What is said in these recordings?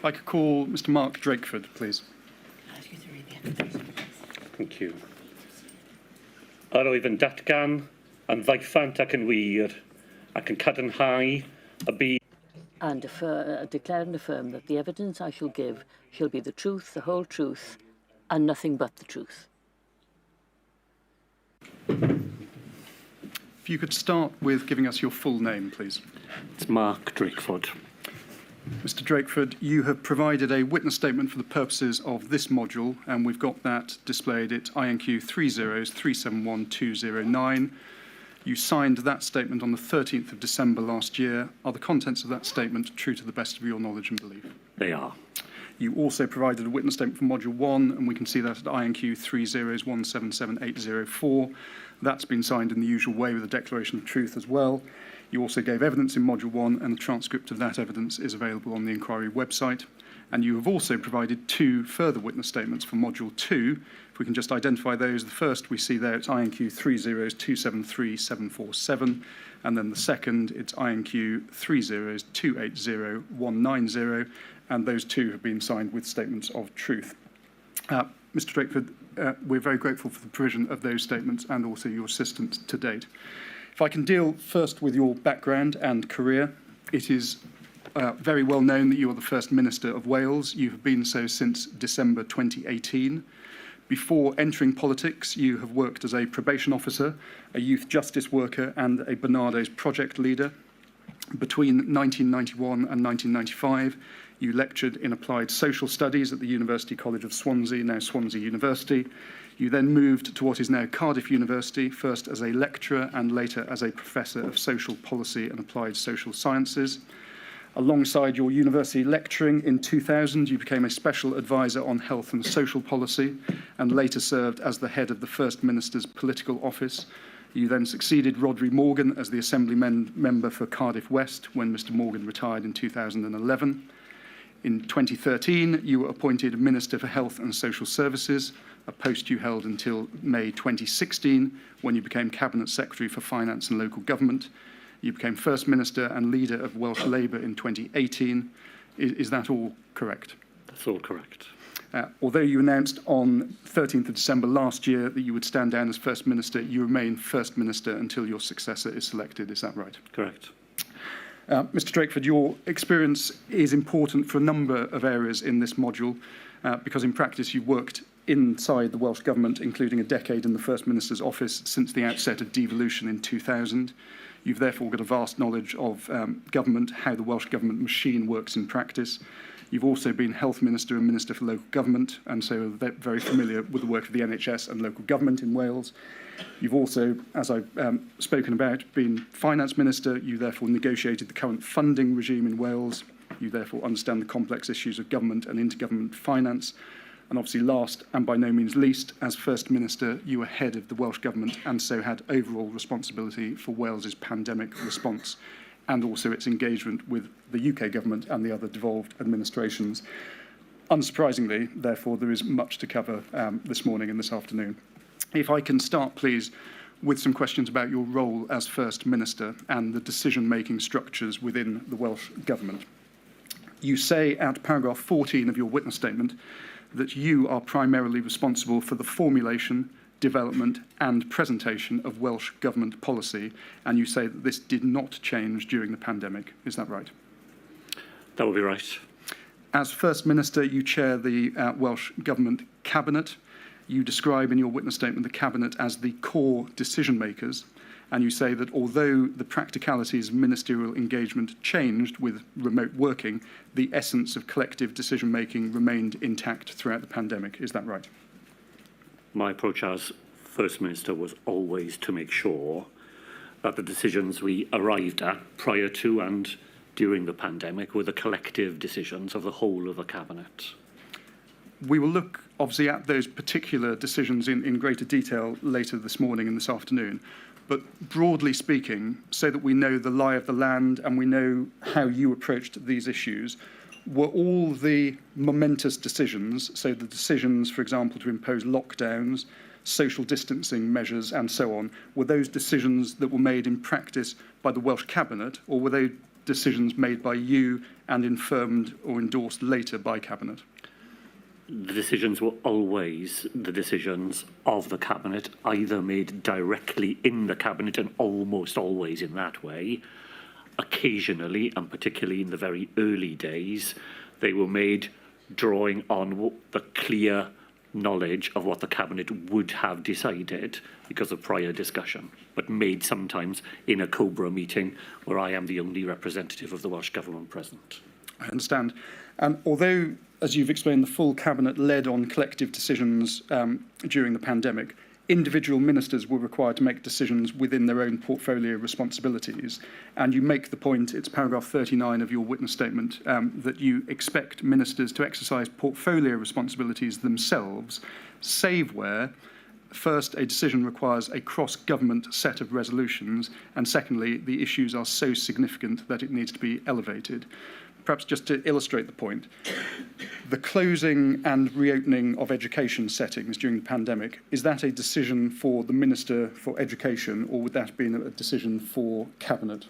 If I could call Mr. Mark Drakeford, please. Thank you. Yr oedd yn datgan yn ddaethant ac yn wir ac yn cadarnhau y byd. And declare and affirm that the evidence I shall give shall be the truth, the whole truth, and nothing but the truth. If you could start with giving us your full name, please. It's Mark Drakeford. Mr. Drakeford, you have provided a witness statement for the purposes of this module, and we've got that displayed at INQ 3071209. You signed that statement on the 13th of December last year. Are the contents of that statement true to the best of your knowledge and belief? They are. You also provided a witness statement for Module 1, and we can see that at INQ 301778804. That's been signed in the usual way with a declaration of truth as well. You also gave evidence in Module 1, and the transcript of that evidence is available on the inquiry website. And you have also provided 2 further witness statements for Module 2. If we can just identify those. The first we see there, it's INQ 302734747, and then the second, it's INQ 302801990, and those 2 have been signed with statements of truth. Mr. Drakeford, we're very grateful for the provision of those statements and also your assistance to date. If I can deal first with your background and career, it is very well known that you are the First Minister of Wales. You have been so since December 2018. Before entering politics, you have worked as a probation officer, a youth justice worker, and a Barnardo's project leader. Between 1991 and 1995, you lectured in applied social studies at the University College of Swansea, now Swansea University. You then moved to what is now Cardiff University, first as a lecturer and later as a professor of social policy and applied social sciences. Alongside your university lecturing in 2000, you became a special advisor on health and social policy and later served as the head of the First Minister's political office. You then succeeded Rhodri Morgan as the Assembly member for Cardiff West when Mr. Morgan retired in 2011. In 2013, you were appointed Minister for Health and Social Services, a post you held until May 2016 when you became Cabinet Secretary for Finance and Local Government. You became First Minister and leader of Welsh Labour in 2018. Is that all correct? That's all correct. Although you announced on 13th of December last year that you would stand down as First Minister, you remain First Minister until your successor is selected. Is that right? Correct. Mr. Drakeford, your experience is important for a number of areas in this module because in practice you've worked inside the Welsh Government, including a decade in the First Minister's office since the outset of devolution in 2000. You've therefore got a vast knowledge of government, how the Welsh Government machine works in practice. You've also been Health Minister and Minister for Local Government, and so are very familiar with the work of the NHS and local government in Wales. You've also, as I've spoken about, been Finance Minister. You therefore negotiated the current funding regime in Wales. You therefore understand the complex issues of government and intergovernment finance. And obviously last and by no means least, as First Minister, you were head of the Welsh Government and so had overall responsibility for Wales's pandemic response and also its engagement with the UK Government and the other devolved administrations. Unsurprisingly, therefore, there is much to cover this morning and this afternoon. If I can start, please, with some questions about your role as First Minister and the decision-making structures within the Welsh Government. You say at paragraph 14 of your witness statement that you are primarily responsible for the formulation, development and presentation of Welsh Government policy, and you say that this did not change during the pandemic. Is that right? That would be right. As First Minister, you chair the Welsh Government Cabinet. You describe in your witness statement the Cabinet as the core decision makers, and you say that although the practicalities of ministerial engagement changed with remote working, the essence of collective decision-making remained intact throughout the pandemic. Is that right? My approach as First Minister was always to make sure that the decisions we arrived at prior to and during the pandemic were the collective decisions of the whole of the Cabinet. We will look, obviously, at those particular decisions in greater detail later this morning and this afternoon. But broadly speaking, so that we know the lie of the land and we know how you approached these issues, were all the momentous decisions, so the decisions, for example, to impose lockdowns, social distancing measures and so on, were those decisions that were made in practice by the Welsh Cabinet, or were they decisions made by you and infirmed or endorsed later by Cabinet? The decisions were always the decisions of the Cabinet, either made directly in the Cabinet and almost always in that way. Occasionally, and particularly in the very early days, they were made drawing on the clear knowledge of what the Cabinet would have decided because of prior discussion, but made sometimes in a COBRA meeting where I am the only representative of the Welsh Government present. I understand. Although, as you've explained, the full Cabinet led on collective decisions during the pandemic, individual ministers were required to make decisions within their own portfolio responsibilities. And you make the point, it's paragraph 39 of your witness statement, that you expect ministers to exercise portfolio responsibilities themselves, save where, first, a decision requires a cross-government set of resolutions, and secondly, the issues are so significant that it needs to be elevated. Perhaps just to illustrate the point, the closing and reopening of education settings during the pandemic, is that a decision for the Minister for Education, or would that have been a decision for Cabinet?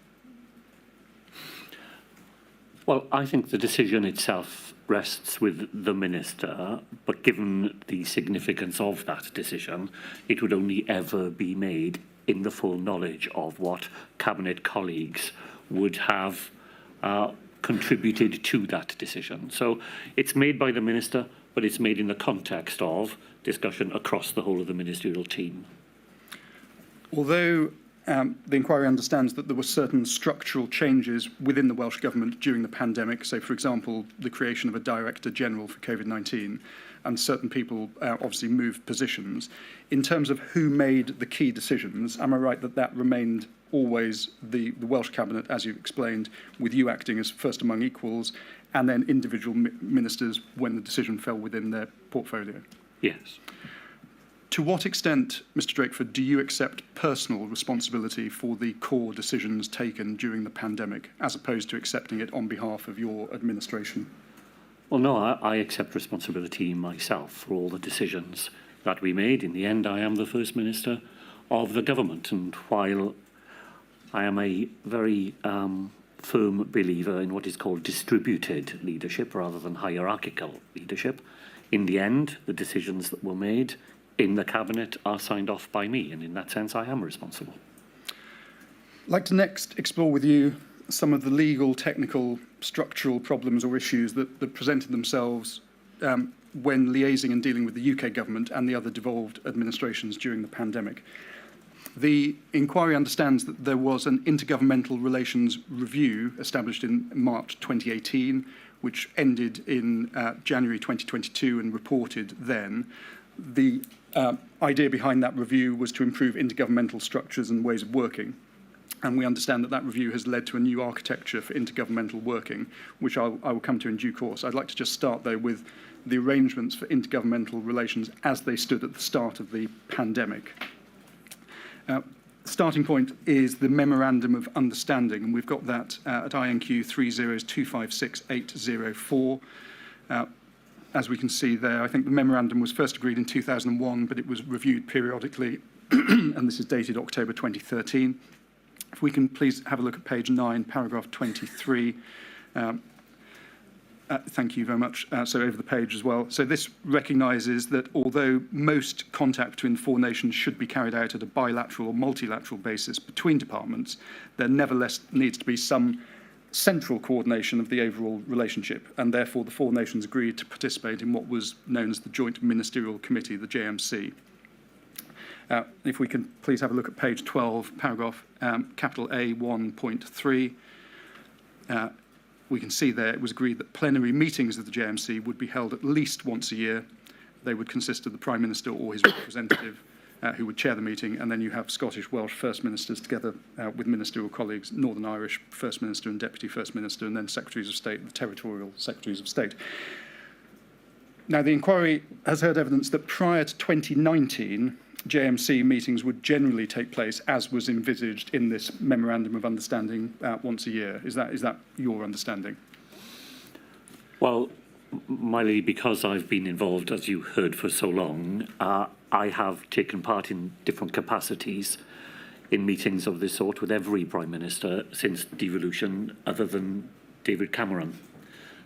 Well, I think the decision itself rests with the Minister, but given the significance of that decision, it would only ever be made in the full knowledge of what Cabinet colleagues would have contributed to that decision. So it's made by the Minister, but it's made in the context of discussion across the whole of the ministerial team. Although the inquiry understands that there were certain structural changes within the Welsh Government during the pandemic, so for example, the creation of a Director General for COVID-19, and certain people obviously moved positions. In terms of who made the key decisions, am I right that that remained always the Welsh Cabinet, as you explained, with you acting as first among equals, and then individual ministers when the decision fell within their portfolio? Yes. To what extent, Mr. Drakeford, do you accept personal responsibility for the core decisions taken during the pandemic, as opposed to accepting it on behalf of your administration? Well, no, I accept responsibility myself for all the decisions that we made. In the end, I am the First Minister of the government, and while I am a very firm believer in what is called distributed leadership rather than hierarchical leadership, in the end, the decisions that were made in the Cabinet are signed off by me, and in that sense, I am responsible. I'd like to next explore with you some of the legal, technical, structural problems or issues that presented themselves when liaising and dealing with the UK government and the other devolved administrations during the pandemic. The inquiry understands that there was an intergovernmental relations review established in March 2018, which ended in January 2022 and reported then. The idea behind that review was to improve intergovernmental structures and ways of working. And we understand that that review has led to a new architecture for intergovernmental working, which I will come to in due course. I'd like to just start, though, with the arrangements for intergovernmental relations as they stood at the start of the pandemic. Starting point is the Memorandum of Understanding, and we've got that at INQ 302566804. As we can see there, I think the memorandum was first agreed in 2001, but it was reviewed periodically, and this is dated October 2013. If we can please have a look at page 9, paragraph 23. Thank you very much. So over the page as well. So this recognises that although most contact between the four nations should be carried out at a bilateral or multilateral basis between departments, there nevertheless needs to be some central coordination of the overall relationship, and therefore the four nations agreed to participate in what was known as the Joint Ministerial Committee, the JMC. If we can please have a look at page 12, paragraph capital A 1.3. We can see there it was agreed that plenary meetings of the JMC would be held at least once a year. They would consist of the Prime Minister or his representative who would chair the meeting, and then you have Scottish, Welsh First Ministers together with ministerial colleagues, Northern Irish First Minister and Deputy First Minister, and then Secretaries of State, the Territorial Secretaries of State. Now, the inquiry has heard evidence that prior to 2019, JMC meetings would generally take place as was envisaged in this Memorandum of Understanding once a year. Is that your understanding? Well, Miley, because I've been involved, as you heard, for so long, I have taken part in different capacities in meetings of this sort with every Prime Minister since devolution, other than David Cameron.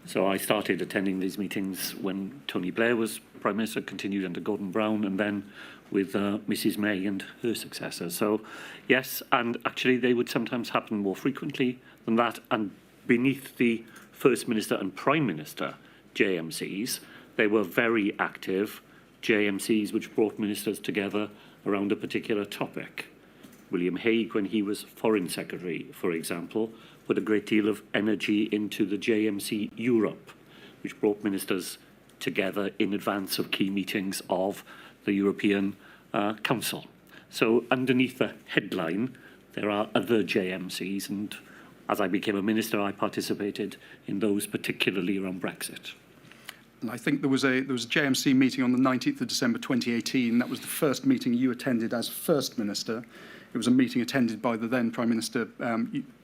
So I started attending these meetings when Tony Blair was Prime Minister, continued under Gordon Brown, and then with Mrs May and her successor. So yes, and actually they would sometimes happen more frequently than that, and beneath the First Minister and Prime Minister JMCs, they were very active JMCs which brought ministers together around a particular topic. William Hague, when he was Foreign Secretary, for example, put a great deal of energy into the JMC Europe, which brought ministers together in advance of key meetings of the European Council. So underneath the headline, there are other JMCs, and as I became a minister, I participated in those, particularly around Brexit. And I think there was a JMC meeting on the 19th of December 2018. That was the first meeting you attended as First Minister. It was a meeting attended by the then Prime Minister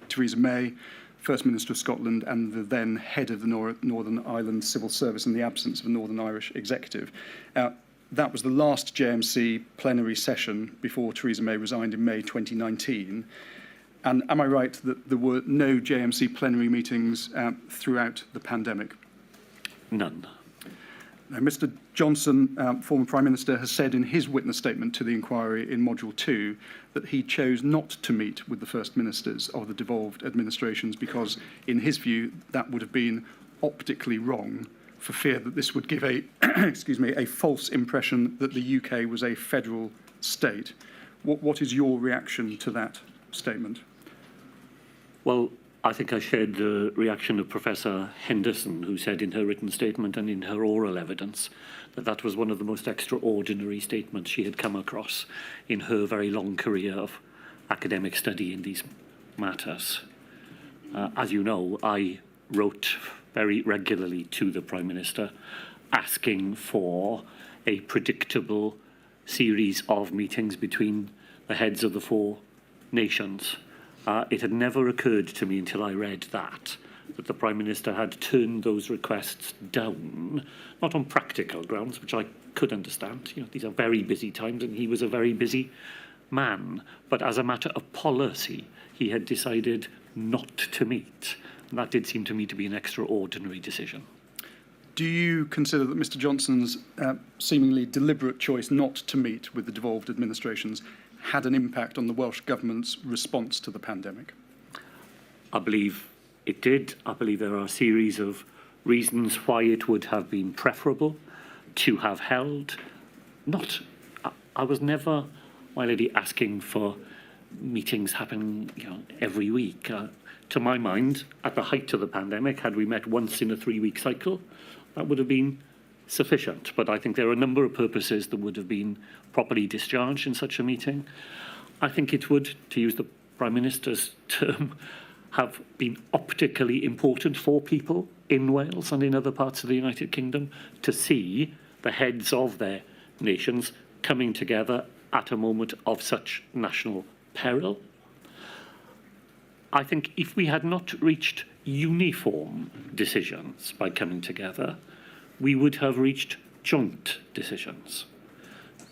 Theresa May, First Minister of Scotland, and the then head of the Northern Ireland Civil Service in the absence of a Northern Irish executive. That was the last JMC plenary session before Theresa May resigned in May 2019. And am I right that there were no JMC plenary meetings throughout the pandemic? None. Now, Mr Johnson, former Prime Minister, has said in his witness statement to the inquiry in Module 2 that he chose not to meet with the First Ministers of the devolved administrations because, in his view, that would have been optically wrong, for fear that this would give a, a false impression that the UK was a federal state. What is your reaction to that statement? Well, I think I shared the reaction of Professor Henderson, who said in her written statement and in her oral evidence that that was one of the most extraordinary statements she had come across in her very long career of academic study in these matters. As you know, I wrote very regularly to the Prime Minister asking for a predictable series of meetings between the heads of the four nations. It had never occurred to me until I read that the Prime Minister had turned those requests down, not on practical grounds, which I could understand. You know, these are very busy times, and he was a very busy man. But as a matter of policy, he had decided not to meet. And that did seem to me to be an extraordinary decision. Do you consider that Mr Johnson's seemingly deliberate choice not to meet with the devolved administrations had an impact on the Welsh Government's response to the pandemic? I believe it did. I believe there are a series of reasons why it would have been preferable to have held. I was never, my lady, asking for meetings happening every week. To my mind, at the height of the pandemic, had we met once in a 3-week cycle, that would have been sufficient. But I think there are a number of purposes that would have been properly discharged in such a meeting. I think it would, to use the Prime Minister's term, have been optically important for people in Wales and in other parts of the United Kingdom to see the heads of their nations coming together at a moment of such national peril. I think if we had not reached uniform decisions by coming together, we would have reached joint decisions.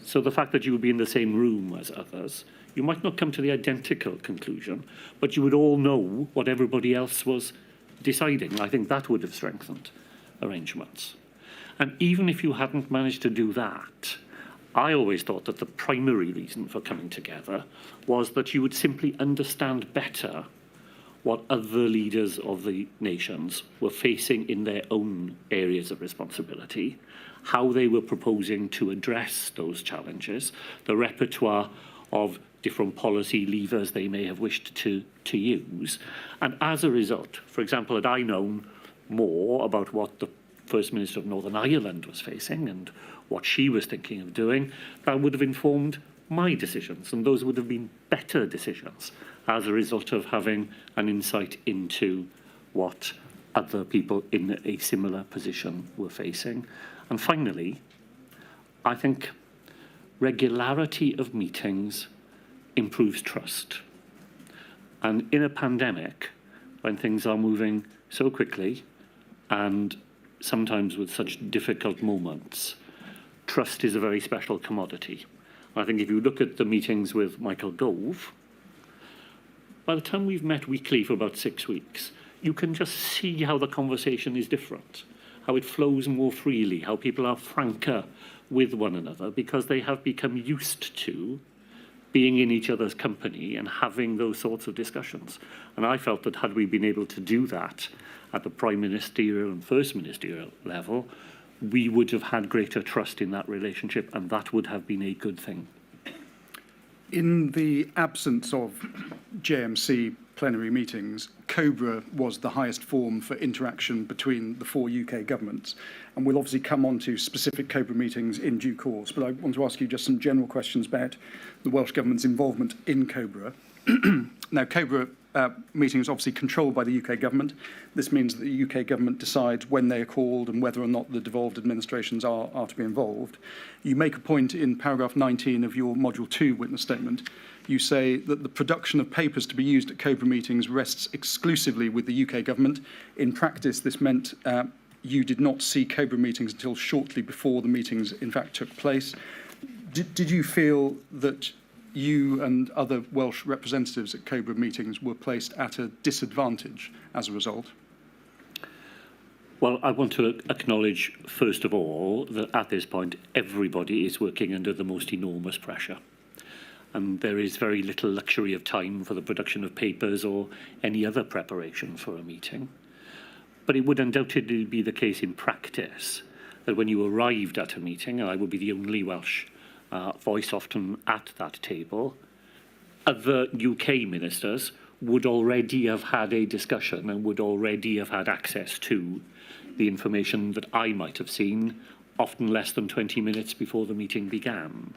So the fact that you would be in the same room as others, you might not come to the identical conclusion, but you would all know what everybody else was deciding. I think that would have strengthened arrangements. And even if you hadn't managed to do that, I always thought that the primary reason for coming together was that you would simply understand better what other leaders of the nations were facing in their own areas of responsibility, how they were proposing to address those challenges, the repertoire of different policy levers they may have wished to use. And as a result, for example, had I known more about what the First Minister of Northern Ireland was facing and what she was thinking of doing, that would have informed my decisions, and those would have been better decisions as a result of having an insight into what other people in a similar position were facing. And finally, I think regularity of meetings improves trust. And in a pandemic, when things are moving so quickly and sometimes with such difficult moments, trust is a very special commodity. I think if you look at the meetings with Michael Gove, by the time we've met weekly for about 6 weeks, you can just see how the conversation is different, how it flows more freely, how people are franker with one another because they have become used to being in each other's company and having those sorts of discussions. And I felt that had we been able to do that at the Prime Ministerial and First Ministerial level, we would have had greater trust in that relationship, and that would have been a good thing. In the absence of JMC plenary meetings, COBRA was the highest form for interaction between the 4 UK governments. And we'll obviously come on to specific COBRA meetings in due course, but I want to ask you just some general questions about the Welsh Government's involvement in COBRA. Now, COBRA meetings are obviously controlled by the UK Government. This means that the UK Government decides when they are called and whether or not the devolved administrations are to be involved. You make a point in paragraph 19 of your Module 2 witness statement. You say that the production of papers to be used at COBRA meetings rests exclusively with the UK Government. In practice, this meant you did not see COBRA meetings until shortly before the meetings in fact took place. Did you feel that you and other Welsh representatives at COBRA meetings were placed at a disadvantage as a result? Well, I want to acknowledge, first of all, that at this point, everybody is working under the most enormous pressure. And there is very little luxury of time for the production of papers or any other preparation for a meeting. But it would undoubtedly be the case in practice that when you arrived at a meeting, and I would be the only Welsh voice often at that table, other UK ministers would already have had a discussion and would already have had access to the information that I might have seen, often less than 20 minutes before the meeting began.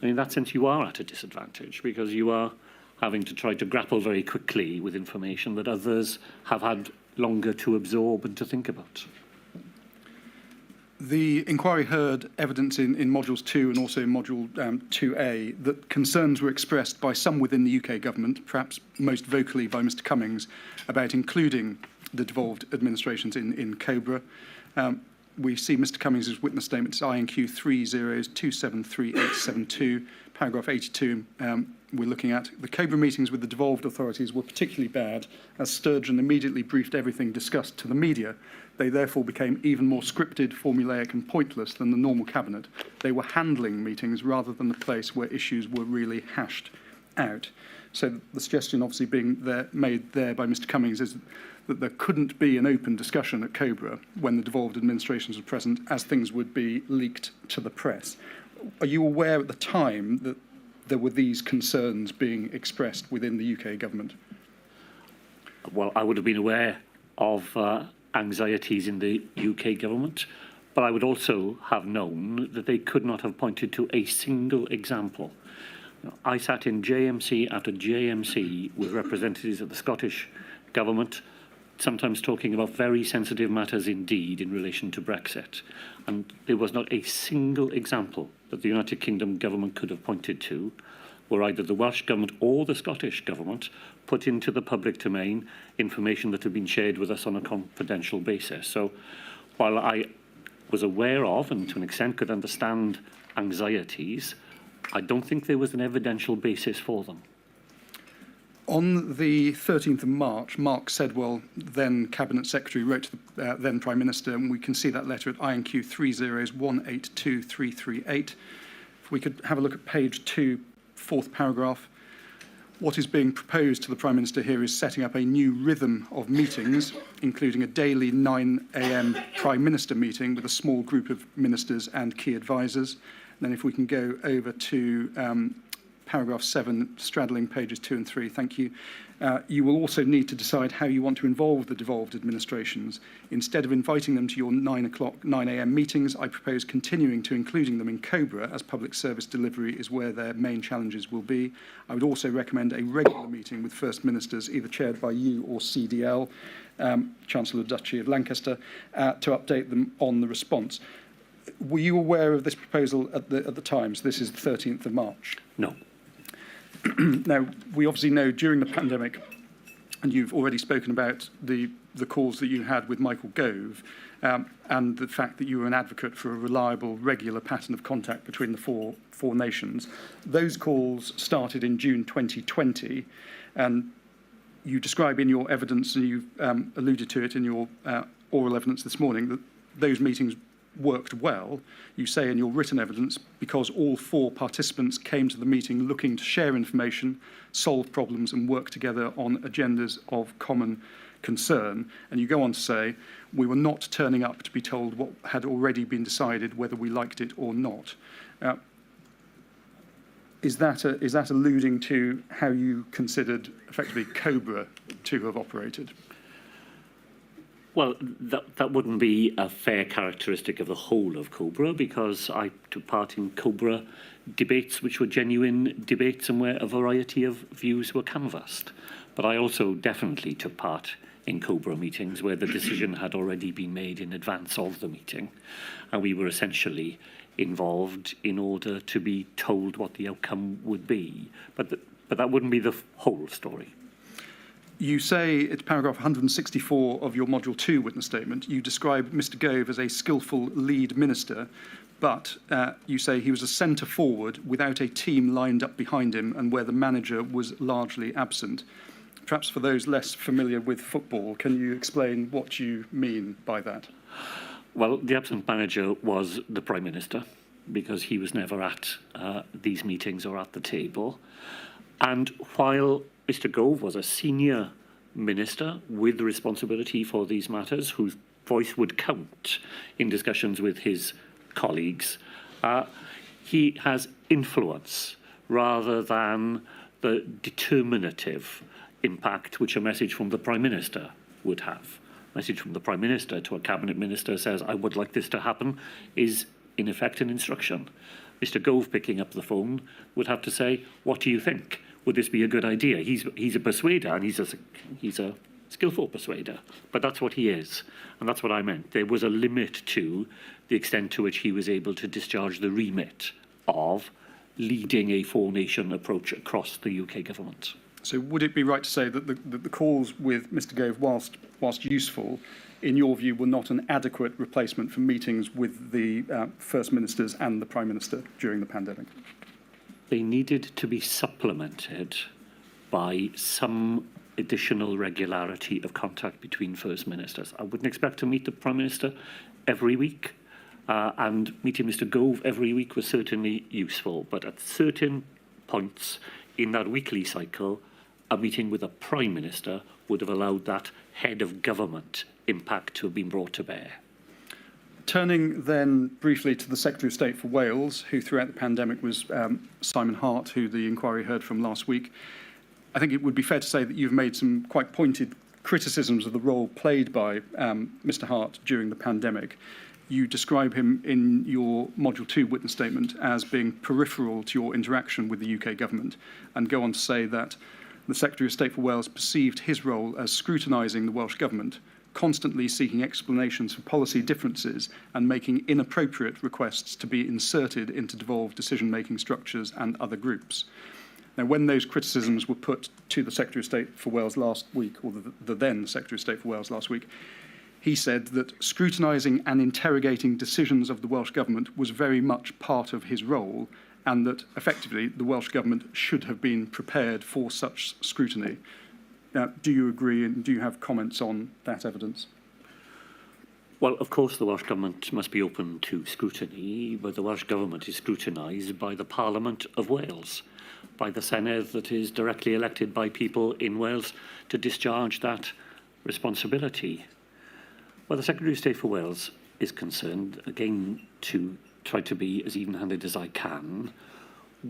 And in that sense, you are at a disadvantage because you are having to try to grapple very quickly with information that others have had longer to absorb and to think about. The inquiry heard evidence in Modules 2 and also in Module 2A that concerns were expressed by some within the UK Government, perhaps most vocally by Mr Cummings, about including the devolved administrations in COBRA. We see Mr Cummings' witness statement, it's INQ 30273872, paragraph 82. We're looking at the COBRA meetings with the devolved authorities were particularly bad, as Sturgeon immediately briefed everything discussed to the media. They therefore became even more scripted, formulaic and pointless than the normal cabinet. They were handling meetings rather than the place where issues were really hashed out. So the suggestion obviously being made there by Mr Cummings is that there couldn't be an open discussion at COBRA when the devolved administrations were present, as things would be leaked to the press. Are you aware at the time that there were these concerns being expressed within the UK Government? Well, I would have been aware of anxieties in the UK Government, but I would also have known that they could not have pointed to a single example. I sat in JMC after JMC with representatives of the Scottish Government, sometimes talking about very sensitive matters indeed in relation to Brexit. And there was not a single example that the United Kingdom Government could have pointed to where either the Welsh Government or the Scottish Government put into the public domain information that had been shared with us on a confidential basis. So while I was aware of and to an extent could understand anxieties, I don't think there was an evidential basis for them. On the 13th of March, Mark Sedwell, then Cabinet Secretary, wrote to the then Prime Minister, and we can see that letter at INQ 301823338. If we could have a look at page 2, fourth paragraph. What is being proposed to the Prime Minister here is setting up a new rhythm of meetings, including a daily 9 a.m. Prime Minister meeting with a small group of ministers and key advisers. And then if we can go over to paragraph 7, straddling pages 2 and 3, thank you. You will also need to decide how you want to involve the devolved administrations. Instead of inviting them to your 9 a.m. meetings, I propose continuing to including them in COBRA, as public service delivery is where their main challenges will be. I would also recommend a regular meeting with First Ministers, either chaired by you or CDL, Chancellor of the Duchy of Lancaster, to update them on the response. Were you aware of this proposal at the time? So this is the 13th of March. No. Now, we obviously know during the pandemic, and you've already spoken about the calls that you had with Michael Gove, and the fact that you were an advocate for a reliable, regular pattern of contact between the four nations. Those calls started in June 2020, and you describe in your evidence, and you've alluded to it in your oral evidence this morning, that those meetings worked well. You say in your written evidence, because all 4 participants came to the meeting looking to share information, solve problems and work together on agendas of common concern. And you go on to say, we were not turning up to be told what had already been decided, whether we liked it or not. Is that alluding to how you considered effectively COBRA to have operated? Well, that wouldn't be a fair characteristic of the whole of COBRA, because I took part in COBRA debates which were genuine debates and where a variety of views were canvassed. But I also definitely took part in COBRA meetings where the decision had already been made in advance of the meeting, and we were essentially involved in order to be told what the outcome would be. But that wouldn't be the whole story. You say, it's paragraph 164 of your Module 2 witness statement, you describe Mr Gove as a skillful lead minister, but you say he was a centre forward without a team lined up behind him and where the manager was largely absent. Perhaps for those less familiar with football, can you explain what you mean by that? Well, the absent manager was the Prime Minister, because he was never at these meetings or at the table. And while Mr Gove was a senior minister with the responsibility for these matters, whose voice would count in discussions with his colleagues, he has influence rather than the determinative impact which a message from the Prime Minister would have. A message from the Prime Minister to a Cabinet Minister says, I would like this to happen, is in effect an instruction. Mr Gove picking up the phone would have to say, what do you think? Would this be a good idea? He's a persuader, and he's a skillful persuader, but that's what he is, and that's what I meant. There was a limit to the extent to which he was able to discharge the remit of leading a 4-nation approach across the UK government. So would it be right to say that the calls with Mr Gove, whilst useful, in your view, were not an adequate replacement for meetings with the First Ministers and the Prime Minister during the pandemic? They needed to be supplemented by some additional regularity of contact between First Ministers. I wouldn't expect to meet the Prime Minister every week, and meeting Mr Gove every week was certainly useful, but at certain points in that weekly cycle, a meeting with a Prime Minister would have allowed that head of government impact to have been brought to bear. Turning then briefly to the Secretary of State for Wales, who throughout the pandemic was Simon Hart, who the inquiry heard from last week. I think it would be fair to say that you've made some quite pointed criticisms of the role played by Mr Hart during the pandemic. You describe him in your Module 2 witness statement as being peripheral to your interaction with the UK government, and go on to say that the Secretary of State for Wales perceived his role as scrutinising the Welsh government, constantly seeking explanations for policy differences and making inappropriate requests to be inserted into devolved decision-making structures and other groups. Now, when those criticisms were put to the Secretary of State for Wales last week, or the then Secretary of State for Wales last week, he said that scrutinising and interrogating decisions of the Welsh Government was very much part of his role, and that effectively the Welsh Government should have been prepared for such scrutiny. Do you agree, and do you have comments on that evidence? Well, of course the Welsh Government must be open to scrutiny, but the Welsh Government is scrutinised by the Parliament of Wales, by the Senedd that is directly elected by people in Wales to discharge that responsibility. Well, the Secretary of State for Wales is concerned, again, to try to be as even-handed as I can.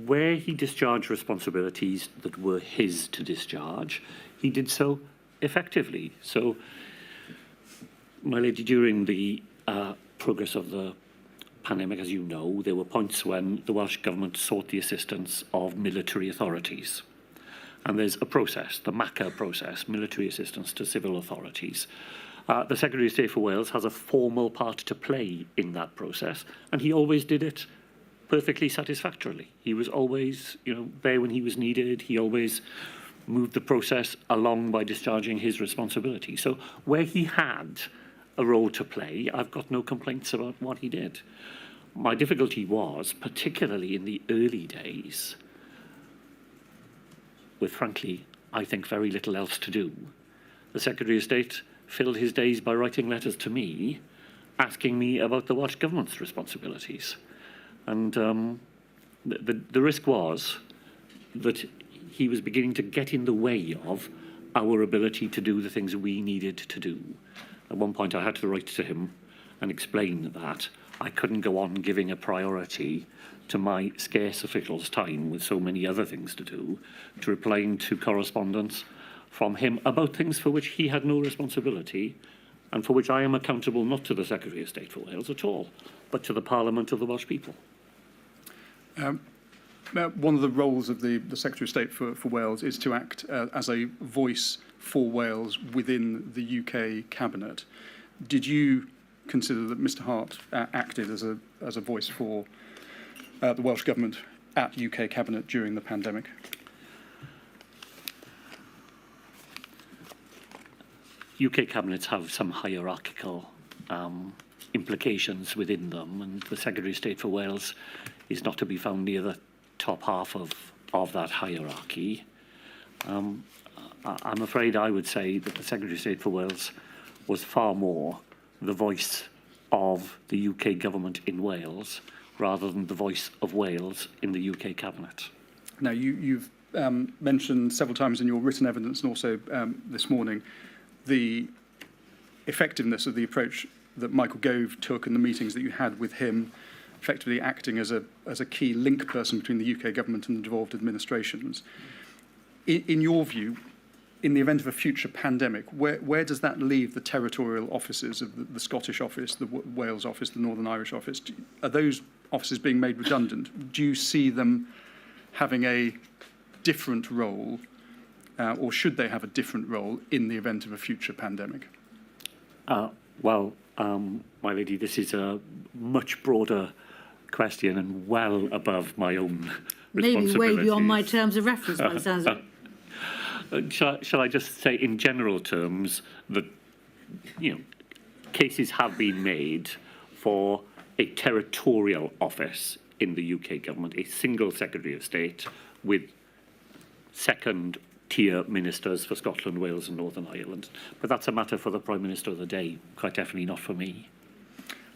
Where he discharged responsibilities that were his to discharge, he did so effectively. So, my lady, during the progress of the pandemic, as you know, there were points when the Welsh Government sought the assistance of military authorities. And there's a process, the MACA process, military assistance to civil authorities. The Secretary of State for Wales has a formal part to play in that process, and he always did it perfectly satisfactorily. He was always, there when he was needed. He always moved the process along by discharging his responsibility. So where he had a role to play, I've got no complaints about what he did. My difficulty was, particularly in the early days, with frankly I think, very little else to do. The Secretary of State filled his days by writing letters to me, asking me about the Welsh Government's responsibilities. And the risk was that he was beginning to get in the way of our ability to do the things we needed to do. At one point I had to write to him and explain that I couldn't go on giving a priority to my scarce official's time with so many other things to do, to replying to correspondence from him about things for which he had no responsibility and for which I am accountable not to the Secretary of State for Wales at all, but to the Parliament of the Welsh people. One of the roles of the Secretary of State for Wales is to act as a voice for Wales within the UK Cabinet. Did you consider that Mr Hart acted as a voice for the Welsh Government at UK Cabinet during the pandemic? UK cabinets have some hierarchical implications within them, and the Secretary of State for Wales is not to be found near the top half of that hierarchy. I'm afraid I would say that the Secretary of State for Wales was far more the voice of the UK government in Wales rather than the voice of Wales in the UK cabinet. Now, you've mentioned several times in your written evidence and also this morning the effectiveness of the approach that Michael Gove took in the meetings that you had with him, effectively acting as a key link person between the UK government and the devolved administrations. In your view, in the event of a future pandemic, where does that leave the territorial offices of the Scottish office, the Wales office, the Northern Irish office? Are those offices being made redundant? Do you see them having a different role, or should they have a different role in the event of a future pandemic? My lady, this is a much broader question and well above my own responsibilities. Maybe way beyond my terms of reference by the sounds of it. Shall I just say in general terms that, cases have been made for a territorial office in the UK government, a single Secretary of State with second-tier ministers for Scotland, Wales and Northern Ireland. But that's a matter for the Prime Minister of the day, quite definitely not for me.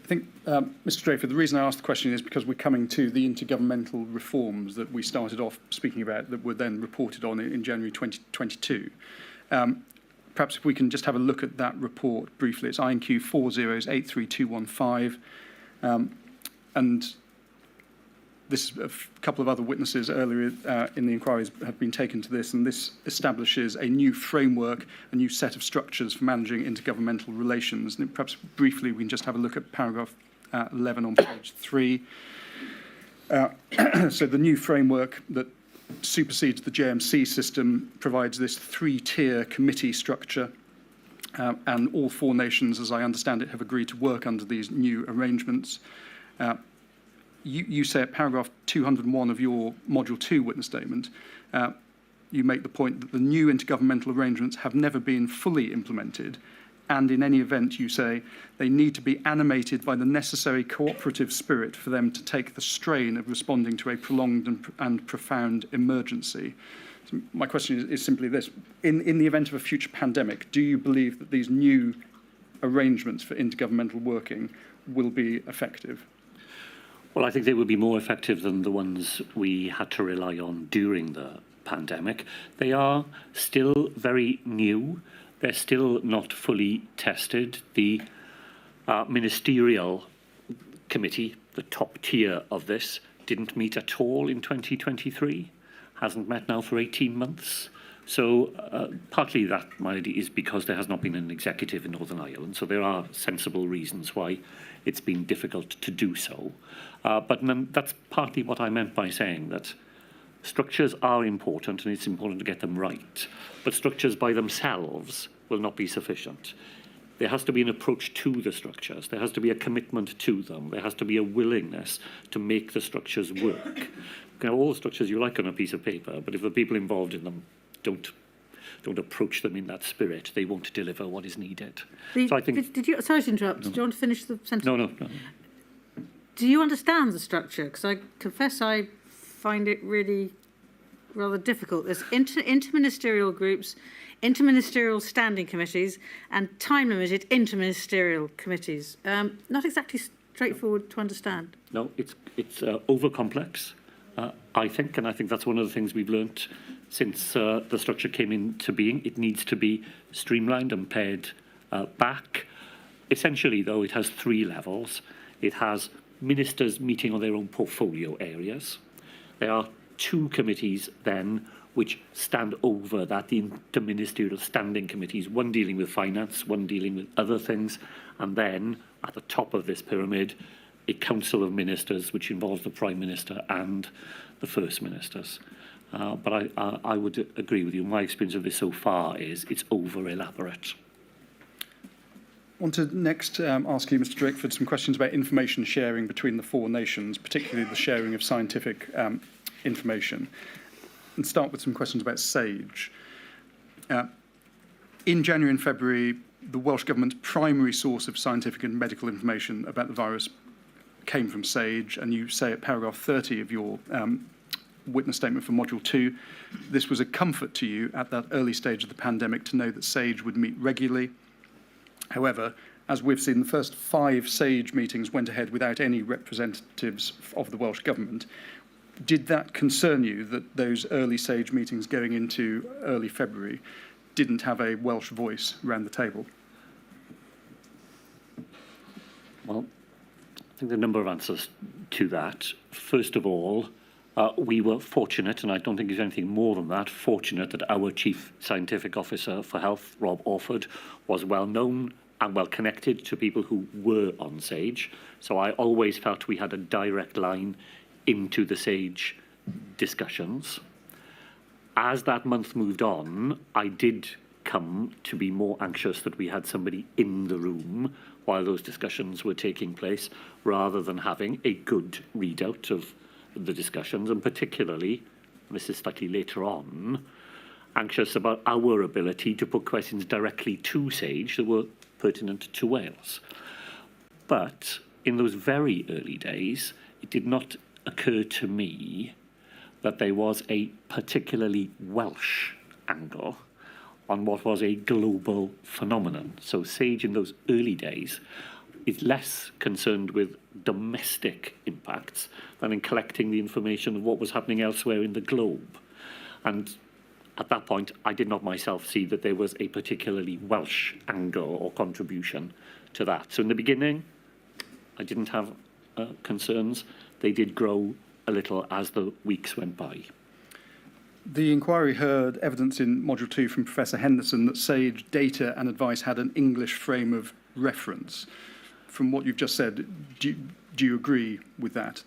I think, Mr Drakeford, the reason I asked the question is because we're coming to the intergovernmental reforms that we started off speaking about that were then reported on in January 2022. Perhaps if we can just have a look at that report briefly. It's INQ 4083215. And this, a couple of other witnesses earlier in the inquiries have been taken to this, and this establishes a new framework, a new set of structures for managing intergovernmental relations. And perhaps briefly we can just have a look at paragraph 11 on page 3. So the new framework that supersedes the JMC system provides this 3-tier committee structure, and all 4 nations, as I understand it, have agreed to work under these new arrangements. You say at paragraph 201 of your Module 2 witness statement, you make the point that the new intergovernmental arrangements have never been fully implemented, and in any event, you say, they need to be animated by the necessary cooperative spirit for them to take the strain of responding to a prolonged and profound emergency. So my question is simply this. In the event of a future pandemic, do you believe that these new arrangements for intergovernmental working will be effective? Well, I think they will be more effective than the ones we had to rely on during the pandemic. They are still very new. They're still not fully tested. The ministerial committee, the top tier of this, didn't meet at all in 2023, hasn't met now for 18 months. So partly that, my lady, is because there has not been an executive in Northern Ireland. So there are sensible reasons why it's been difficult to do so. But that's partly what I meant by saying that structures are important and it's important to get them right. But structures by themselves will not be sufficient. There has to be an approach to the structures. There has to be a commitment to them. There has to be a willingness to make the structures work. You can have all the structures you like on a piece of paper, but if the people involved in them don't approach them in that spirit, they won't deliver what is needed. So I think. Did you? Sorry to interrupt. No. Do you want to finish the sentence? No. Do you understand the structure? Because I confess I find it really rather difficult. There's interministerial groups, interministerial standing committees, and time-limited interministerial committees. Not exactly straightforward to understand. No, it's over complex, I think, and I think that's one of the things we've learnt since the structure came into being. It needs to be streamlined and pared back. Essentially, though, it has 3 levels. It has ministers meeting on their own portfolio areas. There are 2 committees then which stand over that, the interministerial standing committees, one dealing with finance, one dealing with other things, and then at the top of this pyramid, a council of ministers which involves the Prime Minister and the First Ministers. But I would agree with you. My experience of this so far is it's over-elaborate. I want to next ask you, Mr. Drakeford, some questions about information sharing between the 4 nations, particularly the sharing of scientific information, and start with some questions about SAGE. In January and February, the Welsh Government's primary source of scientific and medical information about the virus came from SAGE, and you say at paragraph 30 of your witness statement for Module 2, this was a comfort to you at that early stage of the pandemic to know that SAGE would meet regularly. However, as we've seen, the first 5 SAGE meetings went ahead without any representatives of the Welsh Government. Did that concern you that those early SAGE meetings going into early February didn't have a Welsh voice around the table? Well, I think there are a number of answers to that. First of all, we were fortunate, and I don't think there's anything more than that, fortunate that our Chief Scientific Officer for Health, Rob Orford, was well known and well connected to people who were on SAGE. So I always felt we had a direct line into the SAGE discussions. As that month moved on, I did come to be more anxious that we had somebody in the room while those discussions were taking place, rather than having a good readout of the discussions, and particularly, and this is slightly later on, anxious about our ability to put questions directly to SAGE that were pertinent to Wales. But in those very early days, it did not occur to me that there was a particularly Welsh angle on what was a global phenomenon. So SAGE in those early days is less concerned with domestic impacts than in collecting the information of what was happening elsewhere in the globe. And at that point, I did not myself see that there was a particularly Welsh angle or contribution to that. So in the beginning, I didn't have concerns. They did grow a little as the weeks went by. The inquiry heard evidence in Module 2 from Professor Henderson that SAGE data and advice had an English frame of reference. From what you've just said, do you agree with that?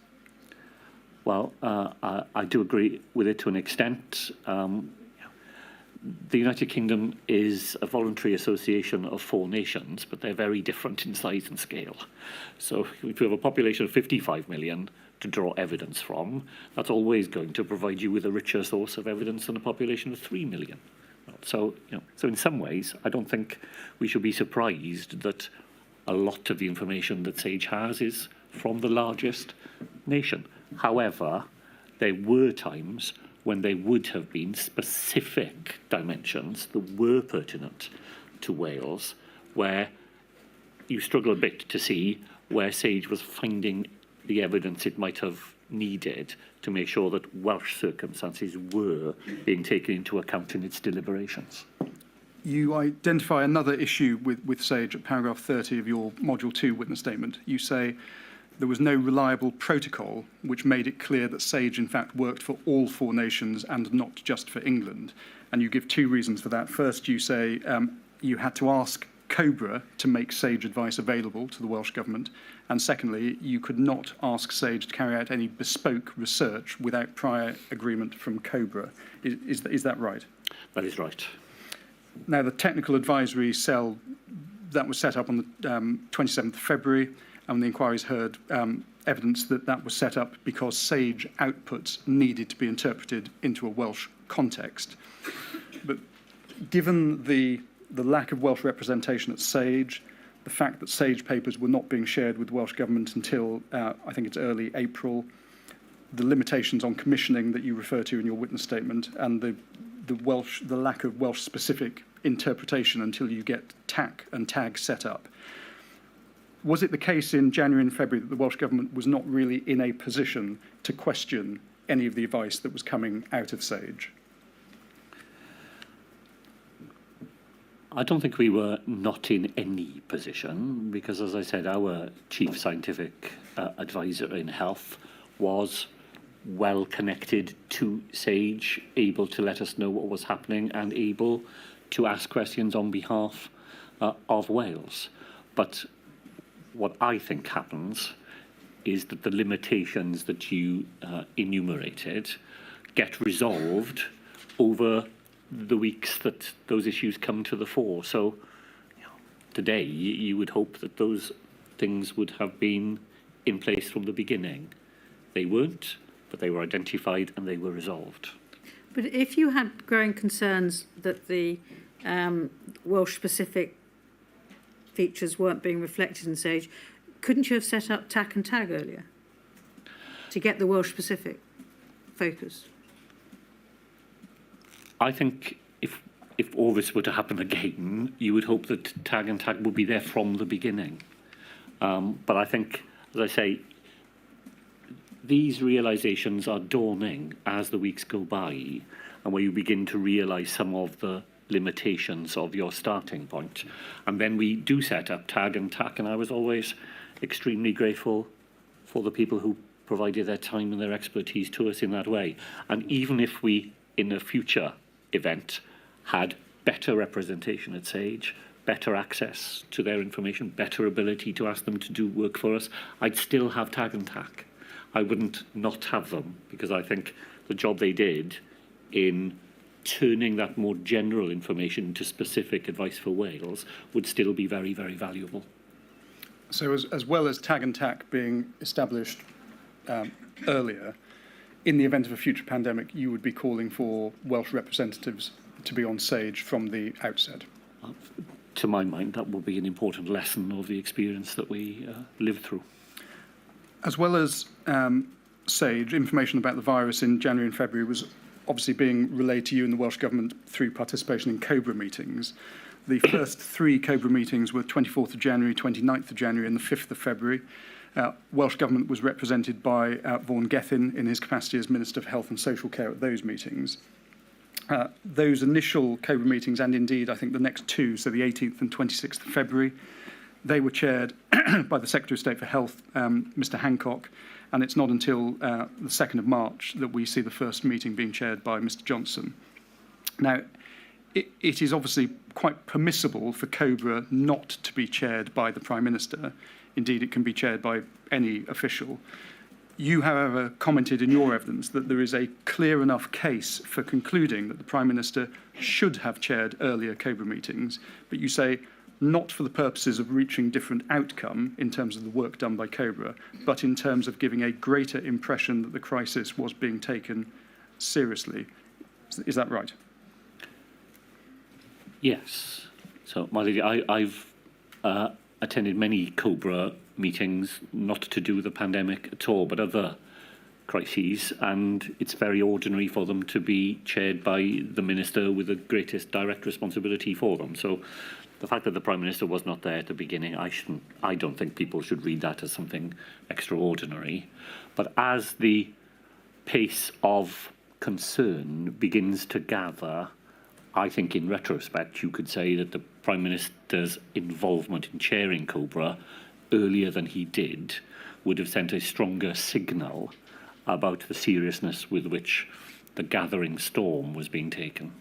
Well, I do agree with it to an extent. The United Kingdom is a voluntary association of 4 nations, but they're very different in size and scale. So if you have a population of 55 million to draw evidence from, that's always going to provide you with a richer source of evidence than a population of 3 million. So, so in some ways, I don't think we should be surprised that a lot of the information that SAGE has is from the largest nation. However, there were times when there would have been specific dimensions that were pertinent to Wales, where you struggle a bit to see where SAGE was finding the evidence it might have needed to make sure that Welsh circumstances were being taken into account in its deliberations. You identify another issue with SAGE at paragraph 30 of your Module 2 witness statement. You say there was no reliable protocol which made it clear that SAGE in fact worked for all 4 nations and not just for England. And you give 2 reasons for that. First, you say you had to ask COBRA to make SAGE advice available to the Welsh Government. And secondly, you could not ask SAGE to carry out any bespoke research without prior agreement from COBRA. Is that right? That is right. Now, the technical advisory cell that was set up on the 27th of February, and the inquiries heard evidence that that was set up because SAGE outputs needed to be interpreted into a Welsh context. But given the lack of Welsh representation at SAGE, the fact that SAGE papers were not being shared with the Welsh Government until, I think it's early April, the limitations on commissioning that you refer to in your witness statement, and the lack of Welsh-specific interpretation until you get TAC and TAG set up. Was it the case in January and February that the Welsh Government was not really in a position to question any of the advice that was coming out of SAGE? I don't think we were not in any position because, as I said, our chief scientific advisor in health was well connected to SAGE, able to let us know what was happening and able to ask questions on behalf of Wales. But what I think happens is that the limitations that you enumerated get resolved over the weeks that those issues come to the fore. So today you would hope that those things would have been in place from the beginning. They weren't, but they were identified and they were resolved. But if you had growing concerns that the Welsh-specific features weren't being reflected in SAGE, couldn't you have set up TAC and TAG earlier to get the Welsh-specific focus? I think if all this were to happen again, you would hope that TAG and TAG would be there from the beginning. But I think, as I say, these realisations are dawning as the weeks go by, and where you begin to realise some of the limitations of your starting point. And then we do set up TAG and TAC, and I was always extremely grateful for the people who provided their time and their expertise to us in that way. And even if we, in a future event, had better representation at SAGE, better access to their information, better ability to ask them to do work for us, I'd still have TAG and TAC. I wouldn't not have them, because I think the job they did in turning that more general information into specific advice for Wales would still be very, very valuable. So as well as TAG and TAC being established earlier, in the event of a future pandemic, you would be calling for Welsh representatives to be on SAGE from the outset? To my mind, that will be an important lesson of the experience that we lived through. As well as SAGE, information about the virus in January and February was obviously being relayed to you in the Welsh Government through participation in COBRA meetings. The first three COBRA meetings were 24th of January, 29th of January and the 5th of February. Welsh Government was represented by Vaughan Gethin in his capacity as Minister for Health and Social Care at those meetings. Those initial COBRA meetings, and indeed I think the next two, so the 18th and 26th of February, they were chaired by the Secretary of State for Health, Mr Hancock, and it's not until the 2nd of March that we see the first meeting being chaired by Mr Johnson. Now, it is obviously quite permissible for COBRA not to be chaired by the Prime Minister. Indeed, it can be chaired by any official. You, however, commented in your evidence that there is a clear enough case for concluding that the Prime Minister should have chaired earlier COBRA meetings, but you say not for the purposes of reaching different outcome in terms of the work done by COBRA, but in terms of giving a greater impression that the crisis was being taken seriously. Is that right? Yes. So, my lady, I've attended many COBRA meetings, not to do with the pandemic at all, but other crises, and it's very ordinary for them to be chaired by the Minister with the greatest direct responsibility for them. So the fact that the Prime Minister was not there at the beginning, I don't think people should read that as something extraordinary. But as the pace of concern begins to gather, I think in retrospect you could say that the Prime Minister's involvement in chairing COBRA earlier than he did would have sent a stronger signal about the seriousness with which the gathering storm was being taken.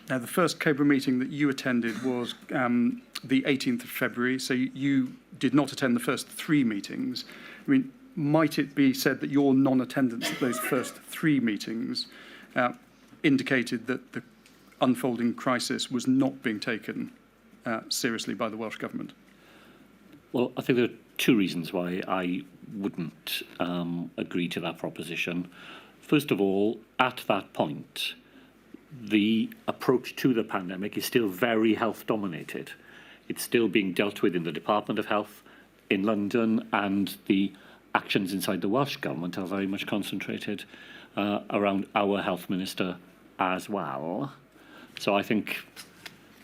Now, the first COBRA meeting that you attended was the 18th of February, so you did not attend the first three meetings. I mean, might it be said that your non-attendance at those first three meetings indicated that the unfolding crisis was not being taken seriously by the Welsh Government? Well, I think there are two reasons why I wouldn't agree to that proposition. First of all, at that point, the approach to the pandemic is still very health-dominated. It's still being dealt with in the Department of Health in London, and the actions inside the Welsh Government are very much concentrated around our Health Minister as well. So I think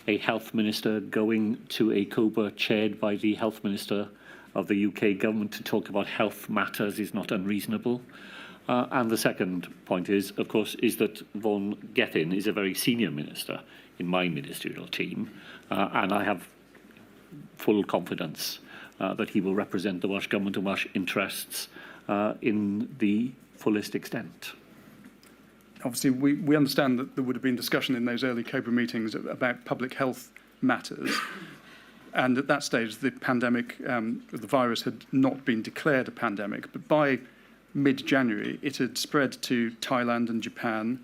a Health Minister going to a COBA chaired by the Health Minister of the UK Government to talk about health matters is not unreasonable. And the second point is, of course, is that Vaughan Gethin is a very senior minister in my ministerial team, and I have full confidence that he will represent the Welsh Government and Welsh interests in the fullest extent. Obviously, we understand that there would have been discussion in those early COBRA meetings about public health matters. And at that stage, the pandemic, the virus had not been declared a pandemic. But by mid-January, it had spread to Thailand and Japan.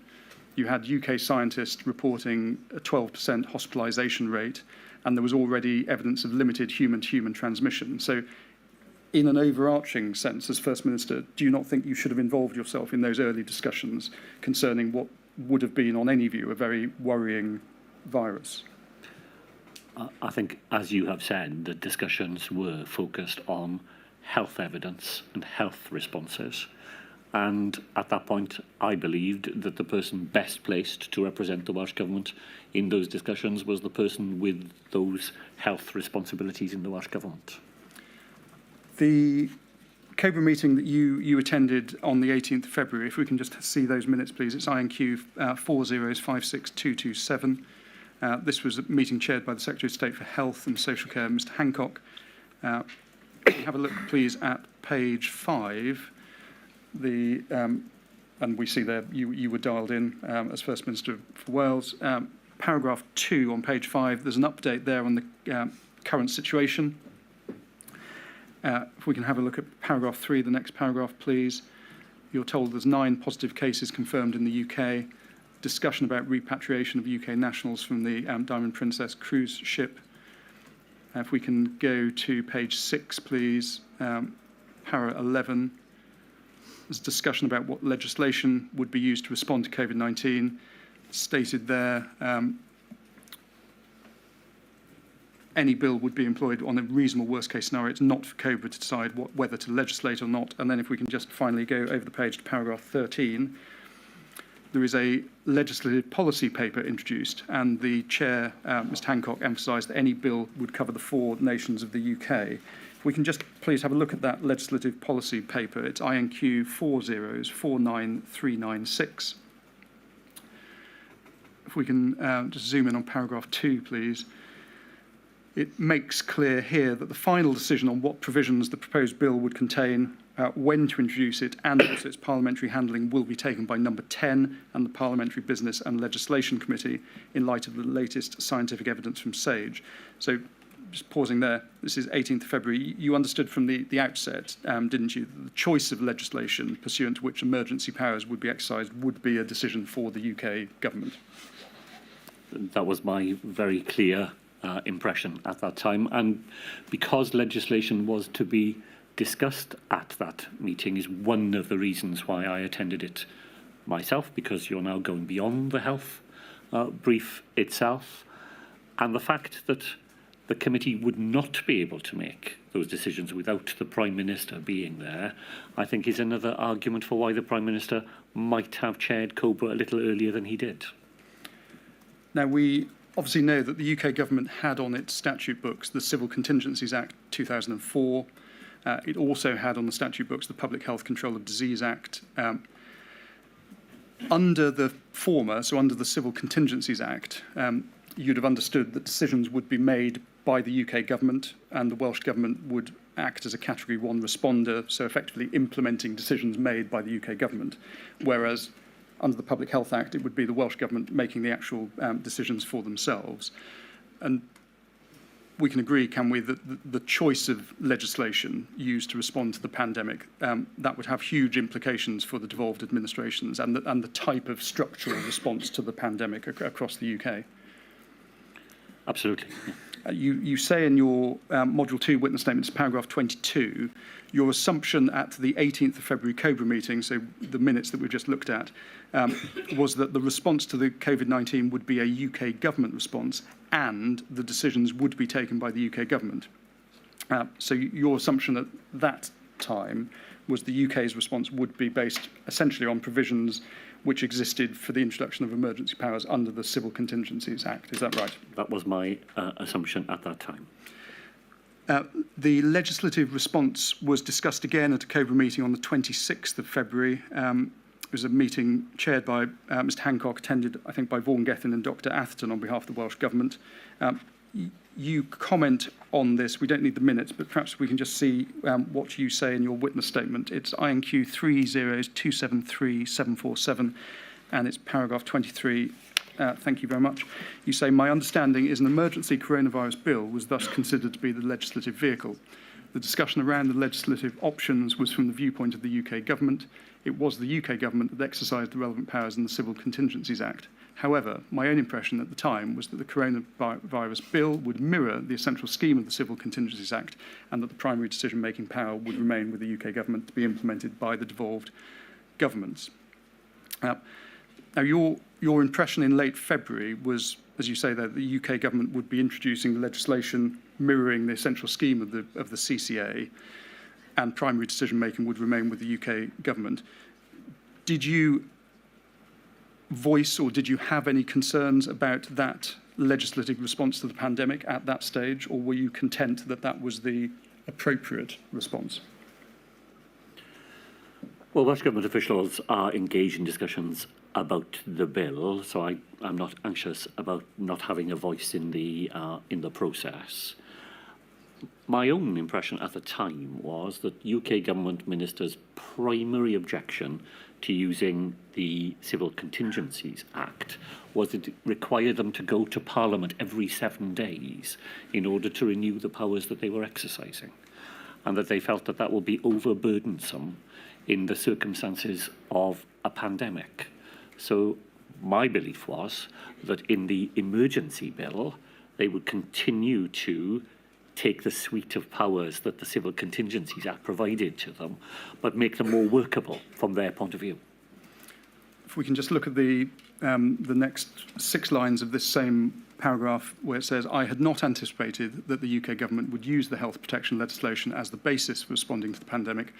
You had UK scientists reporting a 12% hospitalisation rate, and there was already evidence of limited human-to-human transmission. So in an overarching sense, as First Minister, do you not think you should have involved yourself in those early discussions concerning what would have been, on any view, a very worrying virus? I think, as you have said, the discussions were focused on health evidence and health responses. And at that point, I believed that the person best placed to represent the Welsh Government in those discussions was the person with those health responsibilities in the Welsh Government. The COBRA meeting that you attended on the 18th of February, if we can just see those minutes, please. It's INQ 4056227. This was a meeting chaired by the Secretary of State for Health and Social Care, Mr. Hancock. Have a look, please, at page 5. And we see there you were dialed in as First Minister for Wales. Paragraph 2 on page 5, there's an update there on the current situation. If we can have a look at paragraph 3, the next paragraph, please. You're told there's 9 positive cases confirmed in the UK. Discussion about repatriation of UK nationals from the Diamond Princess cruise ship. If we can go to page 6, please. Para 11. There's discussion about what legislation would be used to respond to COVID-19. Stated there, any bill would be employed on a reasonable worst-case scenario. It's not for COBRA to decide whether to legislate or not. And then if we can just finally go over the page to paragraph 13, there is a legislative policy paper introduced, and the chair, Mr. Hancock, emphasised that any bill would cover the 4 nations of the UK. If we can just please have a look at that legislative policy paper. It's INQ 4049396. If we can just zoom in on paragraph 2, please. It makes clear here that the final decision on what provisions the proposed bill would contain, when to introduce it, and also its parliamentary handling will be taken by number 10 and the Parliamentary Business and Legislation Committee in light of the latest scientific evidence from SAGE. So just pausing there, this is 18th of February. You understood from the outset, didn't you, that the choice of legislation pursuant to which emergency powers would be exercised would be a decision for the UK government? That was my very clear impression at that time, and because legislation was to be discussed at that meeting is one of the reasons why I attended it myself, because you're now going beyond the health brief itself, and the fact that the committee would not be able to make those decisions without the Prime Minister being there, I think is another argument for why the Prime Minister might have chaired COBRA a little earlier than he did. Now, we obviously know that the UK government had on its statute books the Civil Contingencies Act 2004. It also had on the statute books the Public Health Control of Disease Act. Under the former, so under the Civil Contingencies Act, you'd have understood that decisions would be made by the UK government, and the Welsh government would act as a Category 1 responder, so effectively implementing decisions made by the UK government, whereas under the Public Health Act, it would be the Welsh Government making the actual decisions for themselves. And we can agree, can we, that the choice of legislation used to respond to the pandemic, that would have huge implications for the devolved administrations and the type of structural response to the pandemic across the UK. Absolutely. You say in your Module 2 witness statements, paragraph 22, your assumption at the 18th of February COBRA meeting, so the minutes that we've just looked at, was that the response to the COVID-19 would be a UK government response and the decisions would be taken by the UK government. So your assumption at that time was the UK's response would be based essentially on provisions which existed for the introduction of emergency powers under the Civil Contingencies Act. Is that right? That was my assumption at that time. The legislative response was discussed again at a Cobra meeting on the 26th of February. It was a meeting chaired by Mr Hancock, attended, I think, by Vaughan Gethin and Dr Atherton on behalf of the Welsh Government. You comment on this. We don't need the minutes, but perhaps we can just see what you say in your witness statement. It's INQ 3027347, and it's paragraph 23. Thank you very much. You say, my understanding is an emergency coronavirus bill was thus considered to be the legislative vehicle. The discussion around the legislative options was from the viewpoint of the UK government. It was the UK government that exercised the relevant powers in the Civil Contingencies Act. However, my own impression at the time was that the coronavirus bill would mirror the essential scheme of the Civil Contingencies Act and that the primary decision-making power would remain with the UK government to be implemented by the devolved governments. Now, your impression in late February was, as you say, that the UK government would be introducing legislation mirroring the essential scheme of the CCA, and primary decision-making would remain with the UK government. Did you voice or did you have any concerns about that legislative response to the pandemic at that stage, or were you content that that was the appropriate response? Well, Welsh Government officials are engaged in discussions about the bill, so I'm not anxious about not having a voice in the process. My own impression at the time was that UK government ministers' primary objection to using the Civil Contingencies Act was that it required them to go to Parliament every 7 days in order to renew the powers that they were exercising, and that they felt that that would be overburdensome in the circumstances of a pandemic. So my belief was that in the emergency bill, they would continue to take the suite of powers that the Civil Contingencies Act provided to them, but make them more workable from their point of view. If we can just look at the next 6 lines of this same paragraph where it says, I had not anticipated that the UK government would use the health protection legislation as the basis for responding to the pandemic.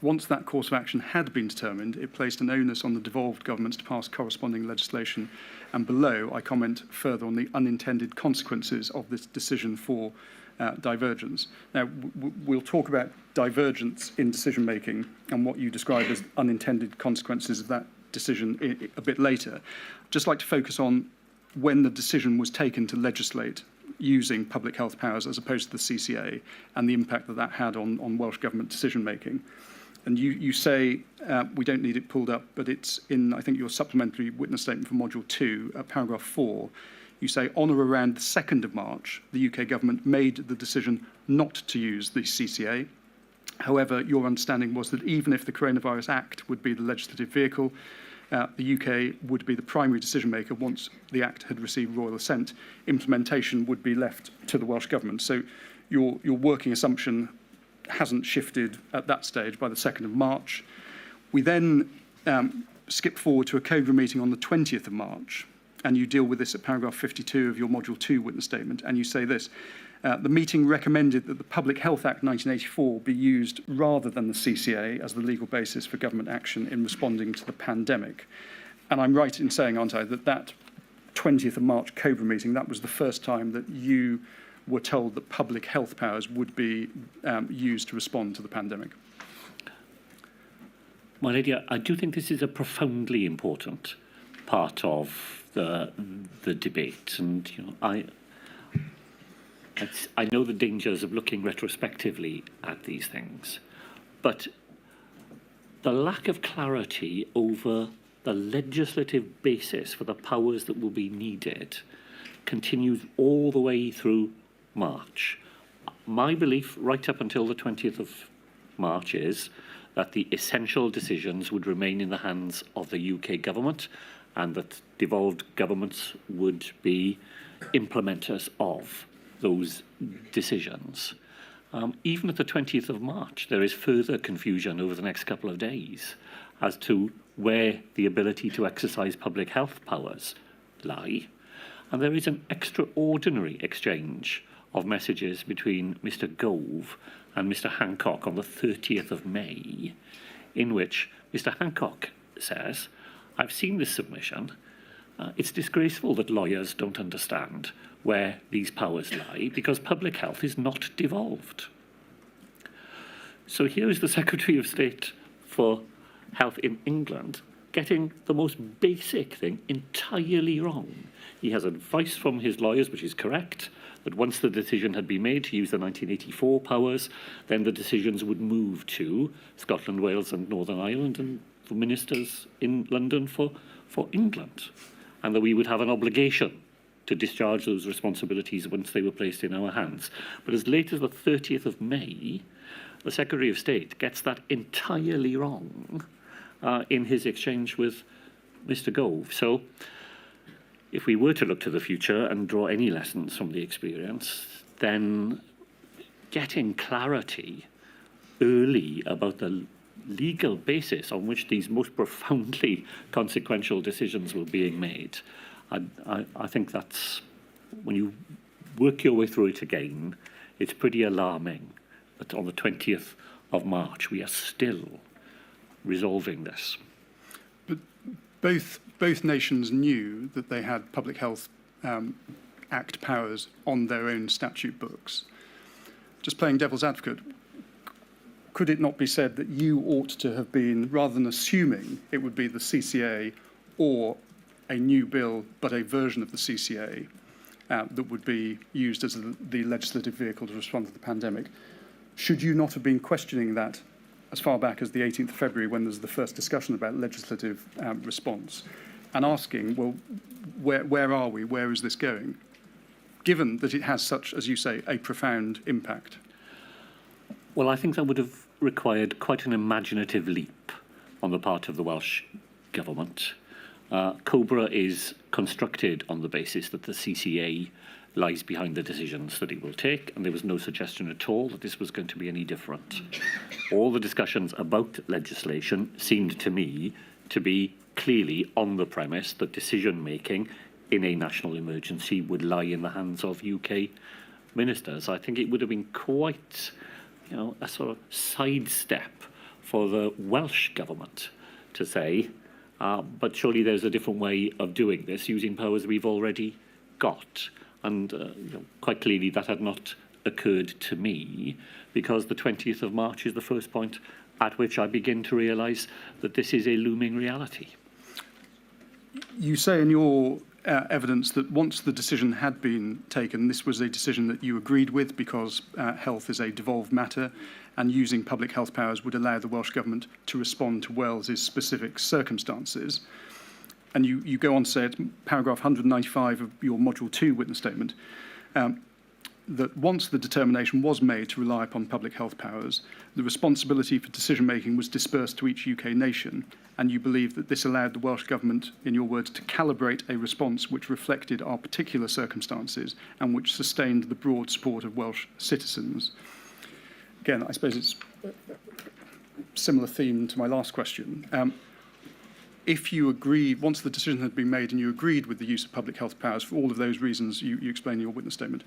Once that course of action had been determined, it placed an onus on the devolved governments to pass corresponding legislation. And below, I comment further on the unintended consequences of this decision for divergence. Now, we'll talk about divergence in decision-making and what you describe as unintended consequences of that decision a bit later. I'd just like to focus on when the decision was taken to legislate using public health powers as opposed to the CCA and the impact that that had on Welsh Government decision-making. And you say, we don't need it pulled up, but it's in, I think, your supplementary witness statement for Module 2, paragraph 4. You say, on or around the 2nd of March, the UK government made the decision not to use the CCA. However, your understanding was that even if the Coronavirus Act would be the legislative vehicle, the UK would be the primary decision maker once the Act had received royal assent. Implementation would be left to the Welsh Government. So your working assumption hasn't shifted at that stage by the 2nd of March. We then skip forward to a Cobra meeting on the 20th of March, and you deal with this at paragraph 52 of your Module 2 witness statement, and you say this, the meeting recommended that the Public Health Act 1984 be used rather than the CCA as the legal basis for government action in responding to the pandemic. And I'm right in saying, aren't I, that 20th of March Cobra meeting, that was the first time that you were told that public health powers would be used to respond to the pandemic? My lady, I do think this is a profoundly important part of the debate, and I know the dangers of looking retrospectively at these things, but the lack of clarity over the legislative basis for the powers that will be needed continues all the way through March. My belief right up until the 20th of March is that the essential decisions would remain in the hands of the UK government and that devolved governments would be implementers of those decisions. Even at the 20th of March, there is further confusion over the next couple of days as to where the ability to exercise public health powers lie. And there is an extraordinary exchange of messages between Mr Gove and Mr Hancock on the 30th of May, in which Mr Hancock says, "I've seen this submission. It's disgraceful that lawyers don't understand where these powers lie because public health is not devolved." So here is the Secretary of State for Health in England getting the most basic thing entirely wrong. He has advice from his lawyers, which is correct, that once the decision had been made to use the 1984 powers, then the decisions would move to Scotland, Wales and Northern Ireland and for ministers in London for England, and that we would have an obligation to discharge those responsibilities once they were placed in our hands. But as late as the 30th of May, the Secretary of State gets that entirely wrong in his exchange with Mr Gove. So if we were to look to the future and draw any lessons from the experience, then getting clarity early about the legal basis on which these most profoundly consequential decisions were being made, I think that's, when you work your way through it again, it's pretty alarming that on the 20th of March we are still resolving this. But both nations knew that they had Public Health Act powers on their own statute books. Just playing devil's advocate, could it not be said that you ought to have been, rather than assuming it would be the CCA or a new bill, but a version of the CCA that would be used as the legislative vehicle to respond to the pandemic, should you not have been questioning that as far back as the 18th of February, when there's the first discussion about legislative response, and asking, well, where are we? Where is this going? Given that it has such, as you say, a profound impact. Well, I think that would have required quite an imaginative leap on the part of the Welsh Government. COBRA is constructed on the basis that the CCA lies behind the decisions that it will take, and there was no suggestion at all that this was going to be any different. All the discussions about legislation seemed to me to be clearly on the premise that decision-making in a national emergency would lie in the hands of UK ministers. I think it would have been quite, a sort of sidestep for the Welsh Government to say, but surely there's a different way of doing this using powers we've already got. And quite clearly that had not occurred to me, because the 20th of March is the first point at which I begin to realise that this is a looming reality. You say in your evidence that once the decision had been taken, this was a decision that you agreed with because health is a devolved matter, and using public health powers would allow the Welsh Government to respond to Wales's specific circumstances. And you go on to say, it's paragraph 195 of your Module 2 witness statement, that once the determination was made to rely upon public health powers, the responsibility for decision-making was dispersed to each UK nation, and you believe that this allowed the Welsh Government, in your words, to calibrate a response which reflected our particular circumstances and which sustained the broad support of Welsh citizens. Again, I suppose it's a similar theme to my last question. If you agreed, once the decision had been made and you agreed with the use of public health powers for all of those reasons you explain in your witness statement,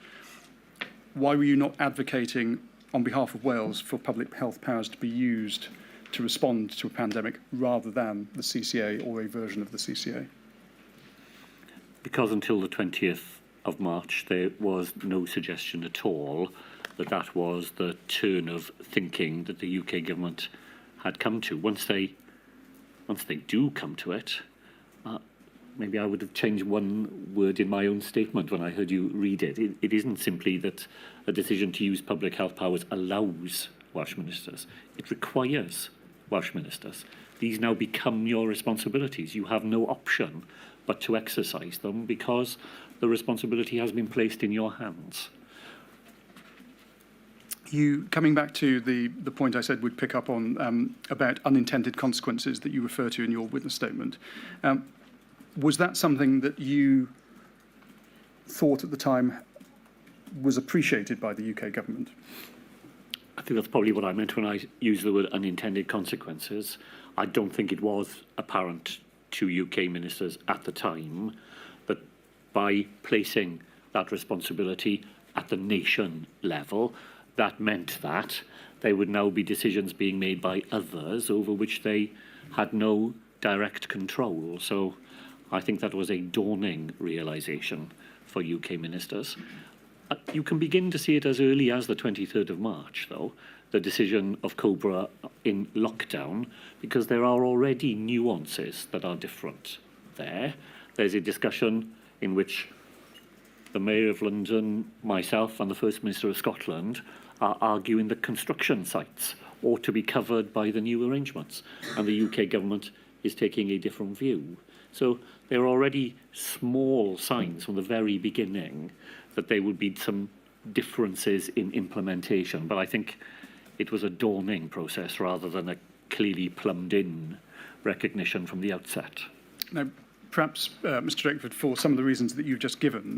why were you not advocating on behalf of Wales for public health powers to be used to respond to a pandemic rather than the CCA or a version of the CCA? Because until the 20th of March, there was no suggestion at all that that was the turn of thinking that the UK government had come to. Once they do come to it, maybe I would have changed one word in my own statement when I heard you read it. It isn't simply that a decision to use public health powers allows Welsh ministers. It requires Welsh ministers. These now become your responsibilities. You have no option but to exercise them because the responsibility has been placed in your hands. Coming back to the point I said we'd pick up on about unintended consequences that you refer to in your witness statement, was that something that you thought at the time was appreciated by the UK government? I think that's probably what I meant when I used the word unintended consequences. I don't think it was apparent to UK ministers at the time that by placing that responsibility at the nation level, that meant that there would now be decisions being made by others over which they had no direct control. So I think that was a dawning realisation for UK ministers. You can begin to see it as early as the 23rd of March, though, the decision of Cobra in lockdown, because there are already nuances that are different there. There's a discussion in which the Mayor of London, myself and the First Minister of Scotland are arguing that construction sites ought to be covered by the new arrangements, and the UK government is taking a different view. So there are already small signs from the very beginning that there would be some differences in implementation, but I think it was a dawning process rather than a clearly plumbed in recognition from the outset. Now, perhaps, Mr. Drakeford, for some of the reasons that you've just given,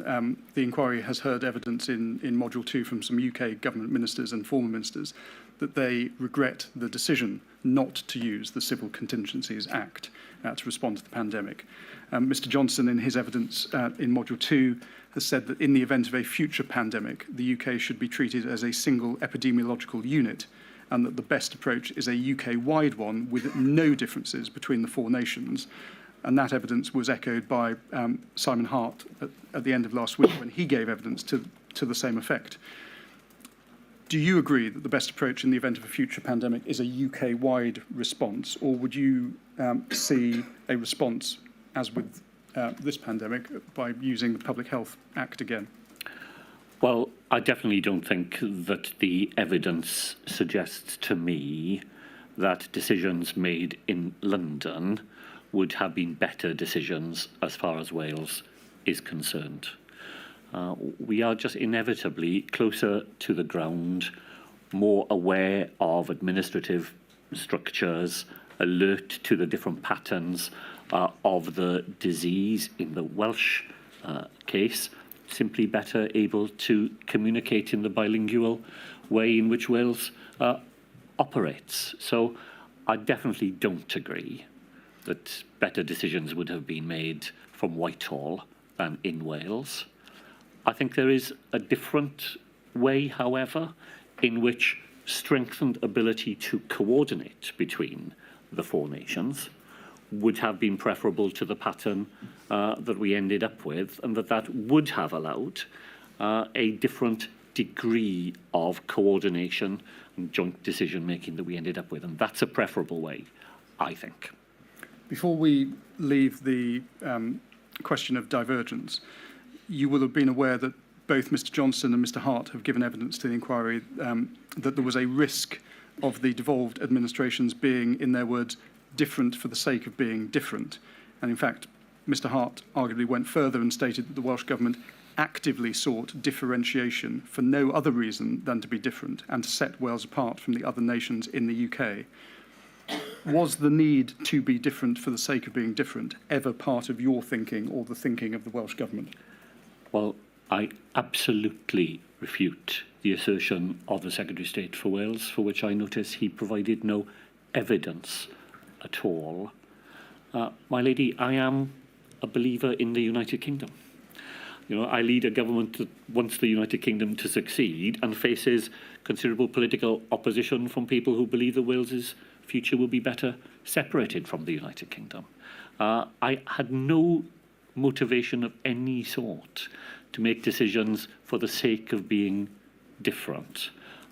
the inquiry has heard evidence in Module 2 from some UK government ministers and former ministers that they regret the decision not to use the Civil Contingencies Act to respond to the pandemic. Mr. Johnson, in his evidence in Module 2, has said that in the event of a future pandemic, the UK should be treated as a single epidemiological unit, and that the best approach is a UK-wide one with no differences between the four nations. And that evidence was echoed by Simon Hart at the end of last week when he gave evidence to the same effect. Do you agree that the best approach in the event of a future pandemic is a UK-wide response, or would you see a response, as with this pandemic, by using the Public Health Act again? Well, I definitely don't think that the evidence suggests to me that decisions made in London would have been better decisions as far as Wales is concerned. We are just inevitably closer to the ground, more aware of administrative structures, alert to the different patterns of the disease. In the Welsh case, simply better able to communicate in the bilingual way in which Wales operates. So I definitely don't agree that better decisions would have been made from Whitehall than in Wales. I think there is a different way, however, in which strengthened ability to coordinate between the four nations would have been preferable to the pattern that we ended up with, and that would have allowed a different degree of coordination and joint decision-making that we ended up with. And that's a preferable way, I think. Before we leave the question of divergence, you will have been aware that both Mr. Johnson and Mr. Hart have given evidence to the inquiry that there was a risk of the devolved administrations being, in their words, different for the sake of being different. And in fact, Mr. Hart arguably went further and stated that the Welsh Government actively sought differentiation for no other reason than to be different and to set Wales apart from the other nations in the UK. Was the need to be different for the sake of being different ever part of your thinking or the thinking of the Welsh Government? Well, I absolutely refute the assertion of the Secretary of State for Wales, for which I notice he provided no evidence at all. My lady, I am a believer in the United Kingdom. You know, I lead a government that wants the United Kingdom to succeed and faces considerable political opposition from people who believe that Wales's future will be better separated from the United Kingdom. I had no motivation of any sort to make decisions for the sake of being different.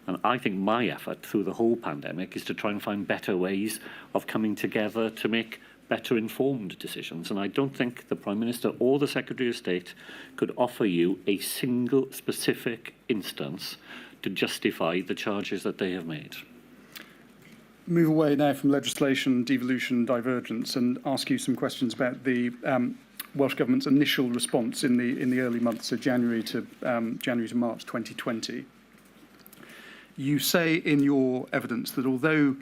And I think my effort through the whole pandemic is to try and find better ways of coming together to make better informed decisions. And I don't think the Prime Minister or the Secretary of State could offer you a single specific instance to justify the charges that they have made. Move away now from legislation, devolution, divergence, and ask you some questions about the Welsh Government's initial response in the early months, so January to March 2020. You say in your evidence that although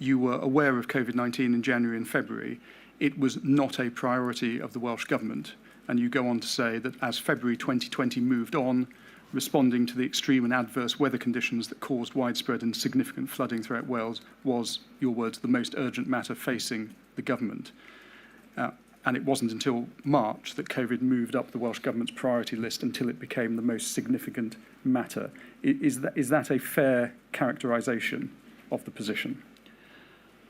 you were aware of COVID-19 in January and February, it was not a priority of the Welsh Government. And you go on to say that as February 2020 moved on, responding to the extreme and adverse weather conditions that caused widespread and significant flooding throughout Wales was, your words, the most urgent matter facing the government. And it wasn't until March that COVID moved up the Welsh Government's priority list until it became the most significant matter. Is that a fair characterisation of the position?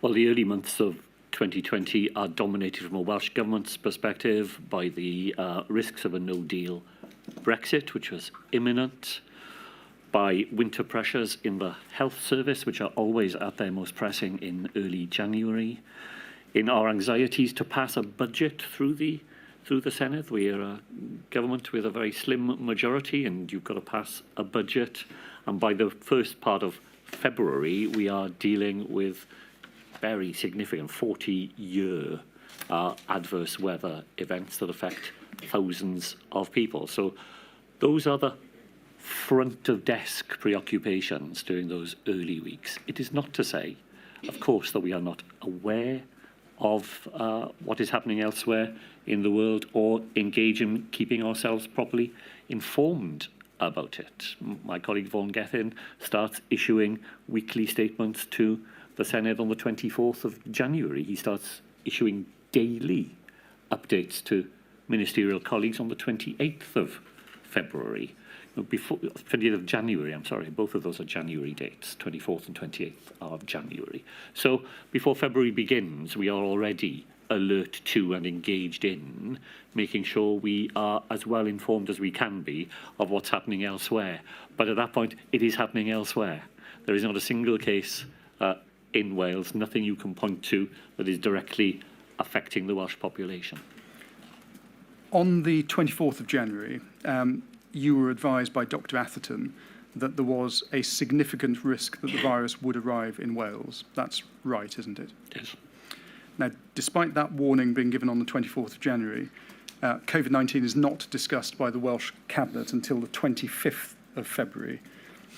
Well, the early months of 2020 are dominated from a Welsh Government's perspective by the risks of a no-deal Brexit, which was imminent, by winter pressures in the health service, which are always at their most pressing in early January, in our anxieties to pass a budget through the Senedd. We are a government with a very slim majority, and you've got to pass a budget. And by the first part of February, we are dealing with very significant 40-year adverse weather events that affect thousands of people. So those are the front of desk preoccupations during those early weeks. It is not to say, of course, that we are not aware of what is happening elsewhere in the world or engage in keeping ourselves properly informed about it. My colleague Vaughan Gethin starts issuing weekly statements to the Senedd on the 24th of January. He starts issuing daily updates to ministerial colleagues on the 28th of February. Before 20th of January, I'm sorry, both of those are January dates, 24th and 28th of January. So before February begins, we are already alert to and engaged in making sure we are as well informed as we can be of what's happening elsewhere. But at that point, it is happening elsewhere. There is not a single case in Wales, nothing you can point to that is directly affecting the Welsh population. On the 24th of January, you were advised by Dr. Atherton that there was a significant risk that the virus would arrive in Wales. That's right, isn't it? Yes. Now, despite that warning being given on the 24th of January, COVID-19 is not discussed by the Welsh Cabinet until the 25th of February.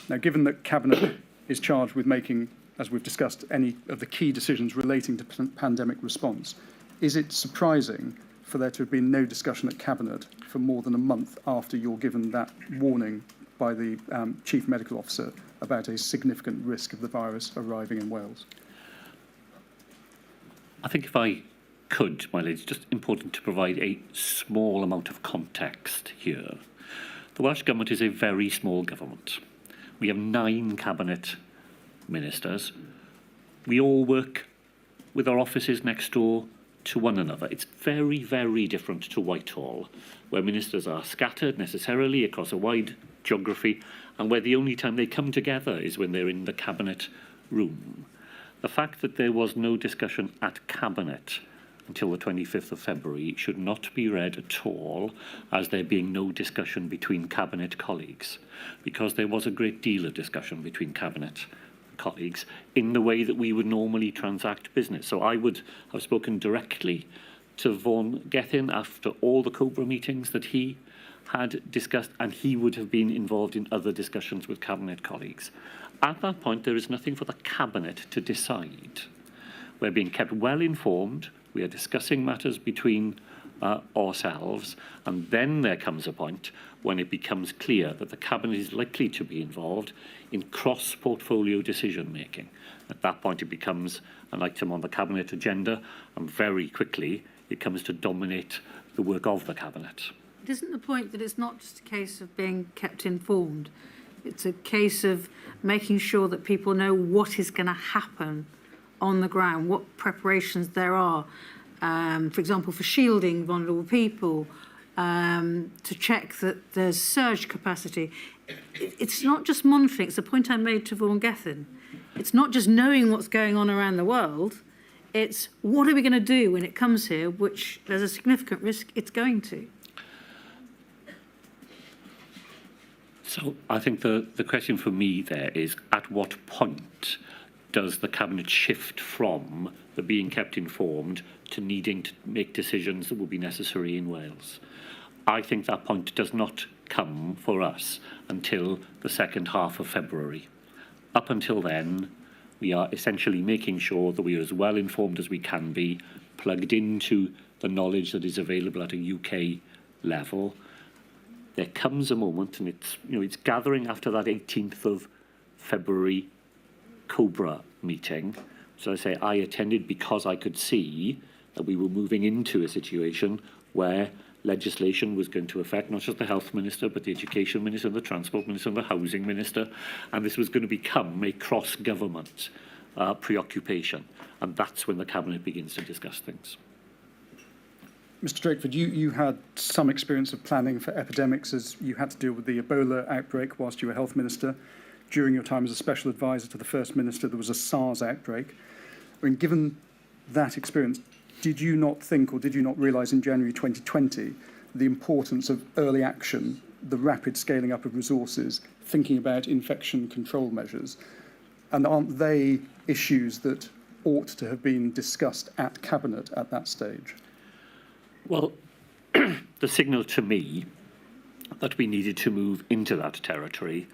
Now, given that Cabinet is charged with making, as we've discussed, any of the key decisions relating to pandemic response, is it surprising for there to have been no discussion at Cabinet for more than a month after you're given that warning by the Chief Medical Officer about a significant risk of the virus arriving in Wales? I think if I could, my lady, it's just important to provide a small amount of context here. The Welsh Government is a very small government. We have 9 cabinet ministers. We all work with our offices next door to one another. It's very, very different to Whitehall, where ministers are scattered necessarily across a wide geography, and where the only time they come together is when they're in the cabinet room. The fact that there was no discussion at Cabinet until the 25th of February should not be read at all as there being no discussion between Cabinet colleagues, because there was a great deal of discussion between Cabinet colleagues in the way that we would normally transact business. So I would have spoken directly to Vaughan Gethin after all the Cobra meetings that he had discussed, and he would have been involved in other discussions with Cabinet colleagues. At that point, there is nothing for the Cabinet to decide. We're being kept well informed. We are discussing matters between ourselves, and then there comes a point when it becomes clear that the Cabinet is likely to be involved in cross-portfolio decision-making. At that point, it becomes an item on the Cabinet agenda, and very quickly it comes to dominate the work of the Cabinet. Isn't the point that it's not just a case of being kept informed? It's a case of making sure that people know what is going to happen on the ground, what preparations there are, for example, for shielding vulnerable people, to check that there's surge capacity. It's not just monitoring. It's the point I made to Vaughan Gethin. It's not just knowing what's going on around the world. It's what are we going to do when it comes here, which there's a significant risk it's going to. So I think the question for me there is, at what point does the Cabinet shift from the being kept informed to needing to make decisions that will be necessary in Wales? I think that point does not come for us until the second half of February. Up until then, we are essentially making sure that we are as well informed as we can be, plugged into the knowledge that is available at a UK level. There comes a moment, and it's gathering after that 18th of February Cobra meeting. So I say I attended because I could see that we were moving into a situation where legislation was going to affect not just the Health Minister, but the Education Minister, the Transport Minister, and the Housing Minister, and this was going to become a cross-government preoccupation, and that's when the Cabinet begins to discuss things. Mr. Drakeford, you had some experience of planning for epidemics as you had to deal with the Ebola outbreak whilst you were Health Minister. During your time as a Special Advisor to the First Minister, there was a SARS outbreak. I mean, given that experience, did you not think or did you not realise in January 2020 the importance of early action, the rapid scaling up of resources, thinking about infection control measures? And aren't they issues that ought to have been discussed at Cabinet at that stage? Well, the signal to me that we needed to move into that territory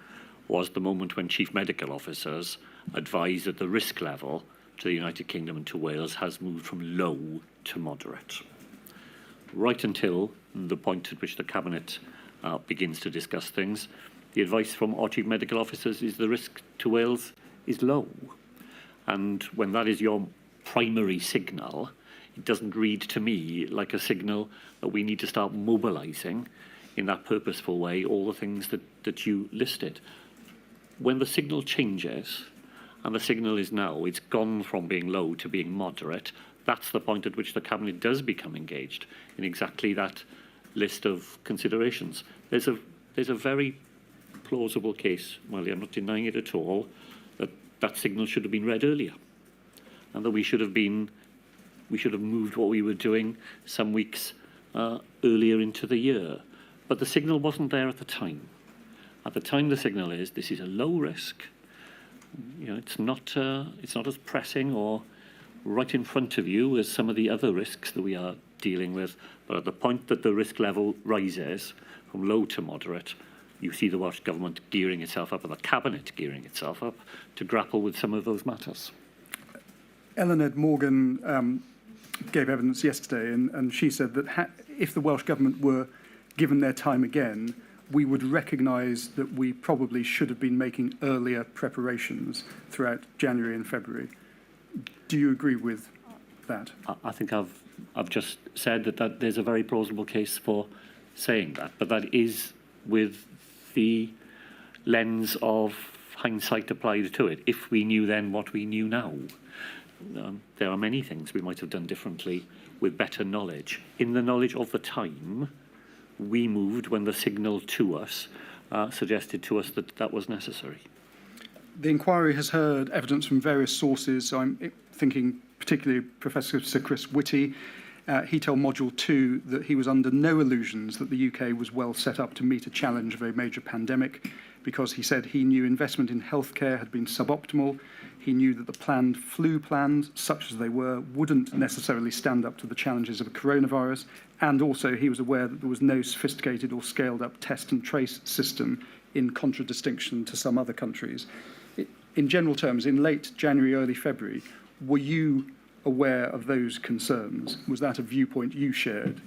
was the moment when Chief Medical Officers advised that the risk level to the United Kingdom and to Wales has moved from low to moderate. Right until the point at which the Cabinet begins to discuss things, the advice from our Chief Medical Officers is the risk to Wales is low. And when that is your primary signal, it doesn't read to me like a signal that we need to start mobilising in that purposeful way all the things that you listed. When the signal changes, and the signal is now, it's gone from being low to being moderate, that's the point at which the Cabinet does become engaged in exactly that list of considerations. There's a very plausible case, well, I'm not denying it at all, that that signal should have been read earlier, and that we should have moved what we were doing some weeks earlier into the year. But the signal wasn't there at the time. At the time, the signal is this is a low risk. You know, it's not as pressing or right in front of you as some of the other risks that we are dealing with. But at the point that the risk level rises from low to moderate, you see the Welsh Government gearing itself up, and the Cabinet gearing itself up to grapple with some of those matters. Eleanor Morgan gave evidence yesterday, and she said that if the Welsh Government were given their time again, we would recognise that we probably should have been making earlier preparations throughout January and February. Do you agree with that? I think I've just said that there's a very plausible case for saying that, but that is with the lens of hindsight applied to it. If we knew then what we knew now, there are many things we might have done differently with better knowledge. In the knowledge of the time, we moved when the signal to us suggested to us that that was necessary. The inquiry has heard evidence from various sources. So I'm thinking particularly Professor Sir Chris Whitty. He told Module 2 that he was under no illusions that the UK was well set up to meet a challenge of a major pandemic, because he said he knew investment in healthcare had been suboptimal. He knew that the planned flu plans, such as they were, wouldn't necessarily stand up to the challenges of a coronavirus. And also he was aware that there was no sophisticated or scaled up test and trace system, in contradistinction to some other countries. In general terms, in late January, early February, were you aware of those concerns? Was that a viewpoint you shared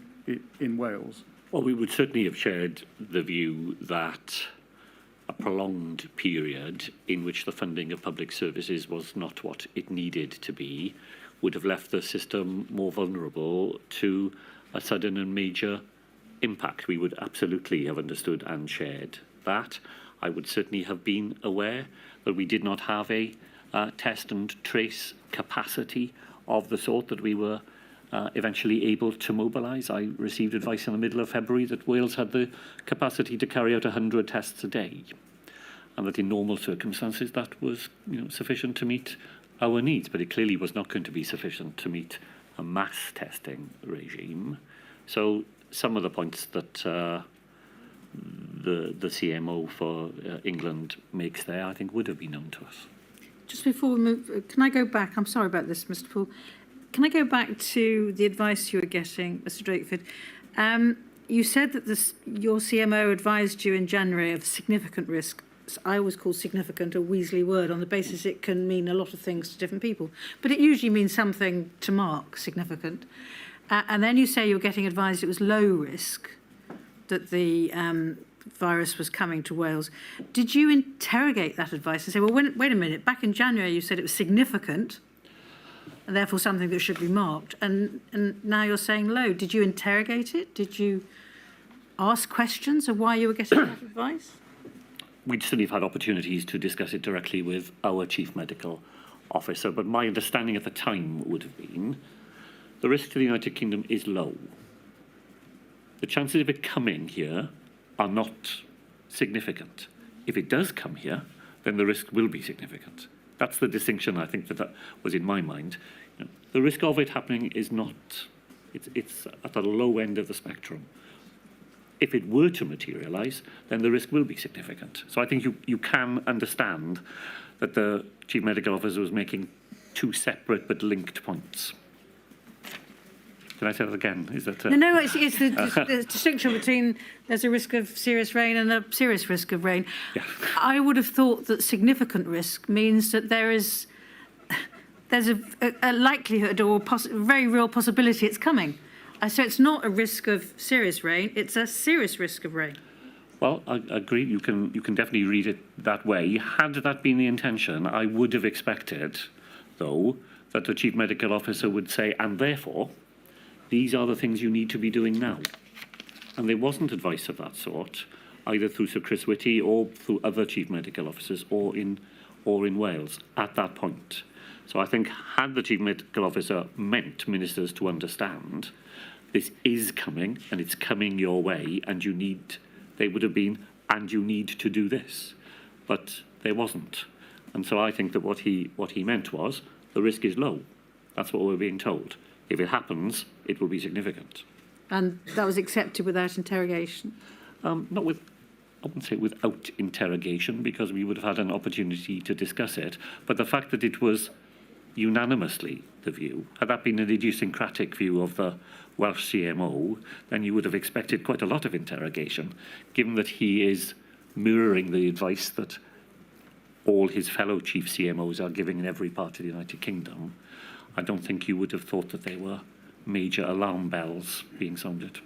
in Wales? Well, we would certainly have shared the view that a prolonged period in which the funding of public services was not what it needed to be would have left the system more vulnerable to a sudden and major impact. We would absolutely have understood and shared that. I would certainly have been aware that we did not have a test and trace capacity of the sort that we were eventually able to mobilise. I received advice in the middle of February that Wales had the capacity to carry out 100 tests a day, and that in normal circumstances that was sufficient to meet our needs, but it clearly was not going to be sufficient to meet a mass testing regime. So some of the points that the CMO for England makes there, I think, would have been known to us. Just before we move, can I go back? I'm sorry about this, Mr. Poole. Can I go back to the advice you were getting, Mr. Drakeford? You said that your CMO advised you in January of significant risk. I always call significant a Weasley word on the basis it can mean a lot of things to different people. But it usually means something to Mark, significant. And then you say you're getting advised it was low risk, that the virus was coming to Wales. Did you interrogate that advice and say, well, wait a minute, back in January you said it was significant? and therefore something that should be marked. And now you're saying low. Did you interrogate it? Did you ask questions of why you were getting that advice? We'd certainly have had opportunities to discuss it directly with our Chief Medical Officer, but my understanding at the time would have been the risk to the United Kingdom is low. The chances of it coming here are not significant. If it does come here, then the risk will be significant. That's the distinction I think that was in my mind. You know, the risk of it happening is not, it's at the low end of the spectrum. If it were to materialise, then the risk will be significant. So I think you can understand that the Chief Medical Officer was making two separate but linked points. Can I say that again? Is that No, it's the distinction between there's a risk of serious rain and a serious risk of rain. Yeah. I would have thought that significant risk means that there's a likelihood or very real possibility it's coming. So it's not a risk of serious rain, it's a serious risk of rain. Well, I agree. You can definitely read it that way. Had that been the intention, I would have expected, though, that the Chief Medical Officer would say, and therefore, these are the things you need to be doing now. And there wasn't advice of that sort, either through Sir Chris Whitty or through other Chief Medical Officers or in Wales at that point. So I think had the Chief Medical Officer meant ministers to understand this is coming and it's coming your way and you need, they would have been, and you need to do this. But there wasn't. And so I think that what he meant was the risk is low. That's what we're being told. If it happens, it will be significant. And that was accepted without interrogation? Not with, I wouldn't say without interrogation, because we would have had an opportunity to discuss it. But the fact that it was unanimously the view, had that been an idiosyncratic view of the Welsh CMO, then you would have expected quite a lot of interrogation, given that he is mirroring the advice that all his fellow chief CMOs are giving in every part of the United Kingdom. I don't think you would have thought that there were major alarm bells being sounded.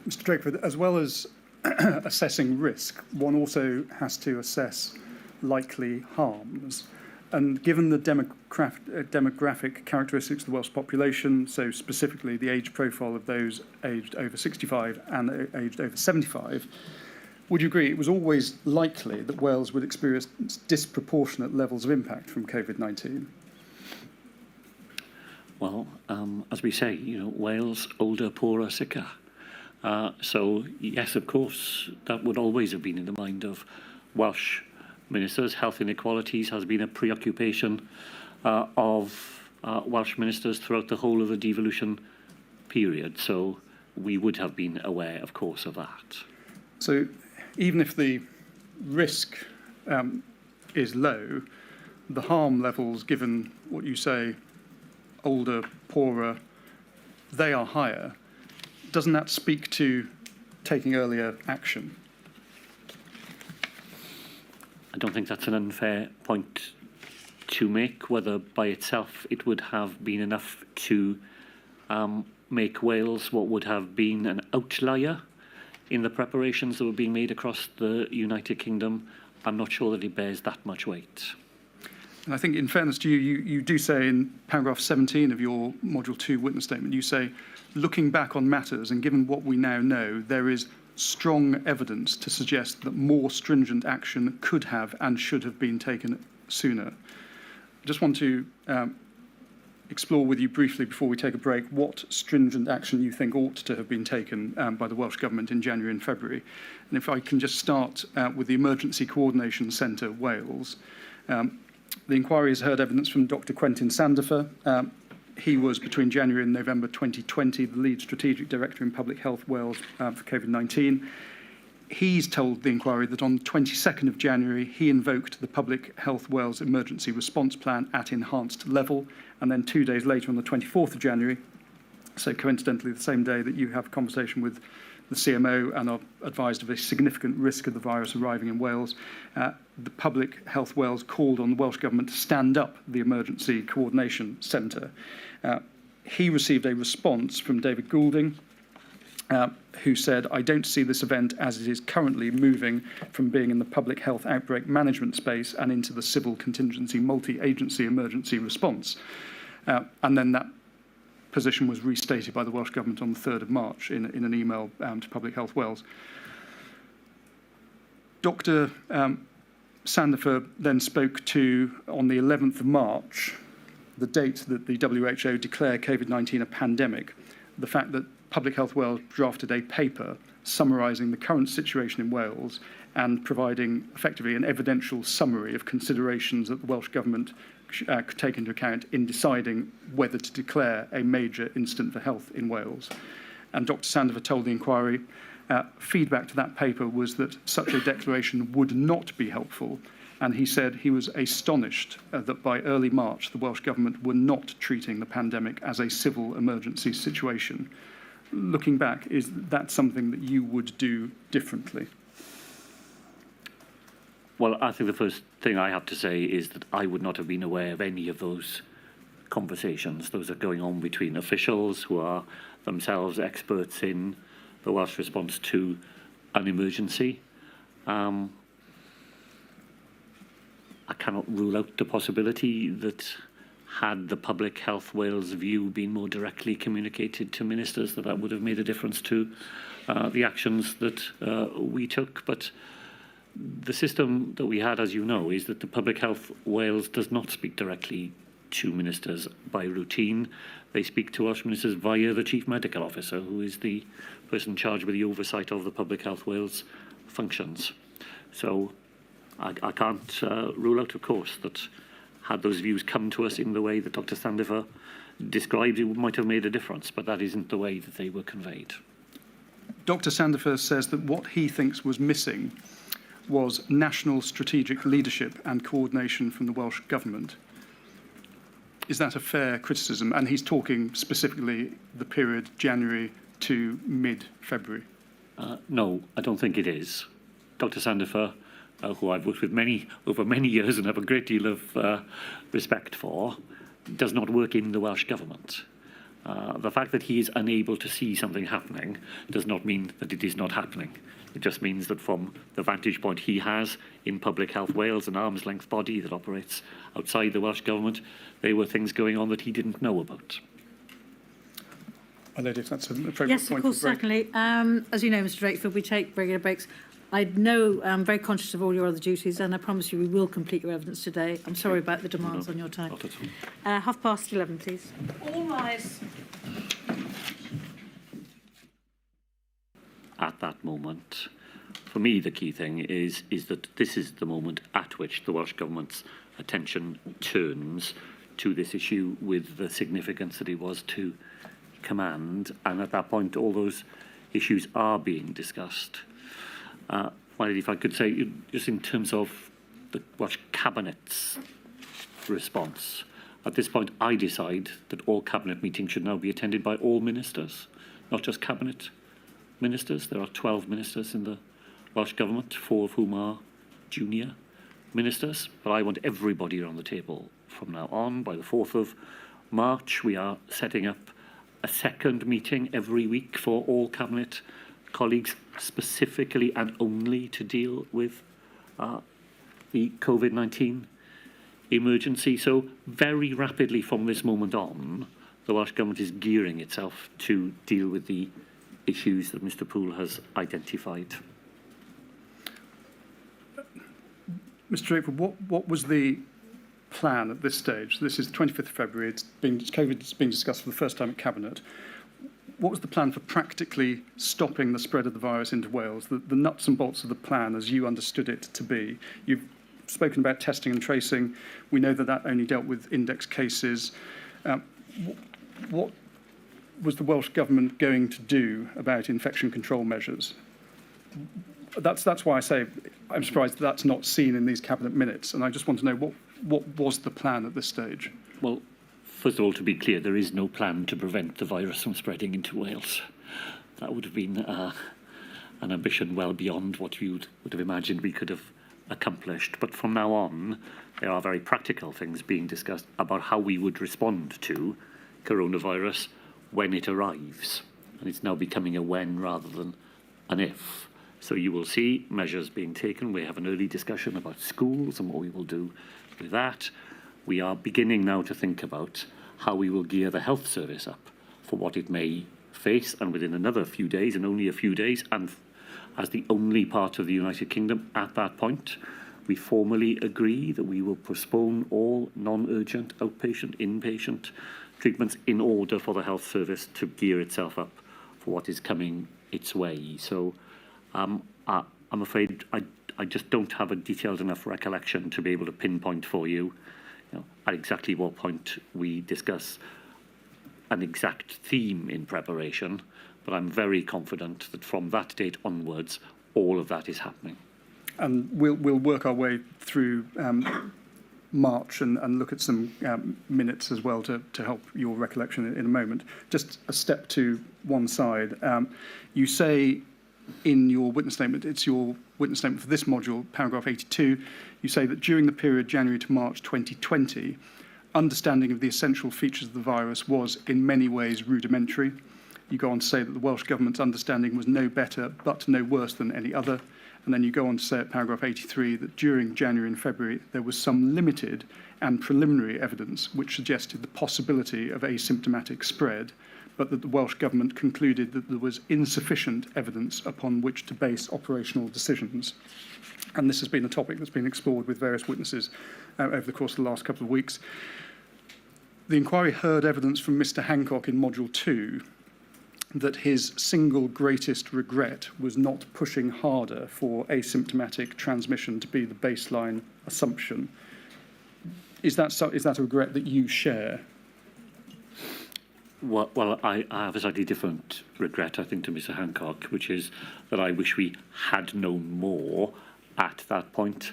Mr. Drakeford, as well as assessing risk, one also has to assess likely harms. And given the demographic characteristics of the Welsh population, so specifically the age profile of those aged over 65 and aged over 75, would you agree it was always likely that Wales would experience disproportionate levels of impact from COVID-19? Well, as we say, Wales, older, poorer, sicker. So, yes, of course, that would always have been in the mind of Welsh ministers. Health inequalities has been a preoccupation of Welsh ministers throughout the whole of the devolution period. So we would have been aware, of course, of that. So even if the risk is low, the harm levels, given what you say, older, poorer, they are higher. Doesn't that speak to taking earlier action? I don't think that's an unfair point to make, whether by itself it would have been enough to make Wales what would have been an outlier in the preparations that were being made across the United Kingdom. I'm not sure that it bears that much weight. And I think in fairness to you, you do say in paragraph 17 of your Module 2 witness statement, you say, looking back on matters and given what we now know, there is strong evidence to suggest that more stringent action could have and should have been taken sooner. I just want to explore with you briefly before we take a break what stringent action you think ought to have been taken by the Welsh Government in January and February. And if I can just start with the Emergency Coordination Centre, Wales. The inquiry has heard evidence from Dr. Quentin Sandifer. He was, between January and November 2020, the lead strategic director in Public Health Wales for COVID-19. He's told the inquiry that on the 22nd of January, he invoked the Public Health Wales Emergency Response Plan at enhanced level. And then 2 days later, on the 24th of January, so coincidentally the same day that you have a conversation with the CMO and are advised of a significant risk of the virus arriving in Wales, the Public Health Wales called on the Welsh Government to stand up the Emergency Coordination Centre. He received a response from David Goulding, who said, I don't see this event as it is currently moving from being in the public health outbreak management space and into the civil contingency multi-agency emergency response. And then that position was restated by the Welsh Government on the 3rd of March in an email to Public Health Wales. Dr. Sandifer then spoke to, on the 11th of March, the date that the WHO declared COVID-19 a pandemic, the fact that Public Health Wales drafted a paper summarising the current situation in Wales and providing effectively an evidential summary of considerations that the Welsh Government could take into account in deciding whether to declare a major incident for health in Wales. And Dr. Sandifer told the inquiry, feedback to that paper was that such a declaration would not be helpful, and he said he was astonished that by early March the Welsh Government were not treating the pandemic as a civil emergency situation. Looking back, is that something that you would do differently? Well, I think the first thing I have to say is that I would not have been aware of any of those conversations. Those are going on between officials who are themselves experts in the Welsh response to an emergency. I cannot rule out the possibility that had the Public Health Wales view been more directly communicated to ministers, that would have made a difference to the actions that we took. But the system that we had, as you know, is that the Public Health Wales does not speak directly to ministers by routine. They speak to Welsh ministers via the Chief Medical Officer, who is the person charged with the oversight of the Public Health Wales functions. So I can't rule out, of course, that had those views come to us in the way that Dr. Sandifer described, it might have made a difference, but that isn't the way that they were conveyed. Dr. Sandifer says that what he thinks was missing was national strategic leadership and coordination from the Welsh Government. Is that a fair criticism? And he's talking specifically the period January to mid-February. No, I don't think it is. Dr. Sandifer, who I've worked with over many years and have a great deal of respect for, does not work in the Welsh Government. The fact that he is unable to see something happening does not mean that it is not happening. It just means that from the vantage point he has in Public Health Wales, an arm's length body that operates outside the Welsh Government, there were things going on that he didn't know about. I don't know if that's an appropriate Yes, point of course, for a break. certainly. As you know, Mr. Drakeford, we take regular breaks. I know I'm very conscious of all your other duties, and I promise you we will complete your evidence today. I'm sorry about the demands on your time. Not at all. 11:30, please. All rise. At that moment, for me, the key thing is that this is the moment at which the Welsh Government's attention turns to this issue with the significance that it was to command, and at that point all those issues are being discussed. Finally, if I could say, just in terms of the Welsh Cabinet's response, at this point I decide that all Cabinet meetings should now be attended by all ministers, not just Cabinet ministers. There are 12 ministers in the Welsh Government, 4 of whom are junior ministers, but I want everybody around the table from now on. By the 4th of March, we are setting up a second meeting every week for all Cabinet colleagues, specifically and only to deal with the COVID-19 emergency. So very rapidly from this moment on, the Welsh Government is gearing itself to deal with the issues that Mr. Poole has identified. Mr. Drakeford, what was the plan at this stage? This is the 25th of February. COVID's being discussed for the first time at Cabinet. What was the plan for practically stopping the spread of the virus into Wales? The nuts and bolts of the plan, as you understood it to be. You've spoken about testing and tracing. We know that only dealt with index cases. What was the Welsh Government going to do about infection control measures? That's why I say I'm surprised that's not seen in these Cabinet minutes, and I just want to know what was the plan at this stage? Well, first of all, to be clear, there is no plan to prevent the virus from spreading into Wales. That would have been an ambition well beyond what you would have imagined we could have accomplished. But from now on, there are very practical things being discussed about how we would respond to coronavirus when it arrives. And it's now becoming a when rather than an if. So you will see measures being taken. We have an early discussion about schools and what we will do with that. We are beginning now to think about how we will gear the health service up for what it may face, and within another few days, and only a few days, and as the only part of the United Kingdom at that point, we formally agree that we will postpone all non-urgent outpatient, inpatient treatments in order for the health service to gear itself up for what is coming its way. So I'm afraid I just don't have a detailed enough recollection to be able to pinpoint for you, at exactly what point we discuss an exact theme in preparation, but I'm very confident that from that date onwards, all of that is happening. And we'll work our way through March and look at some minutes as well to help your recollection in a moment. Just a step to one side. You say in your witness statement, it's your witness statement for this module, paragraph 82, you say that during the period January to March 2020, understanding of the essential features of the virus was in many ways rudimentary. You go on to say that the Welsh Government's understanding was no better but no worse than any other. And then you go on to say at paragraph 83 that during January and February there was some limited and preliminary evidence which suggested the possibility of asymptomatic spread, but that the Welsh Government concluded that there was insufficient evidence upon which to base operational decisions. And this has been a topic that's been explored with various witnesses over the course of the last couple of weeks. The inquiry heard evidence from Mr. Hancock in Module 2 that his single greatest regret was not pushing harder for asymptomatic transmission to be the baseline assumption. Is that a regret that you share? Well, I have a slightly different regret, I think, to Mr. Hancock, which is that I wish we had known more at that point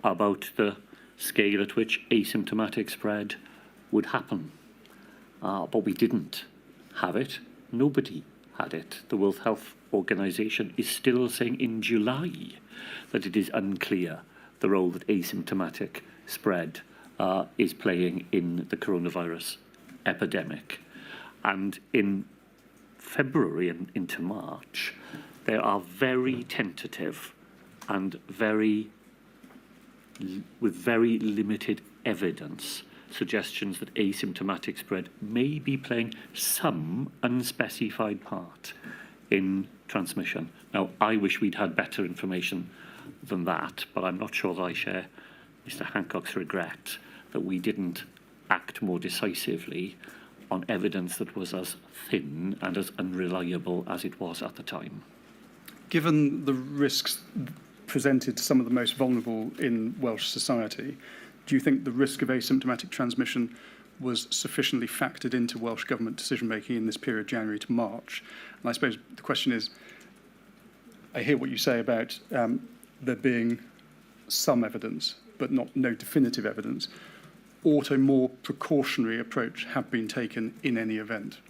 about the scale at which asymptomatic spread would happen. But we didn't have it. Nobody had it. The World Health Organization is still saying in July that it is unclear the role that asymptomatic spread is playing in the coronavirus epidemic. And in February and into March, there are very tentative and with very limited evidence suggestions that asymptomatic spread may be playing some unspecified part in transmission. Now, I wish we'd had better information than that, but I'm not sure that I share Mr. Hancock's regret that we didn't act more decisively on evidence that was as thin and as unreliable as it was at the time. Given the risks presented to some of the most vulnerable in Welsh society, do you think the risk of asymptomatic transmission was sufficiently factored into Welsh Government decision-making in this period, January to March? And I suppose the question is, I hear what you say about there being some evidence, but no definitive evidence. Ought a more precautionary approach have been taken in any event?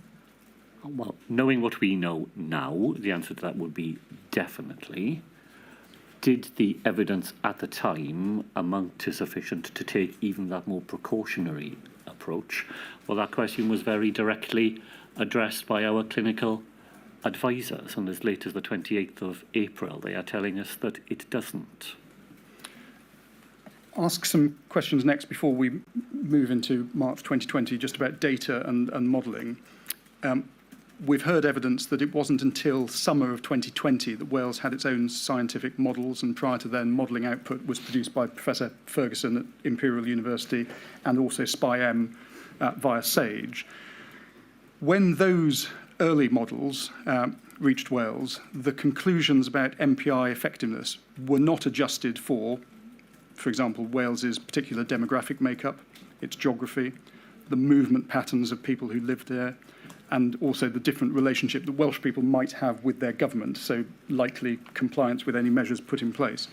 Well, knowing what we know now, the answer to that would be definitely. Did the evidence at the time amount to sufficient to take even that more precautionary approach? Well, that question was very directly addressed by our clinical advisors, and as late as the 28th of April, they are telling us that it doesn't. Ask some questions next before we move into March 2020, just about data and modelling. We've heard evidence that it wasn't until summer of 2020 that Wales had its own scientific models, and prior to then, modelling output was produced by Professor Ferguson at Imperial University and also SPI-M via SAGE. When those early models reached Wales, the conclusions about MPI effectiveness were not adjusted for example, Wales's particular demographic makeup, its geography, the movement patterns of people who lived there, and also the different relationship that Welsh people might have with their government, so likely compliance with any measures put in place.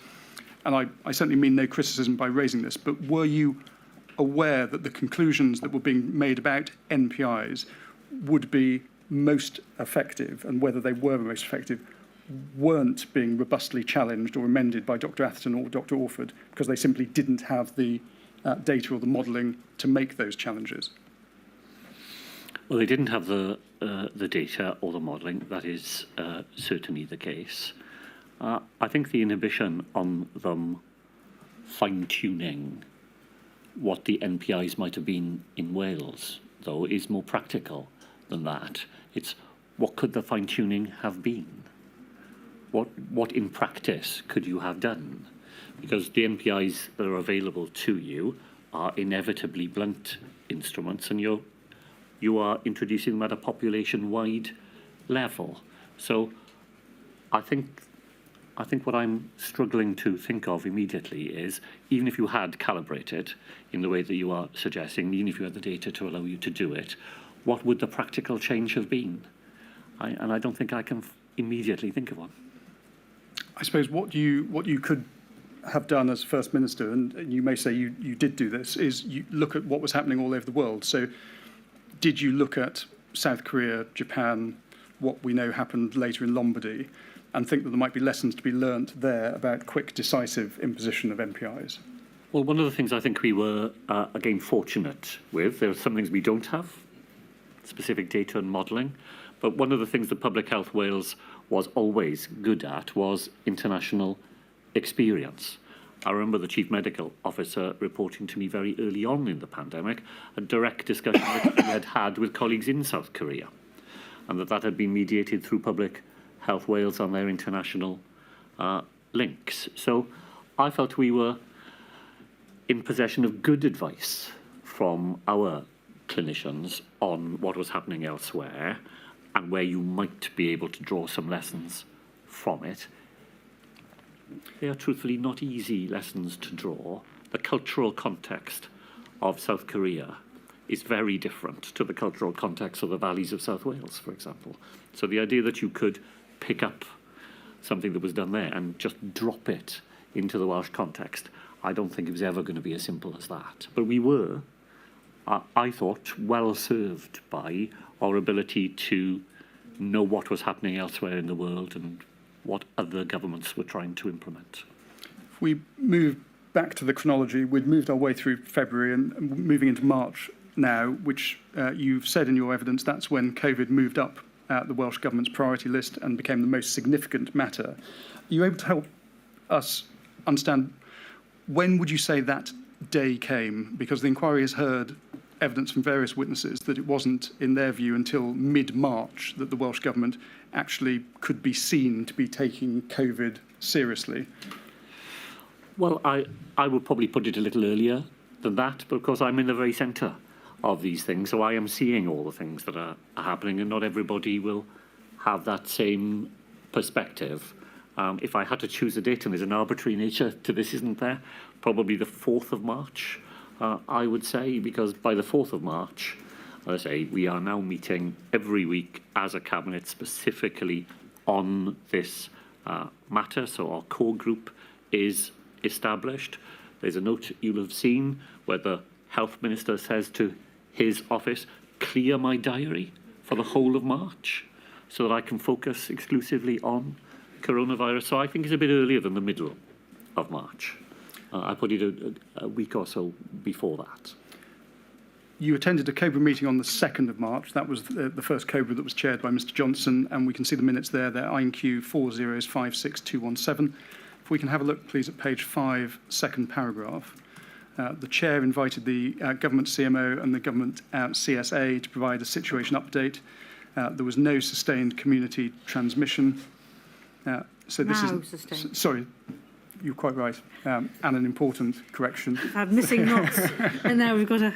And I certainly mean no criticism by raising this, but were you aware that the conclusions that were being made about NPIs would be most effective, and whether they were most effective weren't being robustly challenged or amended by Dr. Atherton or Dr. Orford because they simply didn't have the data or the modelling to make those challenges? Well, they didn't have the data or the modelling. That is certainly the case. I think the inhibition on them fine-tuning what the NPIs might have been in Wales though, is more practical than that. It's what could the fine-tuning have been? What in practice could you have done? Because the NPIs that are available to you are inevitably blunt instruments, and you are introducing them at a population-wide level. So I think what I'm struggling to think of immediately is, even if you had calibrated in the way that you are suggesting, even if you had the data to allow you to do it, what would the practical change have been? And I don't think I can immediately think of one. I suppose what you could have done as First Minister, and you may say you did do this, is you look at what was happening all over the world. So did you look at South Korea, Japan, what we know happened later in Lombardy, and think that there might be lessons to be learnt there about quick, decisive imposition of MPIs? Well, one of the things I think we were, again, fortunate with, there are some things we don't have, specific data and modelling, but one of the things that Public Health Wales was always good at was international experience. I remember the Chief Medical Officer reporting to me very early on in the pandemic a direct discussion that he had had with colleagues in South Korea, and that had been mediated through Public Health Wales on their international links. So I felt we were in possession of good advice from our clinicians on what was happening elsewhere and where you might be able to draw some lessons from it. They are truthfully not easy lessons to draw. The cultural context of South Korea is very different to the cultural context of the valleys of South Wales, for example. So the idea that you could pick up something that was done there and just drop it into the Welsh context, I don't think it was ever going to be as simple as that. But we were, I thought, well served by our ability to know what was happening elsewhere in the world and what other governments were trying to implement. If we move back to the chronology, we'd moved our way through February and moving into March now, which you've said in your evidence that's when COVID moved up the Welsh Government's priority list and became the most significant matter. Are you able to help us understand when would you say that day came? Because the inquiry has heard evidence from various witnesses that it wasn't, in their view, until mid-March that the Welsh Government actually could be seen to be taking COVID seriously. Well, I would probably put it a little earlier than that, because I'm in the very centre of these things, so I am seeing all the things that are happening, and not everybody will have that same perspective. If I had to choose a date, and there's an arbitrary nature to this, isn't there? Probably the 4th of March, I would say, because by the 4th of March, as I say, we are now meeting every week as a cabinet specifically on this matter. So our core group is established. There's a note you'll have seen where the Health Minister says to his office, clear my diary for the whole of March so that I can focus exclusively on coronavirus. So I think it's a bit earlier than the middle of March. I put it a week or so before that. You attended a COBRA meeting on the 2nd of March. That was the first COBRA that was chaired by Mr Johnson, and we can see the minutes there. They're INQ 4056217. If we can have a look, please, at page 5, second paragraph. The chair invited the government CMO and the government CSA to provide a situation update. There was no sustained community transmission. So this is sustained. Sorry, you're quite right, and an important correction. We've had missing knots, and now we've got a...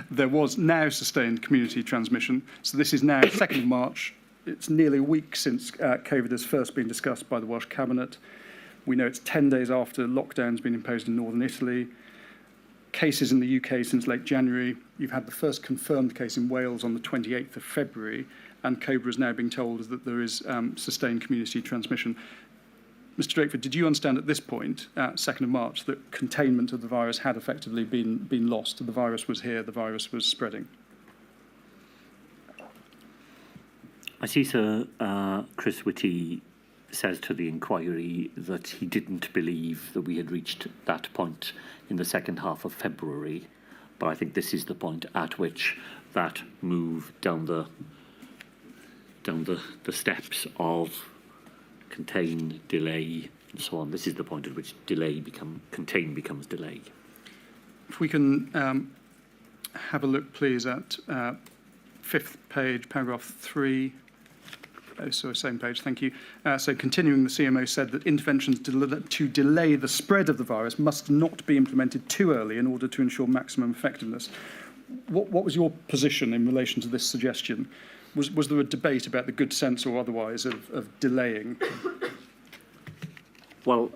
There was now sustained community transmission. So this is now 2nd of March. It's nearly a week since COVID has first been discussed by the Welsh Cabinet. We know it's 10 days after lockdown's been imposed in northern Italy. Cases in the UK since late January. You've had the first confirmed case in Wales on the 28th of February, and COBRA is now being told that there is sustained community transmission. Mr Drakeford, did you understand at this point, 2nd of March, that containment of the virus had effectively been lost? The virus was here, the virus was spreading? I see Sir Chris Whitty says to the inquiry that he didn't believe that we had reached that point in the second half of February, but I think this is the point at which that move down the steps of contain, delay, and so on. This is the point at which contain becomes delay. If we can have a look, please, at 5th page, paragraph 3. Oh, sorry, same page, thank you. So continuing, the CMO said that interventions to delay the spread of the virus must not be implemented too early in order to ensure maximum effectiveness. What was your position in relation to this suggestion? Was there a debate about the good sense or otherwise of delaying? Well,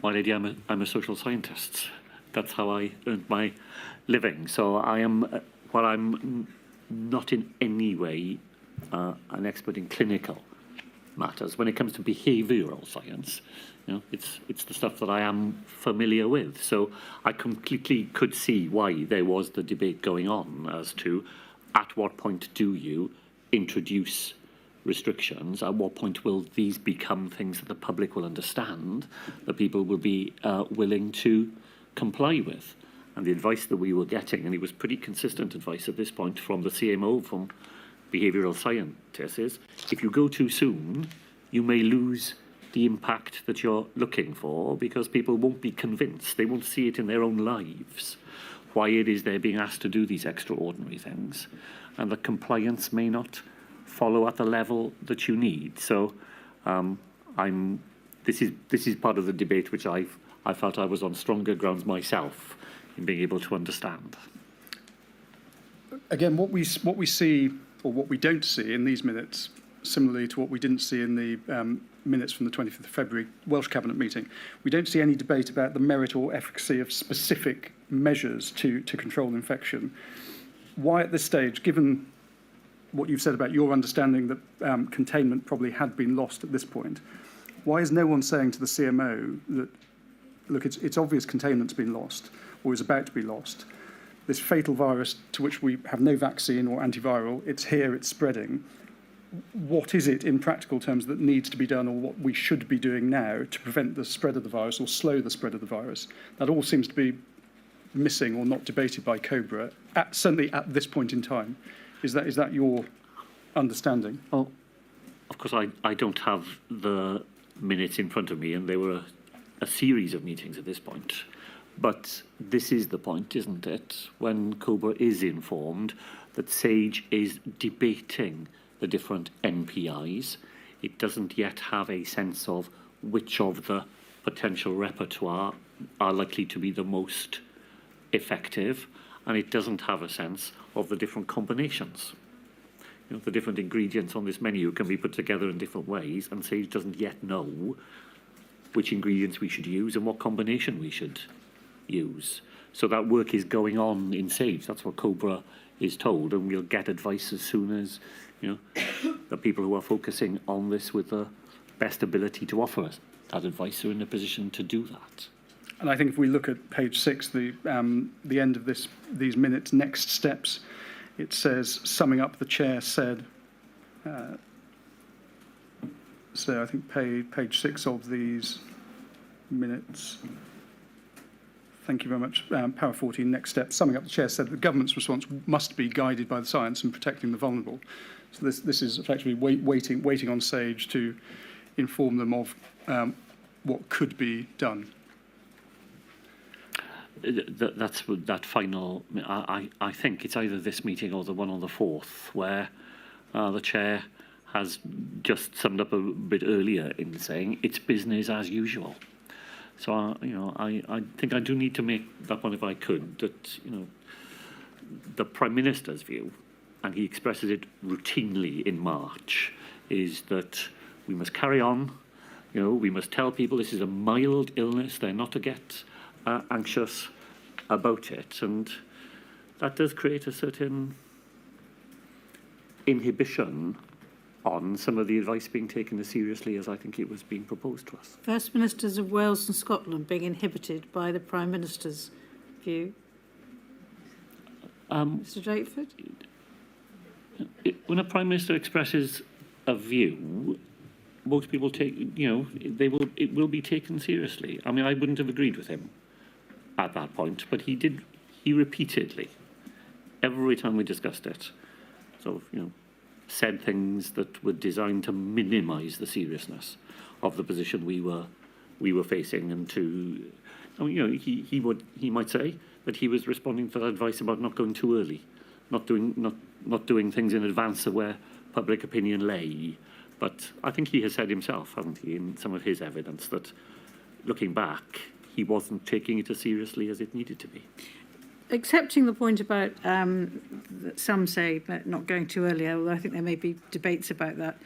my lady, I'm a social scientist. That's how I earned my living. So while I'm not in any way an expert in clinical matters, when it comes to behavioural science, it's the stuff that I am familiar with. So I completely could see why there was the debate going on as to at what point do you introduce restrictions, at what point will these become things that the public will understand, that people will be willing to comply with. And the advice that we were getting, and it was pretty consistent advice at this point from the CMO, from behavioural scientists, is if you go too soon, you may lose the impact that you're looking for, because people won't be convinced, they won't see it in their own lives, why it is they're being asked to do these extraordinary things, and the compliance may not follow at the level that you need. So this is part of the debate which I felt I was on stronger grounds myself in being able to understand. Again, what we see, or what we don't see in these minutes, similarly to what we didn't see in the minutes from the 25th of February Welsh Cabinet meeting, we don't see any debate about the merit or efficacy of specific measures to control infection. Why at this stage, given what you've said about your understanding that containment probably had been lost at this point, why is no one saying to the CMO that, look, it's obvious containment's been lost or is about to be lost? This fatal virus to which we have no vaccine or antiviral, it's here, it's spreading. What is it in practical terms that needs to be done, or what we should be doing now to prevent the spread of the virus or slow the spread of the virus? That all seems to be missing or not debated by COBRA, certainly at this point in time. Is that your understanding? Well, of course, I don't have the minutes in front of me, and there were a series of meetings at this point. But this is the point, isn't it? When COBRA is informed that SAGE is debating the different NPIs, it doesn't yet have a sense of which of the potential repertoire are likely to be the most effective, and it doesn't have a sense of the different combinations. The different ingredients on this menu can be put together in different ways, and SAGE doesn't yet know which ingredients we should use and what combination we should use. So that work is going on in SAGE. That's what COBRA is told, and we'll get advice as soon as the people who are focusing on this with the best ability to offer us that advice are in a position to do that. And I think if we look at page 6, the end of these minutes, next steps, it says, summing up, the chair said, so I think page 6 of these minutes. Thank you very much. Para 14, next step. Summing up, the chair said the government's response must be guided by the science and protecting the vulnerable. So this is effectively waiting on SAGE to inform them of what could be done. That's that final. I think it's either this meeting or the one on the 4th, where the chair has just summed up a bit earlier in saying it's business as usual. So I think I do need to make that one, if I could, that the Prime Minister's view, and he expresses it routinely in March, is that we must carry on. We must tell people this is a mild illness. They're not to get anxious about it, and that does create a certain inhibition on some of the advice being taken as seriously as I think it was being proposed to us. First Ministers of Wales and Scotland being inhibited by the Prime Minister's view. Mr. Drakeford? When a Prime Minister expresses a view, most people take, it will be taken seriously. I mean, I wouldn't have agreed with him at that point, but he repeatedly, every time we discussed it, sort of, said things that were designed to minimise the seriousness of the position we were facing, and to I mean, you know, he might say that he was responding to that advice about not going too early, not doing things in advance of where public opinion lay. But I think he has said himself, hasn't he, in some of his evidence, that looking back, he wasn't taking it as seriously as it needed to be. Accepting the point about that some say that not going too early, although I think there may be debates about that.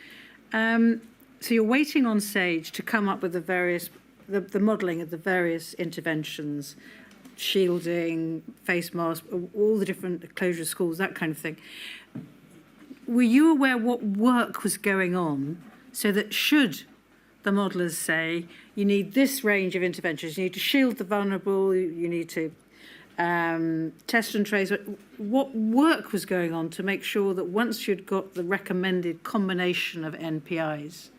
So you're waiting on SAGE to come up with the modelling of the various interventions, shielding, face masks, all the different closure of schools, that kind of thing. Were you aware what work was going on so that should the modellers say you need this range of interventions, you need to shield the vulnerable, you need to test and trace, what work was going on to make sure that once you'd got the recommended combination of NPIs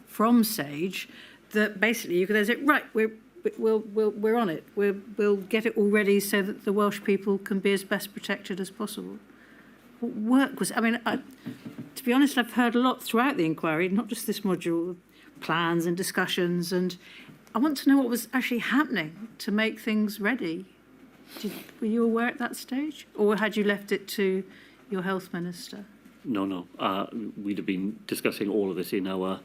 from SAGE, that basically you could then say, right, we're on it. We'll get it all ready so that the Welsh people can be as best protected as possible. What work was, I mean, to be honest, I've heard a lot throughout the inquiry, not just this module, plans and discussions, and I want to know what was actually happening to make things ready. Were you aware at that stage, or had you left it to your health minister? No. We'd have been discussing all of this in our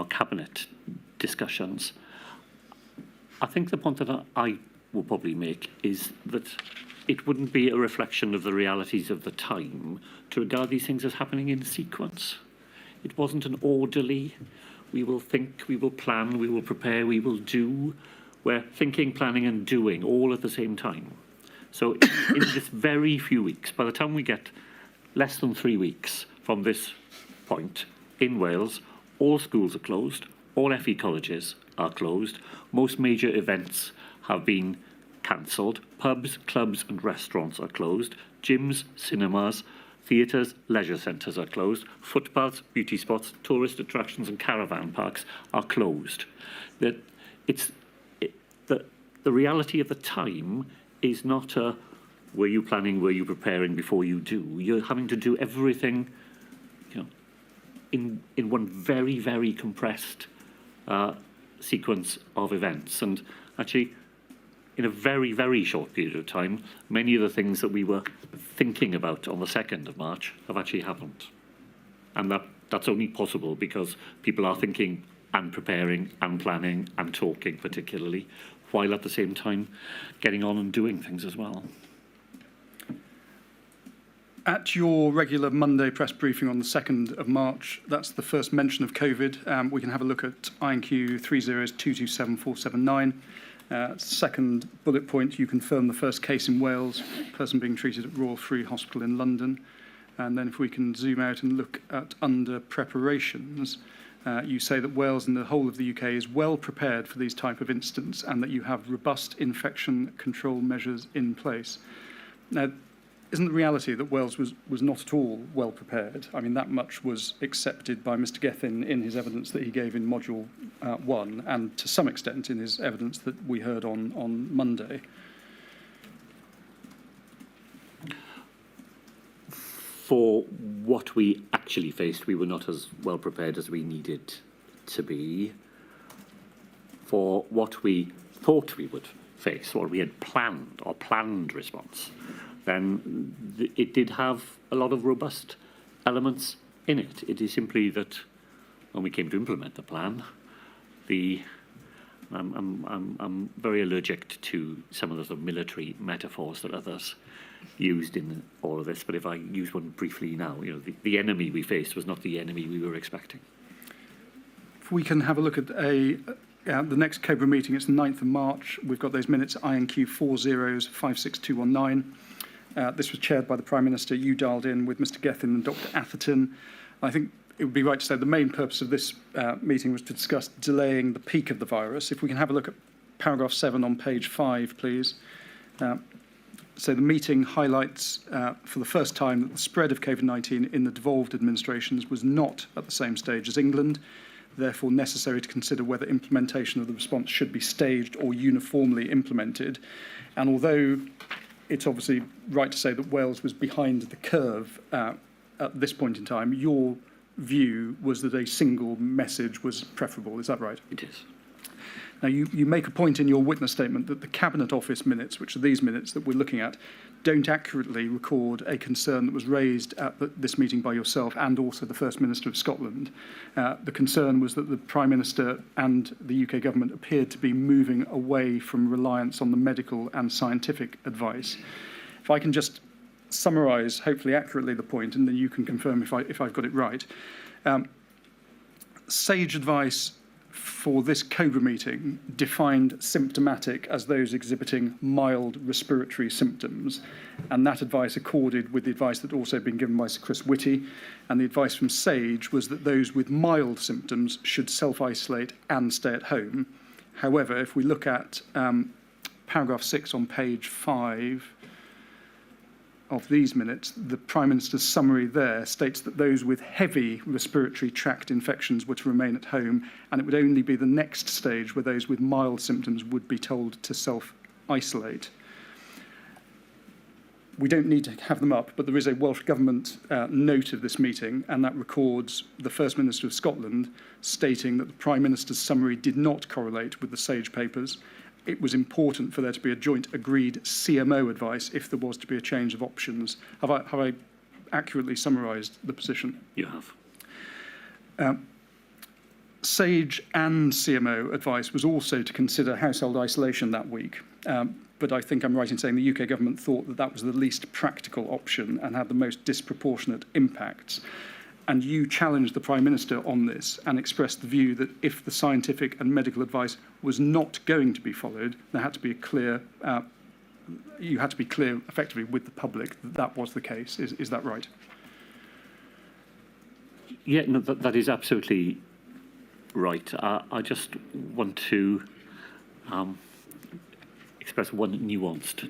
cabinet discussions. I think the point that I will probably make is that it wouldn't be a reflection of the realities of the time to regard these things as happening in sequence. It wasn't an orderly, we will think, we will plan, we will prepare, we will do. We're thinking, planning and doing all at the same time. So in this very few weeks, by the time we get less than 3 weeks from this point, in Wales, all schools are closed, all FE colleges are closed, most major events have been cancelled, pubs, clubs and restaurants are closed, gyms, cinemas, theatres, leisure centres are closed, footpaths, beauty spots, tourist attractions and caravan parks are closed. The reality of the time is not a, were you planning, were you preparing before you do? You're having to do everything, you know, in one very, very compressed sequence of events. And actually, in a very, very short period of time, many of the things that we were thinking about on the 2nd of March have actually happened. And that's only possible because people are thinking and preparing and planning and talking particularly, while at the same time getting on and doing things as well. At your regular Monday press briefing on the 2nd of March, that's the first mention of COVID. We can have a look at INQ 302274779. Second bullet point, you confirm the first case in Wales, person being treated at Royal Free Hospital in London. And then if we can zoom out and look at under preparations, you say that Wales and the whole of the UK is well prepared for these type of incidents and that you have robust infection control measures in place. Now, isn't the reality that Wales was not at all well prepared? I mean, that much was accepted by Mr Gethin in his evidence that he gave in Module 1 and to some extent in his evidence that we heard on Monday. For what we actually faced, we were not as well prepared as we needed to be. For what we thought we would face, or we had planned response, then it did have a lot of robust elements in it. It is simply that when we came to implement the plan, I'm very allergic to some of the sort of military metaphors that others used in all of this, but if I use one briefly now, you know, the enemy we faced was not the enemy we were expecting. If we can have a look at the next Cobra meeting, it's the 9th of March. We've got those minutes, INQ 4056219. This was chaired by the Prime Minister. You dialed in with Mr Gethin and Dr Atherton. I think it would be right to say the main purpose of this meeting was to discuss delaying the peak of the virus. If we can have a look at paragraph 7 on page 5, please. So the meeting highlights for the first time that the spread of COVID-19 in the devolved administrations was not at the same stage as England, therefore necessary to consider whether implementation of the response should be staged or uniformly implemented. And although it's obviously right to say that Wales was behind the curve at this point in time, your view was that a single message was preferable. Is that right? It is. Now, you make a point in your witness statement that the Cabinet Office minutes, which are these minutes that we're looking at, don't accurately record a concern that was raised at this meeting by yourself and also the First Minister of Scotland. The concern was that the Prime Minister and the UK government appeared to be moving away from reliance on the medical and scientific advice. If I can just summarise, hopefully accurately, the point, and then you can confirm if I've got it right. Sage advice for this COBRA meeting defined symptomatic as those exhibiting mild respiratory symptoms, and that advice accorded with the advice that had also been given by Sir Chris Whitty, and the advice from Sage was that those with mild symptoms should self-isolate and stay at home. However, if we look at paragraph 6 on page 5 of these minutes, the Prime Minister's summary there states that those with heavy respiratory tract infections were to remain at home, and it would only be the next stage where those with mild symptoms would be told to self-isolate. We don't need to have them up, but there is a Welsh Government note of this meeting, and that records the First Minister of Scotland stating that the Prime Minister's summary did not correlate with the Sage papers. It was important for there to be a joint agreed CMO advice if there was to be a change of options. Have I accurately summarised the position? You have. Sage and CMO advice was also to consider household isolation that week. But I think I'm right in saying the UK government thought that that was the least practical option and had the most disproportionate impacts. And you challenged the Prime Minister on this and expressed the view that if the scientific and medical advice was not going to be followed, there had to be a clear, you had to be clear effectively with the public that that was the case. Is that right? Yeah, no, that is absolutely right. I just want to express one nuanced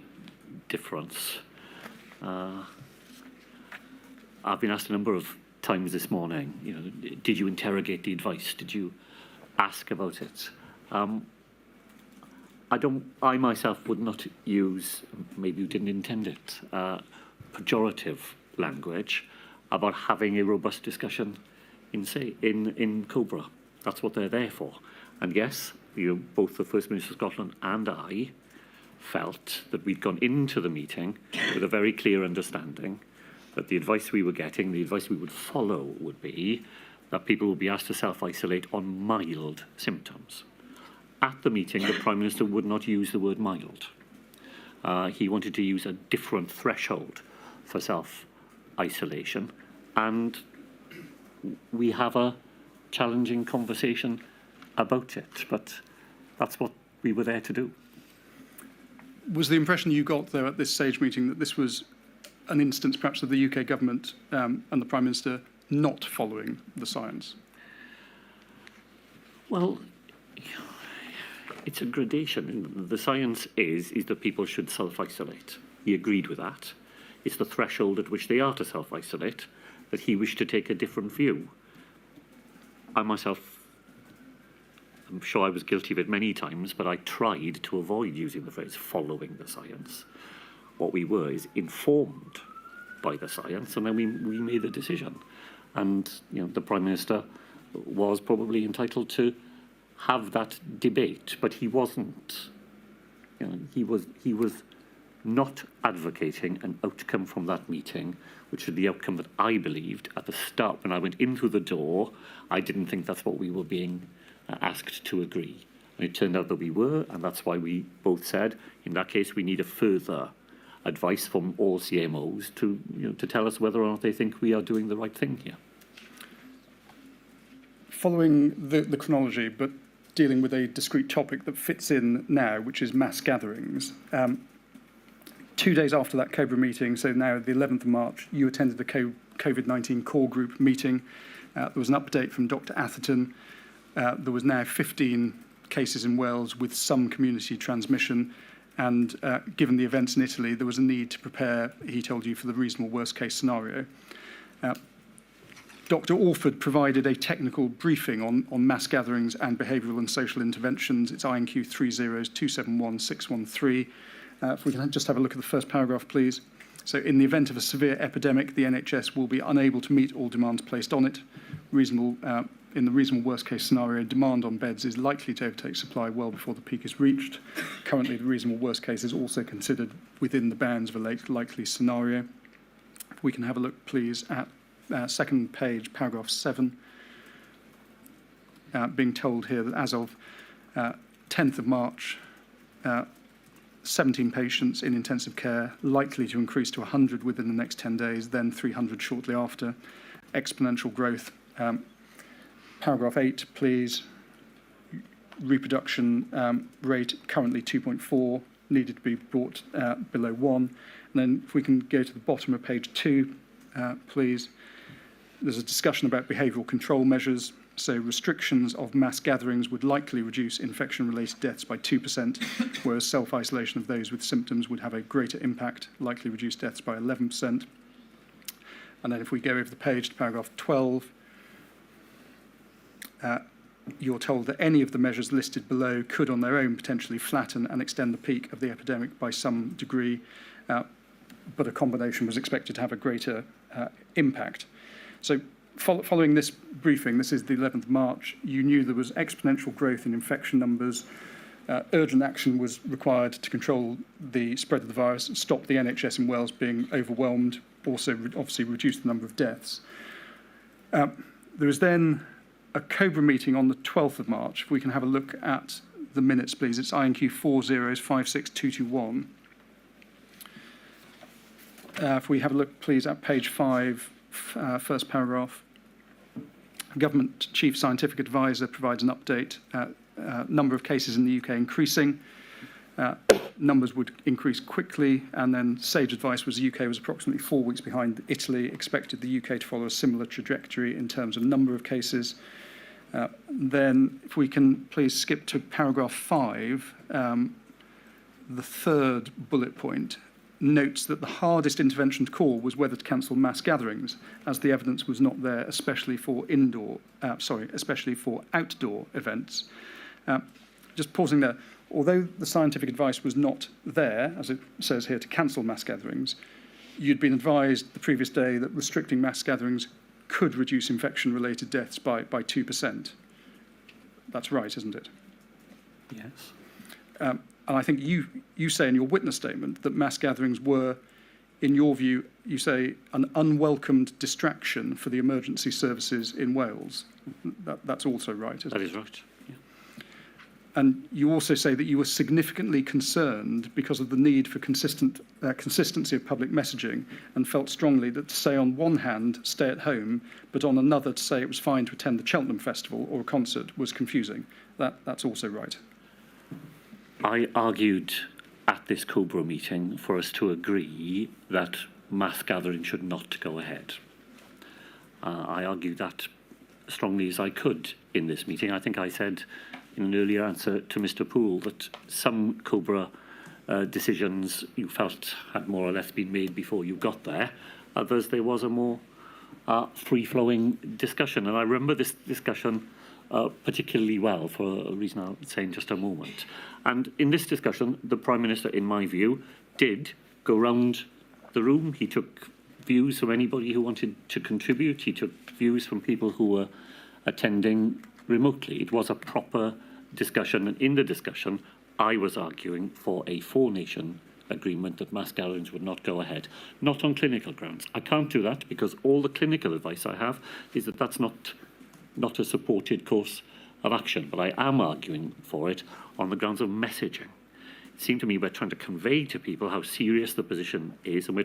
difference. I've been asked a number of times this morning, did you interrogate the advice? Did you ask about it? I myself would not use, maybe you didn't intend it, pejorative language about having a robust discussion in COBRA. That's what they're there for. And yes, both the First Minister of Scotland and I felt that we'd gone into the meeting with a very clear understanding that the advice we were getting, the advice we would follow would be that people would be asked to self-isolate on mild symptoms. At the meeting, the Prime Minister would not use the word mild. He wanted to use a different threshold for self-isolation, and we have a challenging conversation about it, but that's what we were there to do. Was the impression you got there at this Sage meeting that this was an instance perhaps of the UK government and the Prime Minister not following the science? Well, it's a gradation. The science is that people should self-isolate. He agreed with that. It's the threshold at which they are to self-isolate that he wished to take a different view. I myself, I'm sure I was guilty of it many times, but I tried to avoid using the phrase following the science. What we were is informed by the science, and then we made the decision. And the Prime Minister was probably entitled to have that debate, but he wasn't. He was not advocating an outcome from that meeting, which is the outcome that I believed at the start. When I went in through the door, I didn't think that's what we were being asked to agree. And it turned out that we were, and that's why we both said, in that case, we need a further advice from all CMOs to tell us whether or not they think we are doing the right thing here. Following the chronology, but dealing with a discrete topic that fits in now, which is mass gatherings. 2 days after that COBRA meeting, so now the 11th of March, you attended the COVID-19 core group meeting. There was an update from Dr. Atherton. There was now 15 cases in Wales with some community transmission. And given the events in Italy, there was a need to prepare, he told you, for the reasonable worst-case scenario. Dr. Orford provided a technical briefing on mass gatherings and behavioural and social interventions. It's INQ 302711613. If we can just have a look at the first paragraph, please. So, in the event of a severe epidemic, the NHS will be unable to meet all demands placed on it. Reasonable in the reasonable worst case scenario, demand on beds is likely to overtake supply well before the peak is reached. Currently, the reasonable worst case is also considered within the bounds of a likely scenario. If we can have a look, please, at second page, paragraph 7, being told here that as of 10th of March, 17 patients in intensive care, likely to increase to 100 within the next 10 days, then 300 shortly after. Exponential growth. Paragraph 8, please. Reproduction rate currently 2.4, needed to be brought below 1. And then if we can go to the bottom of page 2, please. There's a discussion about behavioural control measures. So restrictions of mass gatherings would likely reduce infection-related deaths by 2%, whereas self-isolation of those with symptoms would have a greater impact, likely reduce deaths by 11%. And then if we go over the page to paragraph 12, you're told that any of the measures listed below could on their own potentially flatten and extend the peak of the epidemic by some degree, but a combination was expected to have a greater impact. So following this briefing, this is the 11th of March, you knew there was exponential growth in infection numbers. Urgent action was required to control the spread of the virus and stop the NHS in Wales being overwhelmed, also obviously reduce the number of deaths. There was then a COBRA meeting on the 12th of March. If we can have a look at the minutes, please. It's INQ 4056221. If we have a look, please, at page 5, first paragraph. Government Chief Scientific Advisor provides an update. Number of cases in the UK increasing. Numbers would increase quickly, and then sage advice was the UK was approximately 4 weeks behind Italy, expected the UK to follow a similar trajectory in terms of number of cases. Then, if we can please skip to paragraph 5, the third bullet point notes that the hardest intervention to call was whether to cancel mass gatherings, as the evidence was not there, especially for outdoor events. Just pausing there. Although the scientific advice was not there, as it says here, to cancel mass gatherings, you'd been advised the previous day that restricting mass gatherings could reduce infection-related deaths by 2%. That's right, isn't it? Yes. And I think you say in your witness statement that mass gatherings were, in your view, you say, an unwelcomed distraction for the emergency services in Wales. That's also right, isn't it? That is right. And you also say that you were significantly concerned because of the need for consistency of public messaging, and felt strongly that to say on one hand, stay at home, but on another to say it was fine to attend the Cheltenham Festival or a concert was confusing. That's also right. I argued at this COBRA meeting for us to agree that mass gathering should not go ahead. I argued that strongly as I could in this meeting. I think I said in an earlier answer to Mr. Poole that some COBRA decisions you felt had more or less been made before you got there. Others, there was a more free-flowing discussion. And I remember this discussion particularly well for a reason I'll say in just a moment. And in this discussion, the Prime Minister, in my view, did go round the room. He took views from anybody who wanted to contribute. He took views from people who were attending remotely. It was a proper discussion, and in the discussion, I was arguing for a four-nation agreement that mass gatherings would not go ahead, not on clinical grounds. I can't do that because all the clinical advice I have is that that's not a supported course of action, but I am arguing for it on the grounds of messaging. It seemed to me we're trying to convey to people how serious the position is, and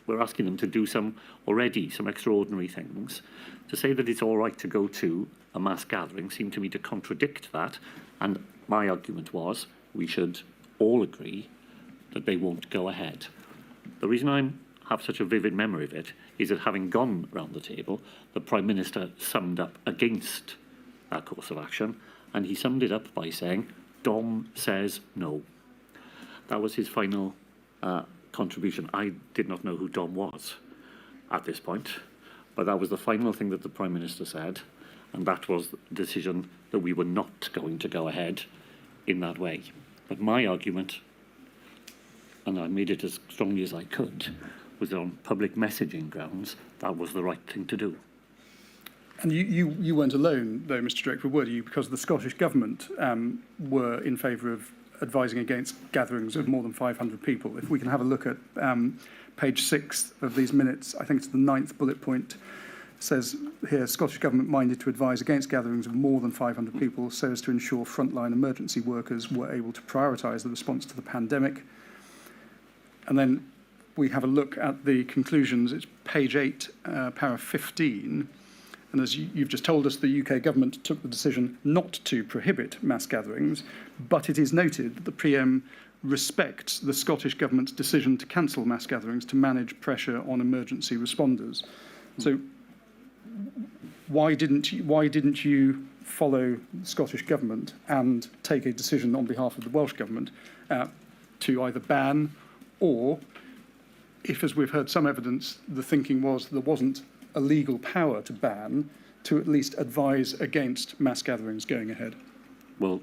we're asking them to do some extraordinary things. To say that it's all right to go to a mass gathering seemed to me to contradict that, and my argument was we should all agree that they won't go ahead. The reason I have such a vivid memory of it is that having gone round the table, the Prime Minister summed up against that course of action, and he summed it up by saying, Dom says no. That was his final contribution. I did not know who Dom was at this point, but that was the final thing that the Prime Minister said, and that was the decision that we were not going to go ahead in that way. But my argument, and I made it as strongly as I could, was that on public messaging grounds, that was the right thing to do. And you weren't alone, though, Mr. Drakeford, were you? Because the Scottish Government were in favour of advising against gatherings of more than 500 people. If we can have a look at page 6 of these minutes, I think it's the 9th bullet point, says here, Scottish Government minded to advise against gatherings of more than 500 people so as to ensure frontline emergency workers were able to prioritise the response to the pandemic. And then we have a look at the conclusions. It's page 8, paragraph 15. And as you've just told us, the UK government took the decision not to prohibit mass gatherings, but it is noted that the PM respects the Scottish government's decision to cancel mass gatherings to manage pressure on emergency responders. So why didn't you follow the Scottish government and take a decision on behalf of the Welsh government to either ban or, if, as we've heard some evidence, the thinking was there wasn't a legal power to ban, to at least advise against mass gatherings going ahead? Well,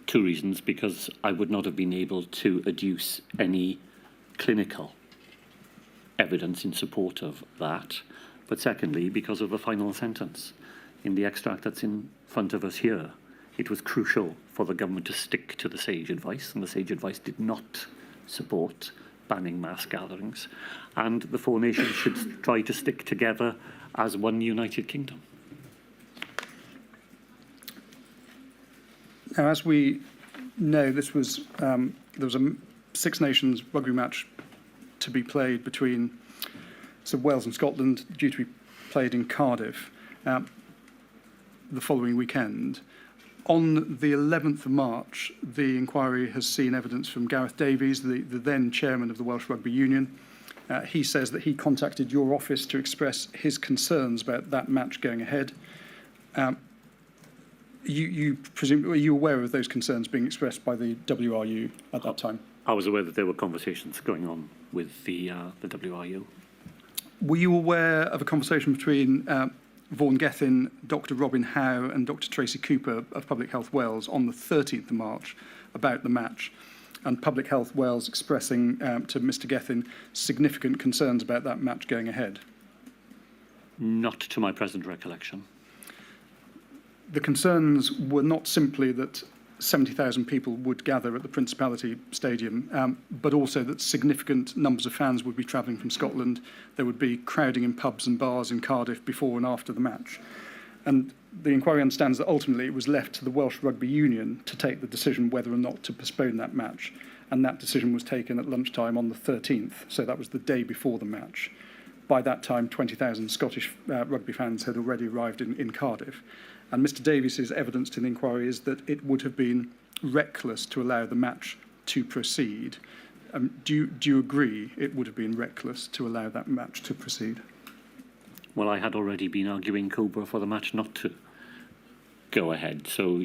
2 reasons. Because I would not have been able to adduce any clinical evidence in support of that. But secondly, because of the final sentence in the extract that's in front of us here. It was crucial for the government to stick to the SAGE advice, and the SAGE advice did not support banning mass gatherings. And the 4 nations should try to stick together as one United Kingdom. Now, as we know, this was there was a 6 Nations rugby match to be played between Wales and Scotland, due to be played in Cardiff the following weekend. On the 11th of March, the inquiry has seen evidence from Gareth Davies, the then chairman of the Welsh Rugby Union. He says that he contacted your office to express his concerns about that match going ahead. You presume, were you aware of those concerns being expressed by the WRU at that time? I was aware that there were conversations going on with the WRU. Were you aware of a conversation between Vaughan Gethin, Dr Robin Howe and Dr Tracy Cooper of Public Health Wales on the 13th of March about the match, and Public Health Wales expressing to Mr Gethin significant concerns about that match going ahead? Not to my present recollection. The concerns were not simply that 70,000 people would gather at the Principality Stadium, but also that significant numbers of fans would be travelling from Scotland. There would be crowding in pubs and bars in Cardiff before and after the match. And the inquiry understands that ultimately it was left to the Welsh Rugby Union to take the decision whether or not to postpone that match. And that decision was taken at lunchtime on the 13th, so that was the day before the match. By that time, 20,000 Scottish rugby fans had already arrived in Cardiff. And Mr Davies's evidence to the inquiry is that it would have been reckless to allow the match to proceed. Do you agree it would have been reckless to allow that match to proceed? Well, I had already been arguing Cobra for the match not to go ahead. So,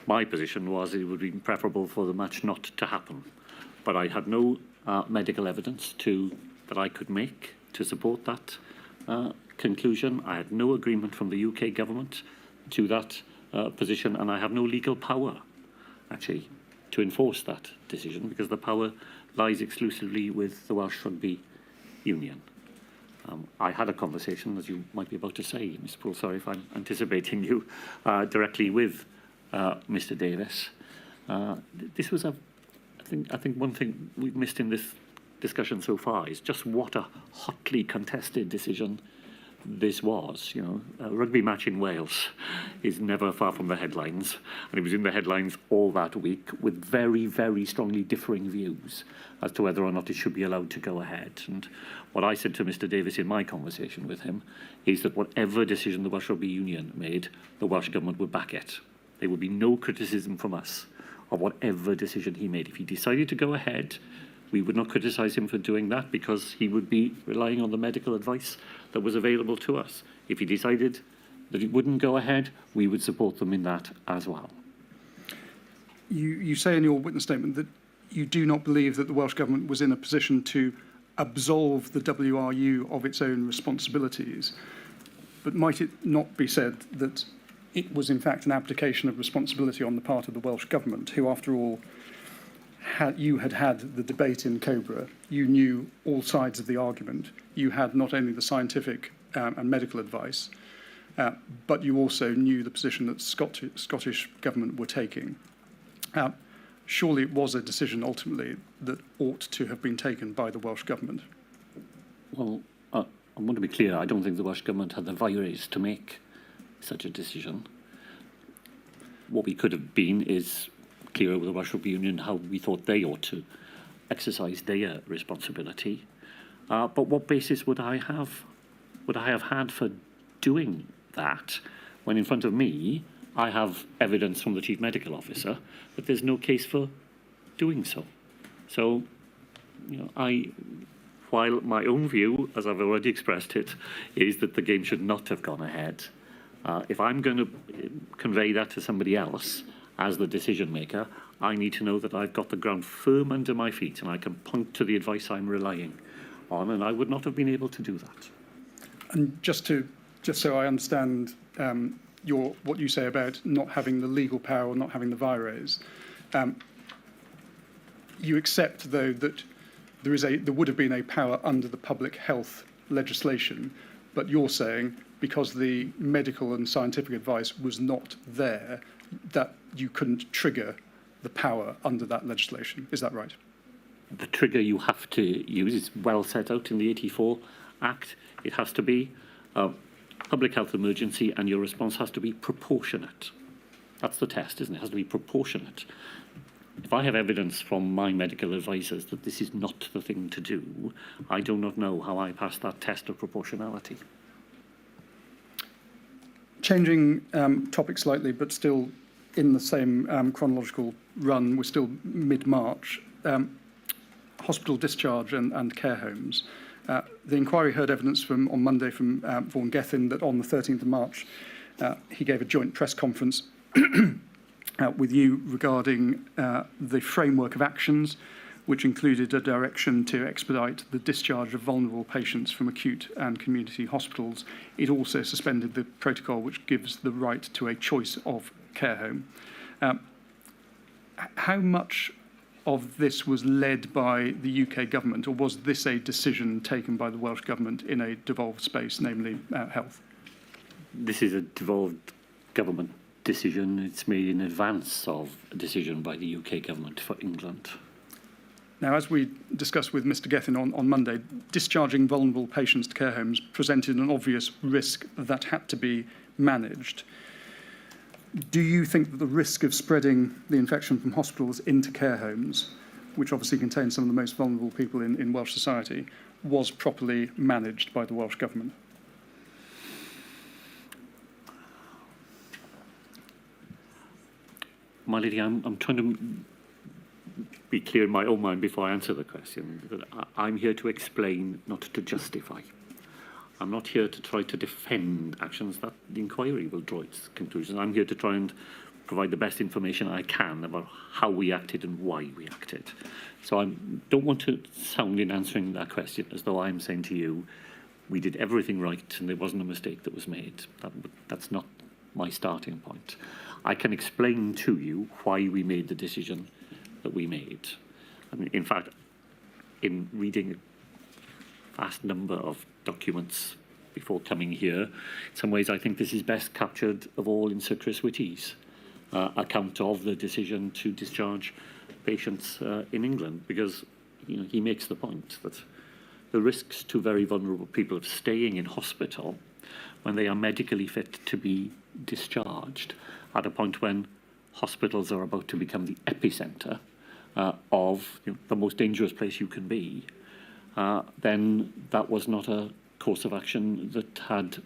my position was it would be preferable for the match not to happen. But I had no medical evidence that I could make to support that conclusion. I had no agreement from the UK government to that position, and I have no legal power, actually, to enforce that decision, because the power lies exclusively with the Welsh Rugby Union. I had a conversation, as you might be about to say, Mr Poole, sorry if I'm anticipating you, directly with Mr Davies. This was I think one thing we've missed in this discussion so far is just what a hotly contested decision this was. A rugby match in Wales is never far from the headlines, and it was in the headlines all that week with very, very strongly differing views as to whether or not it should be allowed to go ahead. And what I said to Mr Davies in my conversation with him is that whatever decision the Welsh Rugby Union made, the Welsh Government would back it. There would be no criticism from us of whatever decision he made. If he decided to go ahead, we would not criticise him for doing that, because he would be relying on the medical advice that was available to us. If he decided that he wouldn't go ahead, we would support them in that as well. You say in your witness statement that you do not believe that the Welsh Government was in a position to absolve the WRU of its own responsibilities. But might it not be said that it was in fact an abdication of responsibility on the part of the Welsh Government, who, after all, you had had the debate in Cobra, you knew all sides of the argument, you had not only the scientific and medical advice, but you also knew the position that Scottish government were taking. Surely it was a decision ultimately that ought to have been taken by the Welsh government. Well, I want to be clear, I don't think the Welsh Government had the virus to make such a decision. What we could have been is clearer with the Welsh Rugby Union how we thought they ought to exercise their responsibility. But what basis would I have had for doing that when in front of me I have evidence from the Chief Medical Officer that there's no case for doing so? So, while my own view, as I've already expressed it, is that the game should not have gone ahead, if I'm going to convey that to somebody else as the decision maker, I need to know that I've got the ground firm under my feet and I can point to the advice I'm relying on, and I would not have been able to do that. And just so I understand what you say about not having the legal power or not having the vires, you accept though that there would have been a power under the public health legislation, but you're saying because the medical and scientific advice was not there, that you couldn't trigger the power under that legislation. Is that right? The trigger you have to use is well set out in the 84 Act. It has to be a public health emergency and your response has to be proportionate. That's the test, isn't it? It has to be proportionate. If I have evidence from my medical advisors that this is not the thing to do, I do not know how I pass that test of proportionality. Changing topic slightly, but still in the same chronological run, we're still mid-March. Hospital discharge and care homes. The inquiry heard evidence on Monday from Vaughan Gethin that on the 13th of March, he gave a joint press conference with you regarding the framework of actions, which included a direction to expedite the discharge of vulnerable patients from acute and community hospitals. It also suspended the protocol which gives the right to a choice of care home. How much of this was led by the UK government, or was this a decision taken by the Welsh government in a devolved space, namely health? This is a devolved government decision. It's made in advance of a decision by the UK government for England. Now, as we discussed with Mr. Gethin on Monday, discharging vulnerable patients to care homes presented an obvious risk that had to be managed. Do you think that the risk of spreading the infection from hospitals into care homes, which obviously contain some of the most vulnerable people in Welsh society, was properly managed by the Welsh government? My lady, I'm trying to be clear in my own mind before I answer the question. That I'm here to explain, not to justify. I'm not here to try to defend actions that the inquiry will draw its conclusions. I'm here to try and provide the best information I can about how we acted and why we acted. So I don't want to sound in answering that question as though I'm saying to you, we did everything right and there wasn't a mistake that was made. That's not my starting point. I can explain to you why we made the decision that we made. I mean, in fact, in reading a vast number of documents before coming here, in some ways I think this is best captured of all in Sir Chris Whitty's account of the decision to discharge patients in England, because he makes the point that the risks to very vulnerable people of staying in hospital when they are medically fit to be discharged at a point when hospitals are about to become the epicentre of the most dangerous place you can be, then that was not a course of action that had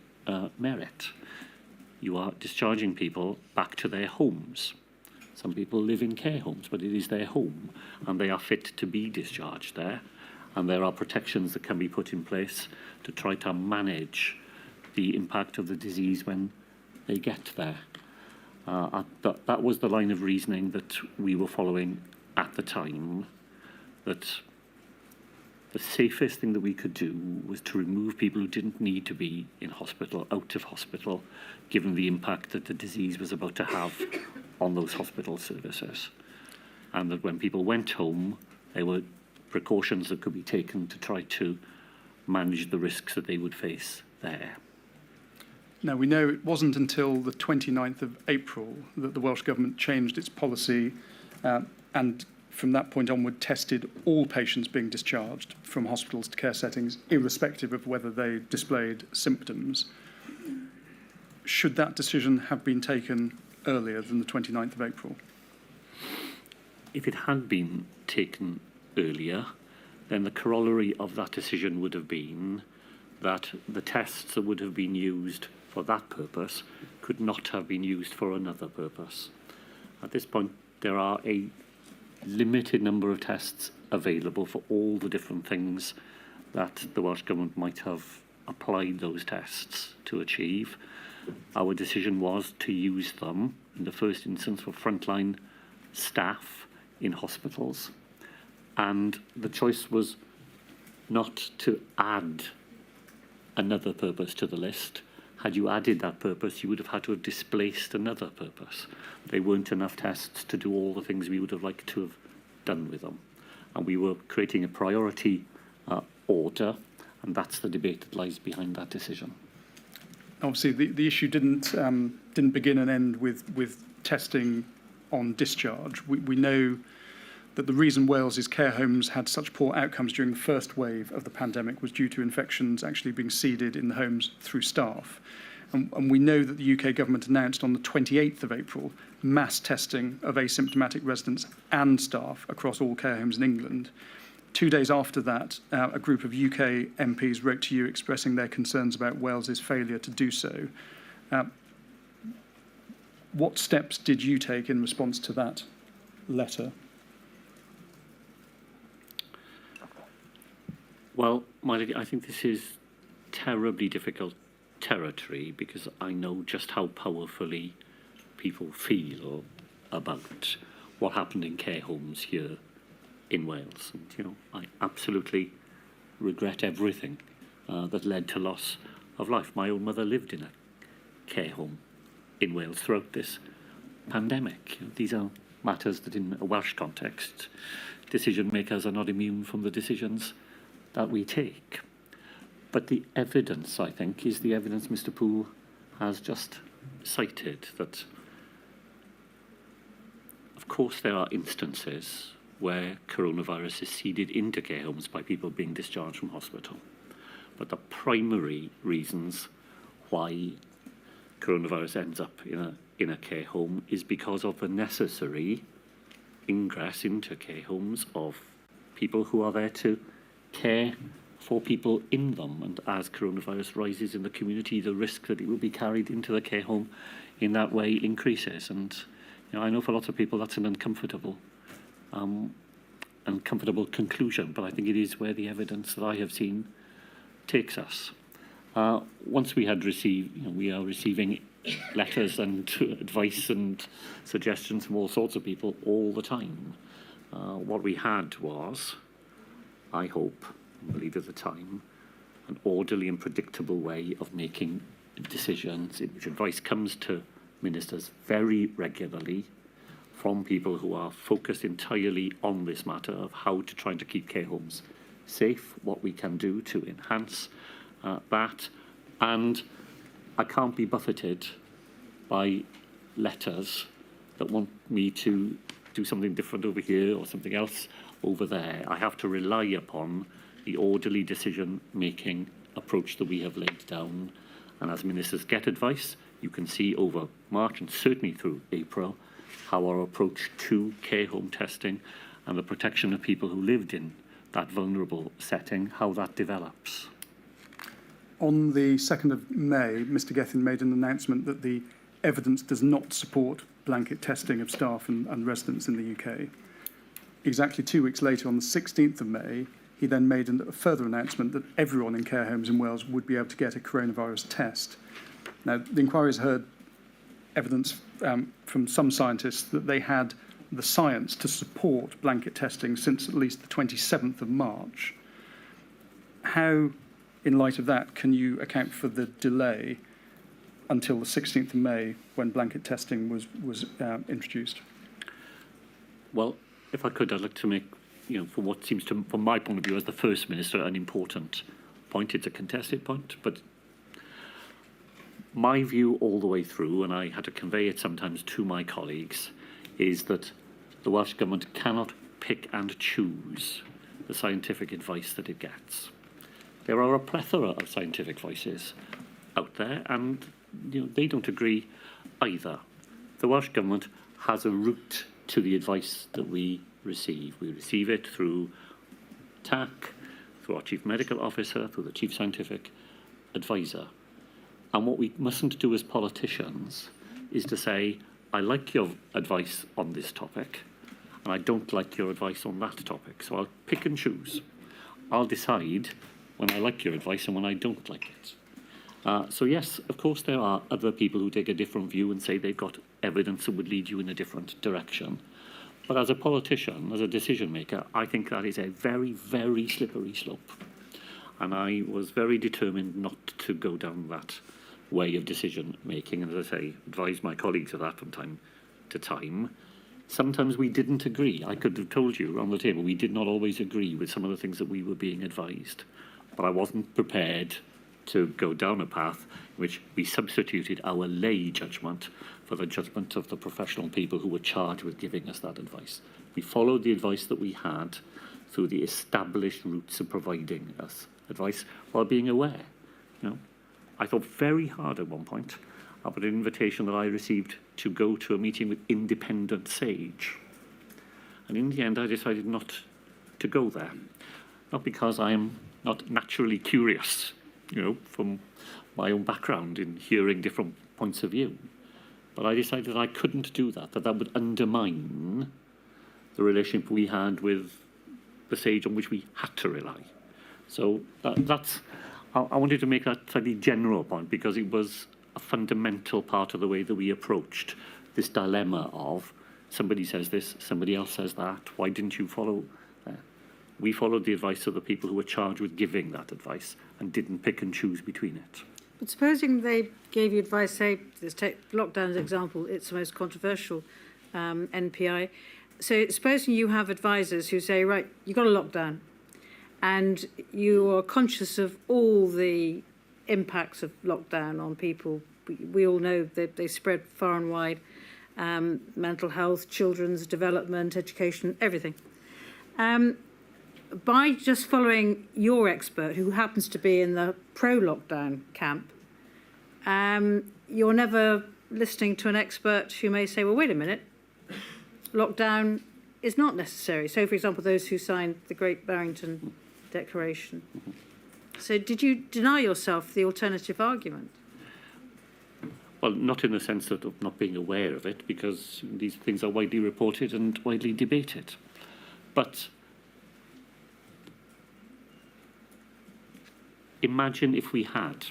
merit. You are discharging people back to their homes. Some people live in care homes, but it is their home, and they are fit to be discharged there. And there are protections that can be put in place to try to manage the impact of the disease when they get there. That was the line of reasoning that we were following at the time, that the safest thing that we could do was to remove people who didn't need to be in hospital, out of hospital, given the impact that the disease was about to have on those hospital services. And that when people went home, there were precautions that could be taken to try to manage the risks that they would face there. Now, we know it wasn't until the 29th of April that the Welsh Government changed its policy and from that point onward tested all patients being discharged from hospitals to care settings, irrespective of whether they displayed symptoms. Should that decision have been taken earlier than the 29th of April? If it had been taken earlier, then the corollary of that decision would have been that the tests that would have been used for that purpose could not have been used for another purpose. At this point, there are a limited number of tests available for all the different things that the Welsh Government might have applied those tests to achieve. Our decision was to use them in the first instance for frontline staff in hospitals, and the choice was not to add another purpose to the list. Had you added that purpose, you would have had to have displaced another purpose. There weren't enough tests to do all the things we would have liked to have done with them. And we were creating a priority order, and that's the debate that lies behind that decision. Obviously, the issue didn't begin and end with testing on discharge. We know that the reason Wales's care homes had such poor outcomes during the first wave of the pandemic was due to infections actually being seeded in the homes through staff. And we know that the UK government announced on the 28th of April mass testing of asymptomatic residents and staff across all care homes in England. 2 days after that, a group of UK MPs wrote to you expressing their concerns about Wales's failure to do so. What steps did you take in response to that letter? Well, I think this is terribly difficult territory because I know just how powerfully people feel about what happened in care homes here in Wales. And, I absolutely regret everything that led to loss of life. My own mother lived in a care home in Wales throughout this pandemic. These are matters that in a Welsh context, decision makers are not immune from the decisions that we take. But the evidence, I think, is the evidence Mr. Poole has just cited, that of course there are instances where coronavirus is seeded into care homes by people being discharged from hospital. But the primary reasons why coronavirus ends up in a care home is because of the necessary ingress into care homes of people who are there to care for people in them. And as coronavirus rises in the community, the risk that it will be carried into the care home in that way increases. And I know for lots of people that's an uncomfortable conclusion, but I think it is where the evidence that I have seen takes us. Once we had received, we are receiving letters and advice and suggestions from all sorts of people all the time. What we had was, I hope, and believe at the time, an orderly and predictable way of making decisions in which advice comes to ministers very regularly from people who are focused entirely on this matter of how to try to keep care homes safe, what we can do to enhance that. And I can't be buffeted by letters that want me to do something different over here or something else over there. I have to rely upon the orderly decision-making approach that we have laid down. And as ministers get advice, you can see over March and certainly through April how our approach to care home testing and the protection of people who lived in that vulnerable setting, how that develops. On the 2nd of May, Mr Gethin made an announcement that the evidence does not support blanket testing of staff and residents in the UK. Exactly 2 weeks later, on the 16th of May, he then made a further announcement that everyone in care homes in Wales would be able to get a coronavirus test. Now, the inquiry has heard evidence from some scientists that they had the science to support blanket testing since at least the 27th of March. How, in light of that, can you account for the delay until the 16th of May when blanket testing was introduced? Well, if I could, I'd like to make, from what seems to, from my point of view as the First Minister, an important point. It's a contested point, but My view all the way through, and I had to convey it sometimes to my colleagues, is that the Welsh Government cannot pick and choose the scientific advice that it gets. There are a plethora of scientific voices out there, and they don't agree either. The Welsh Government has a route to the advice that we receive. We receive it through TAC, through our Chief Medical Officer, through the Chief Scientific Advisor. And what we mustn't do as politicians is to say, I like your advice on this topic, and I don't like your advice on that topic. So I'll pick and choose. I'll decide when I like your advice and when I don't like it. So yes, of course, there are other people who take a different view and say they've got evidence that would lead you in a different direction. But as a politician, as a decision maker, I think that is a very, very slippery slope. And I was very determined not to go down that way of decision making, and as I say, advise my colleagues of that from time to time. Sometimes we didn't agree. I could have told you around the table we did not always agree with some of the things that we were being advised, but I wasn't prepared to go down a path in which we substituted our lay judgment for the judgment of the professional people who were charged with giving us that advice. We followed the advice that we had through the established routes of providing us advice while being aware. I thought very hard at one point about an invitation that I received to go to a meeting with independent SAGE. And in the end, I decided not to go there. Not because I am not naturally curious, from my own background in hearing different points of view. But I decided that I couldn't do that would undermine the relationship we had with the SAGE on which we had to rely. So I wanted to make that slightly general point because it was a fundamental part of the way that we approached this dilemma of somebody says this, somebody else says that, why didn't you follow that? We followed the advice of the people who were charged with giving that advice and didn't pick and choose between it. But supposing they gave you advice, say, let's take lockdown as an example, it's the most controversial NPI. So supposing you have advisors who say, right, you've got a lockdown, and you are conscious of all the impacts of lockdown on people. We all know that they spread far and wide, mental health, children's development, education, everything. By just following your expert, who happens to be in the pro-lockdown camp, you're never listening to an expert who may say, well, wait a minute, lockdown is not necessary. So, for example, those who signed the Great Barrington Declaration. So did you deny yourself the alternative argument? Well, not in the sense of not being aware of it, because these things are widely reported and widely debated. But imagine if we had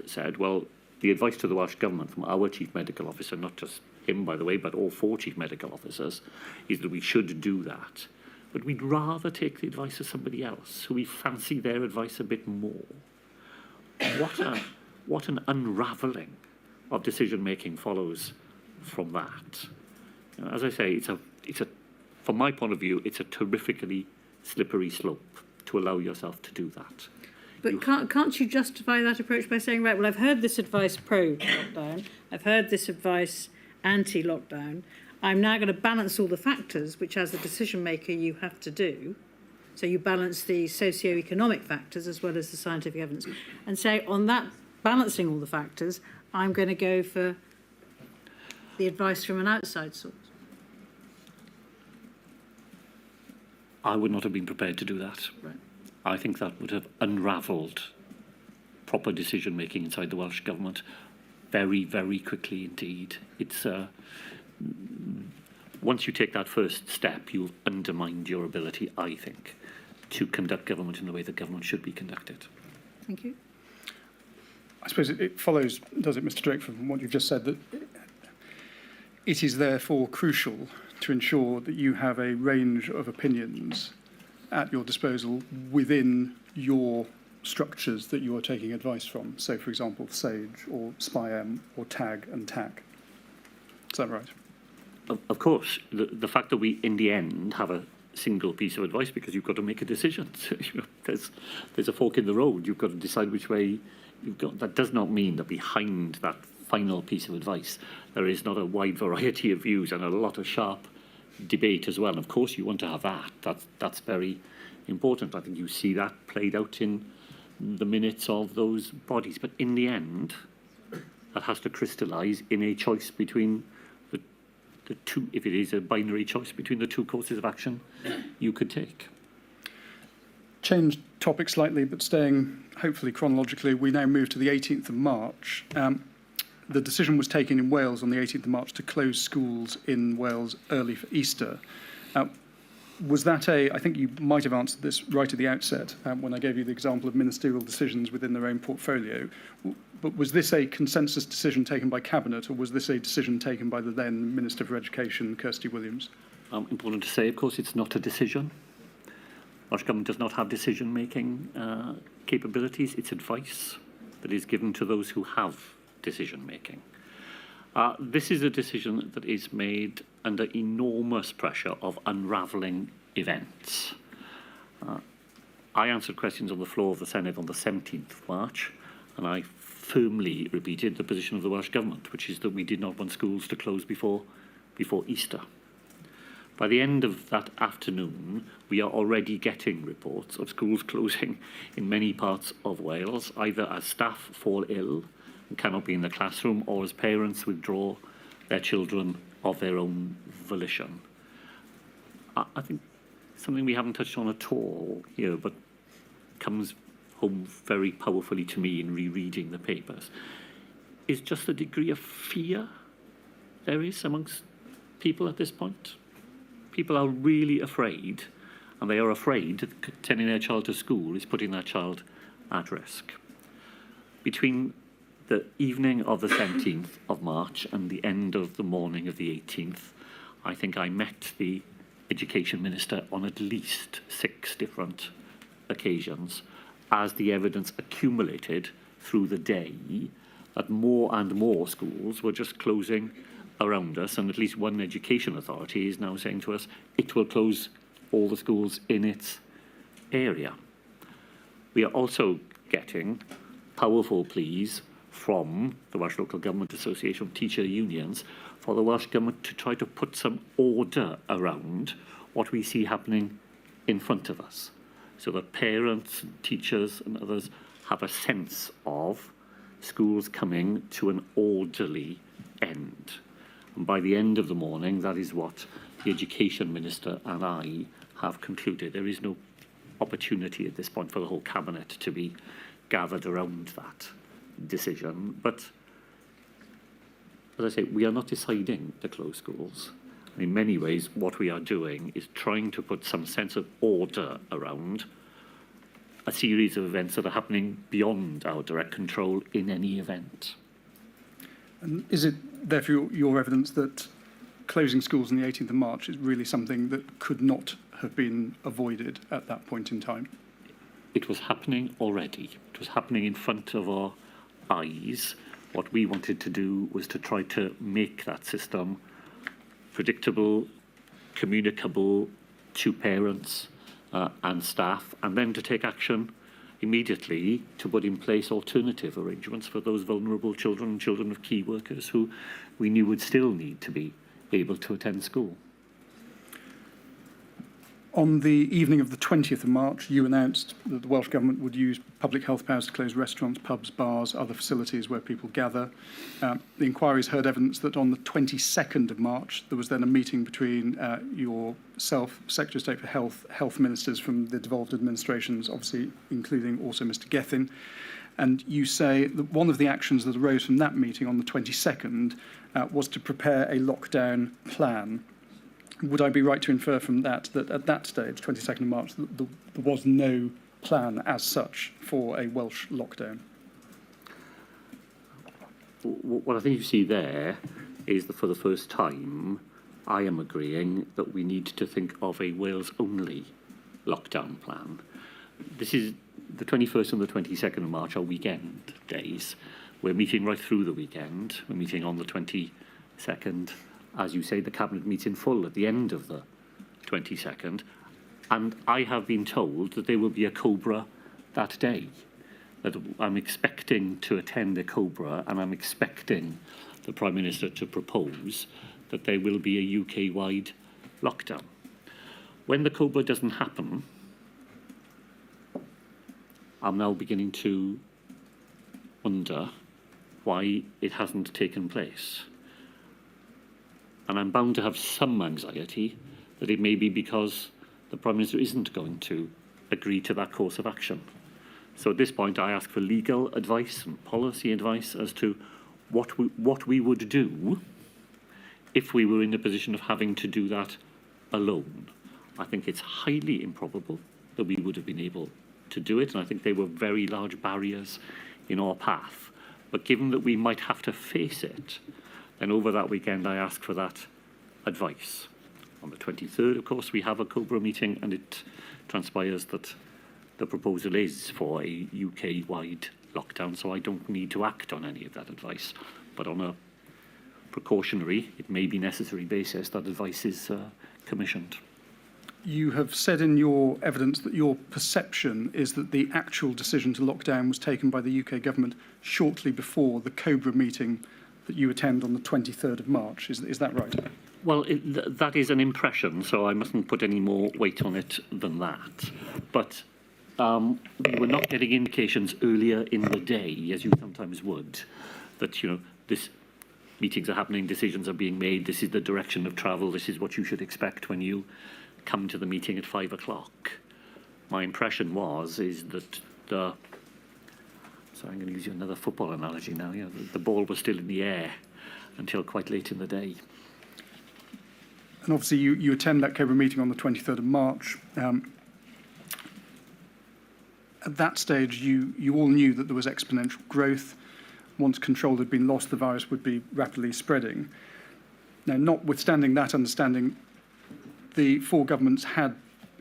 said, well, the advice to the Welsh Government from our Chief Medical Officer, not just him, by the way, but all 4 Chief Medical Officers, is that we should do that. But we'd rather take the advice of somebody else, who we fancy their advice a bit more. What an unravelling of decision-making follows from that. As I say, from my point of view, it's a terrifically slippery slope to allow yourself to do that. But can't you justify that approach by saying, right, well, I've heard this advice pro-lockdown, I've heard this advice anti-lockdown, I'm now going to balance all the factors, which as a decision maker you have to do. So you balance the socio-economic factors as well as the scientific evidence. And say, on that balancing all the factors, I'm going to go for the advice from an outside source. I would not have been prepared to do that. Right. I think that would have unravelled proper decision making inside the Welsh Government very, very quickly indeed. It's once you take that first step, you've undermined your ability, I think, to conduct government in the way that government should be conducted. Thank you. I suppose it follows, does it, Mr. Drakeford, from what you've just said, that it is therefore crucial to ensure that you have a range of opinions at your disposal within your structures that you are taking advice from. So, for example, SAGE or SPI-M or TAG and TAC. Is that right? Of course, the fact that we, in the end, have a single piece of advice because you've got to make a decision. So, there's a fork in the road. You've got to decide which way that does not mean that behind that final piece of advice there is not a wide variety of views and a lot of sharp debate as well. And of course you want to have that. That's very important. I think you see that played out in the minutes of those bodies. But in the end, that has to crystallise in a choice between the two, if it is a binary choice between the two courses of action you could take. Change topic slightly, but staying hopefully chronologically, we now move to the 18th of March. The decision was taken in Wales on the 18th of March to close schools in Wales early for Easter. Was that I think you might have answered this right at the outset when I gave you the example of ministerial decisions within their own portfolio. But was this a consensus decision taken by Cabinet, or was this a decision taken by the then Minister for Education, Kirsty Williams? Important to say, of course, it's not a decision. Welsh Government does not have decision-making capabilities. It's advice that is given to those who have decision-making. This is a decision that is made under enormous pressure of unravelling events. I answered questions on the floor of the Senate on the 17th of March, and I firmly repeated the position of the Welsh Government, which is that we did not want schools to close before Easter. By the end of that afternoon, we are already getting reports of schools closing in many parts of Wales, either as staff fall ill and cannot be in the classroom, or as parents withdraw their children of their own volition. I think something we haven't touched on at all here, but comes home very powerfully to me in rereading the papers, is just the degree of fear there is amongst people at this point. People are really afraid, and they are afraid that sending their child to school is putting that child at risk. Between the evening of the 17th of March and the end of the morning of the 18th, I think I met the Education Minister on at least 6 different occasions as the evidence accumulated through the day that more and more schools were just closing around us, and at least one education authority is now saying to us it will close all the schools in its area. We are also getting powerful pleas from the Welsh Local Government Association, teacher unions, for the Welsh Government to try to put some order around what we see happening in front of us, so that parents, and teachers and others have a sense of schools coming to an orderly end. And by the end of the morning, that is what the Education Minister and I have concluded. There is no opportunity at this point for the whole Cabinet to be gathered around that decision. But, as I say, we are not deciding to close schools. In many ways, what we are doing is trying to put some sense of order around a series of events that are happening beyond our direct control in any event. And is it therefore your evidence that closing schools on the 18th of March is really something that could not have been avoided at that point in time? It was happening already. It was happening in front of our eyes. What we wanted to do was to try to make that system predictable, communicable to parents and staff, and then to take action immediately to put in place alternative arrangements for those vulnerable children and children of key workers who we knew would still need to be able to attend school. On the evening of the 20th of March, you announced that the Welsh Government would use public health powers to close restaurants, pubs, bars, other facilities where people gather. The inquiries heard evidence that on the 22nd of March, there was then a meeting between yourself, Secretary of State for Health, health ministers from the devolved administrations, obviously including also Mr Gethin. And you say that one of the actions that arose from that meeting on the 22nd was to prepare a lockdown plan. Would I be right to infer from that that at that stage, 22nd of March, there was no plan as such for a Welsh lockdown? What I think you see there is that for the first time, I am agreeing that we need to think of a Wales-only lockdown plan. This is the 21st and the 22nd of March are weekend days. We're meeting right through the weekend. We're meeting on the 22nd. As you say, the Cabinet meets in full at the end of the 22nd. And I have been told that there will be a COBRA that day. that I'm expecting to attend a COBRA, and I'm expecting the Prime Minister to propose that there will be a UK-wide lockdown. When the COBRA doesn't happen, I'm now beginning to wonder why it hasn't taken place. And I'm bound to have some anxiety that it may be because the Prime Minister isn't going to agree to that course of action. So at this point, I ask for legal advice and policy advice as to what we would do if we were in a position of having to do that alone. I think it's highly improbable that we would have been able to do it, and I think there were very large barriers in our path. But given that we might have to face it, then over that weekend I ask for that advice. On the 23rd, of course, we have a COBRA meeting, and it transpires that the proposal is for a UK-wide lockdown, so I don't need to act on any of that advice. But on a precautionary, it may be necessary basis, that advice is commissioned. You have said in your evidence that your perception is that the actual decision to lock down was taken by the UK government shortly before the COBRA meeting that you attend on the 23rd of March. Is that right? Well, that is an impression, so I mustn't put any more weight on it than that. But we were not getting indications earlier in the day, as you sometimes would, that, you know, this meetings are happening, decisions are being made, this is the direction of travel, this is what you should expect when you come to the meeting at 5 o'clock. My impression is that so I'm going to use another football analogy now. You know, the ball was still in the air until quite late in the day. And obviously you attend that COBRA meeting on the 23rd of March. At that stage, you all knew that there was exponential growth. Once control had been lost, the virus would be rapidly spreading. Now, notwithstanding that understanding, the four governments had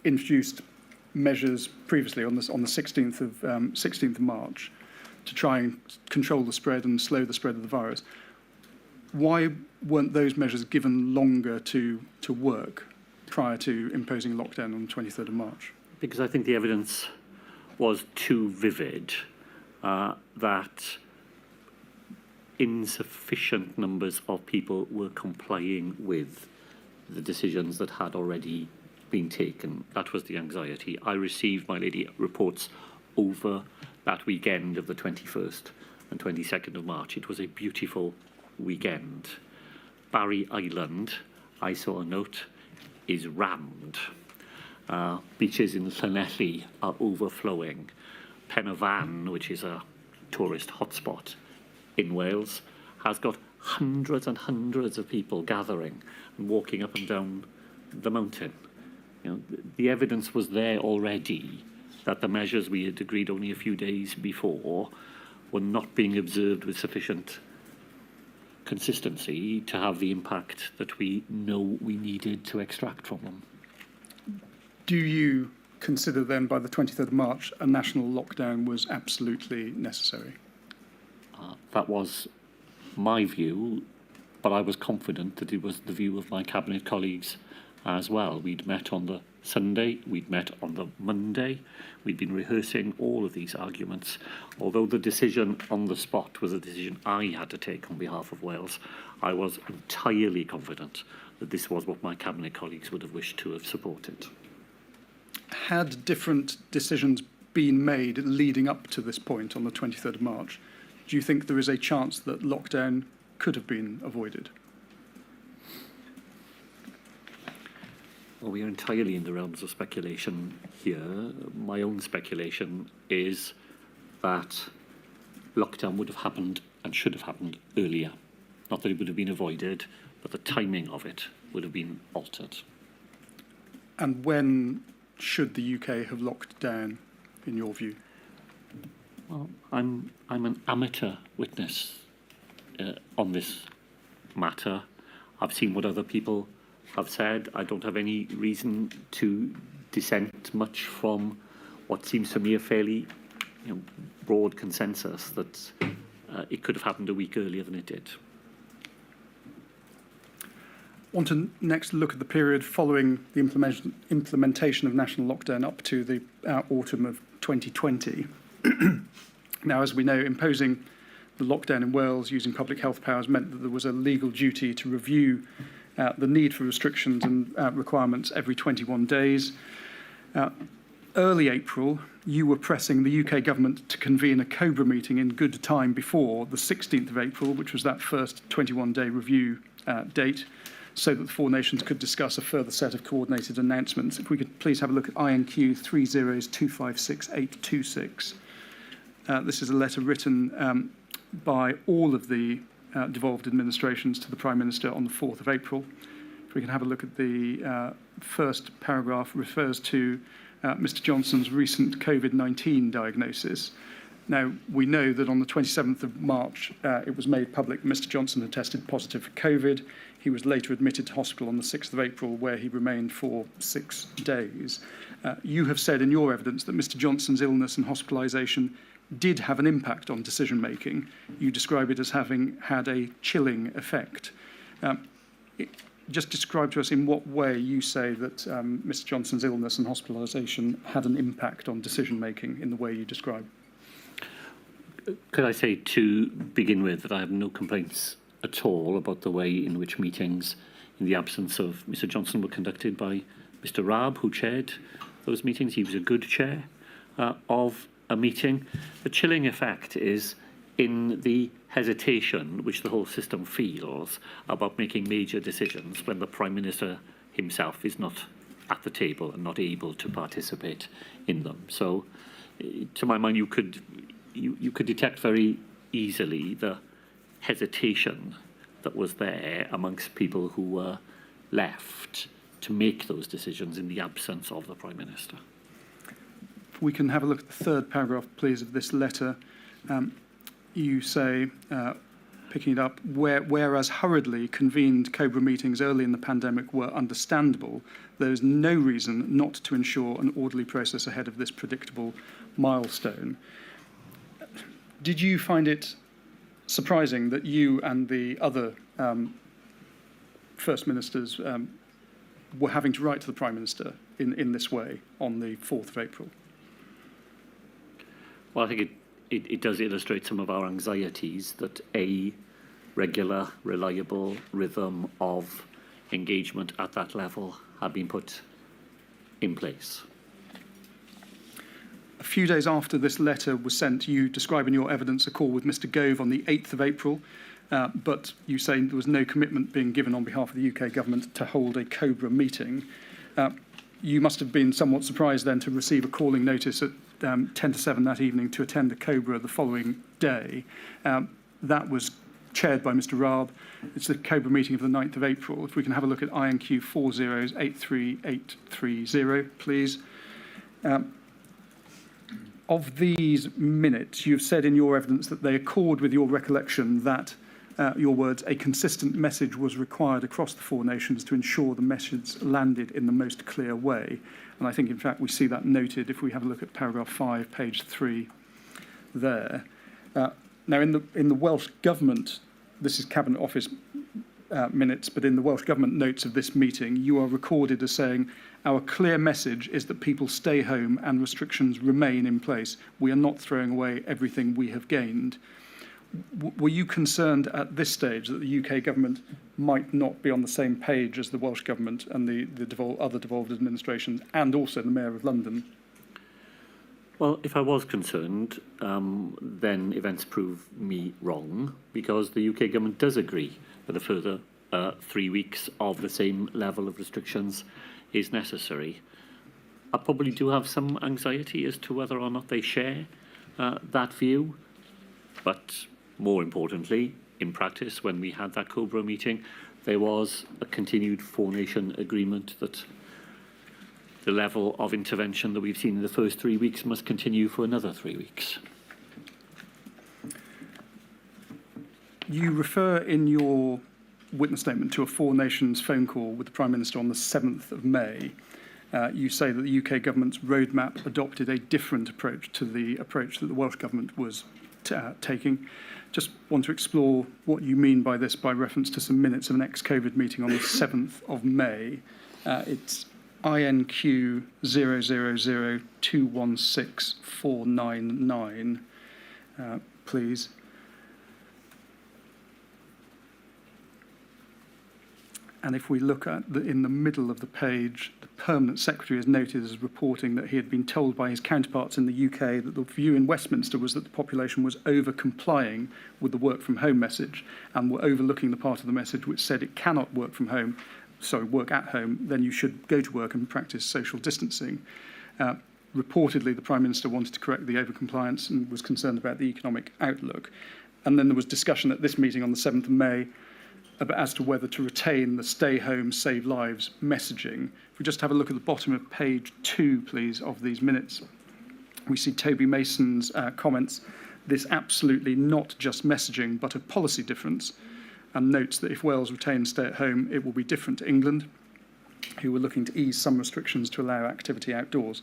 introduced measures previously on the 16th of March to try and control the spread and slow the spread of the virus. Why weren't those measures given longer to work prior to imposing a lockdown on the 23rd of March? Because I think the evidence was too vivid that insufficient numbers of people were complying with the decisions that had already been taken. That was the anxiety. I received, my lady, reports over that weekend of the 21st and 22nd of March. It was a beautiful weekend. Barry Island, I saw a note, is rammed. Beaches in Llanelli are overflowing. Pen y Fan, which is a tourist hotspot in Wales, has got hundreds and hundreds of people gathering and walking up and down the mountain. You know, the evidence was there already that the measures we had agreed only a few days before were not being observed with sufficient consistency to have the impact that we know we needed to extract from them. Do you consider then by the 23rd of March a national lockdown was absolutely necessary? That was my view, but I was confident that it was the view of my cabinet colleagues as well. We'd met on the Sunday, we'd met on the Monday, we'd been rehearsing all of these arguments. Although the decision on the spot was a decision I had to take on behalf of Wales, I was entirely confident that this was what my cabinet colleagues would have wished to have supported. Had different decisions been made leading up to this point on the 23rd of March, do you think there is a chance that lockdown could have been avoided? Well, we are entirely in the realms of speculation here. My own speculation is that lockdown would have happened and should have happened earlier. Not that it would have been avoided, but the timing of it would have been altered. And when should the UK have locked down, in your view? Well, I'm an amateur witness on this matter. I've seen what other people have said. I don't have any reason to dissent much from what seems to me a fairly broad consensus that it could have happened a week earlier than it did. I want to next look at the period following the implementation of national lockdown up to the autumn of 2020. Now, as we know, imposing the lockdown in Wales using public health powers meant that there was a legal duty to review the need for restrictions and requirements every 21 days. Early April, you were pressing the UK government to convene a COBRA meeting in good time before the 16th of April, which was that first 21-day review date, so that the four nations could discuss a further set of coordinated announcements. If we could please have a look at INQ 30256-826. This is a letter written by all of the devolved administrations to the Prime Minister on the 4th of April. If we can have a look at the first paragraph, refers to Mr Johnson's recent COVID-19 diagnosis. Now, we know that on the 27th of March, it was made public Mr Johnson had tested positive for COVID. He was later admitted to hospital on the 6th of April, where he remained for 6 days. You have said in your evidence that Mr Johnson's illness and hospitalisation did have an impact on decision-making. You describe it as having had a chilling effect. Just describe to us in what way you say that Mr Johnson's illness and hospitalisation had an impact on decision-making in the way you describe. Could I say to begin with that I have no complaints at all about the way in which meetings in the absence of Mr Johnson were conducted by Mr Raab, who chaired those meetings. He was a good chair of a meeting. The chilling effect is in the hesitation which the whole system feels about making major decisions when the Prime Minister himself is not at the table and not able to participate in them. So, to my mind, you could detect very easily the hesitation that was there amongst people who were left to make those decisions in the absence of the Prime Minister. If we can have a look at the third paragraph, please, of this letter. You say, picking it up, whereas hurriedly convened COBRA meetings early in the pandemic were understandable, there is no reason not to ensure an orderly process ahead of this predictable milestone. Did you find it surprising that you and the other First Ministers were having to write to the Prime Minister in this way on the 4th of April? Well, I think it does illustrate some of our anxieties that a regular, reliable rhythm of engagement at that level had been put in place. A few days after this letter was sent, you describe in your evidence a call with Mr Gove on the 8th of April, but you say there was no commitment being given on behalf of the UK government to hold a COBRA meeting. You must have been somewhat surprised then to receive a calling notice at 10 to 7 that evening to attend a COBRA the following day. That was chaired by Mr Raab. It's the COBRA meeting of the 9th of April. If we can have a look at INQ 4083830, please. Of these minutes, you've said in your evidence that they accord with your recollection that, your words, a consistent message was required across the four nations to ensure the message landed in the most clear way. And I think, in fact, we see that noted if we have a look at paragraph 5, page 3 there. Now, in the Welsh Government, this is Cabinet Office minutes, but in the Welsh Government notes of this meeting, you are recorded as saying, our clear message is that people stay home and restrictions remain in place. We are not throwing away everything we have gained. Were you concerned at this stage that the UK government might not be on the same page as the Welsh Government and the other devolved administrations and also the Mayor of London? Well, if I was concerned, then events prove me wrong, because the UK government does agree that a further 3 weeks of the same level of restrictions is necessary. I probably do have some anxiety as to whether or not they share that view, but more importantly, in practice, when we had that COBRA meeting, there was a continued four-nation agreement that the level of intervention that we've seen in the first 3 weeks must continue for another 3 weeks. You refer in your witness statement to a four nations phone call with the Prime Minister on the 7th of May. You say that the UK government's roadmap adopted a different approach to the approach that the Welsh government was taking. Just want to explore what you mean by this by reference to some minutes of an ex-COVID meeting on the 7th of May. It's INQ 000216499. please. And if we look at in the middle of the page, the Permanent Secretary is noted as reporting that he had been told by his counterparts in the UK that the view in Westminster was that the population was over-complying with the work from home message and were overlooking the part of the message which said it cannot work at home, then you should go to work and practice social distancing. Reportedly, the Prime Minister wanted to correct the over-compliance and was concerned about the economic outlook. And then there was discussion at this meeting on the 7th of May as to whether to retain the stay home, save lives messaging. If we just have a look at the bottom of page 2, please, of these minutes, we see Toby Mason's comments, this absolutely not just messaging, but a policy difference, and notes that if Wales retains stay at home, it will be different to England, who were looking to ease some restrictions to allow activity outdoors.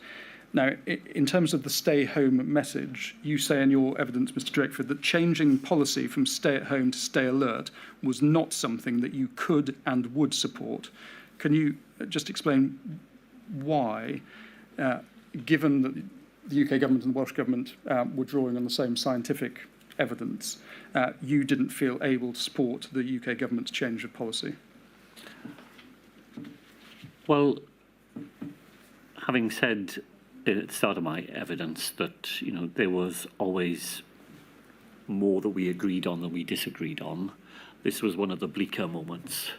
Now, in terms of the stay-home message, you say in your evidence, Mr Drakeford, that changing policy from stay-at-home to stay alert was not something that you could and would support. Can you just explain why, given that the UK government and the Welsh government were drawing on the same scientific evidence, you didn't feel able to support the UK government's change of policy? Well, having said at the start of my evidence that, there was always more that we agreed on than we disagreed on, this was one of the bleaker moments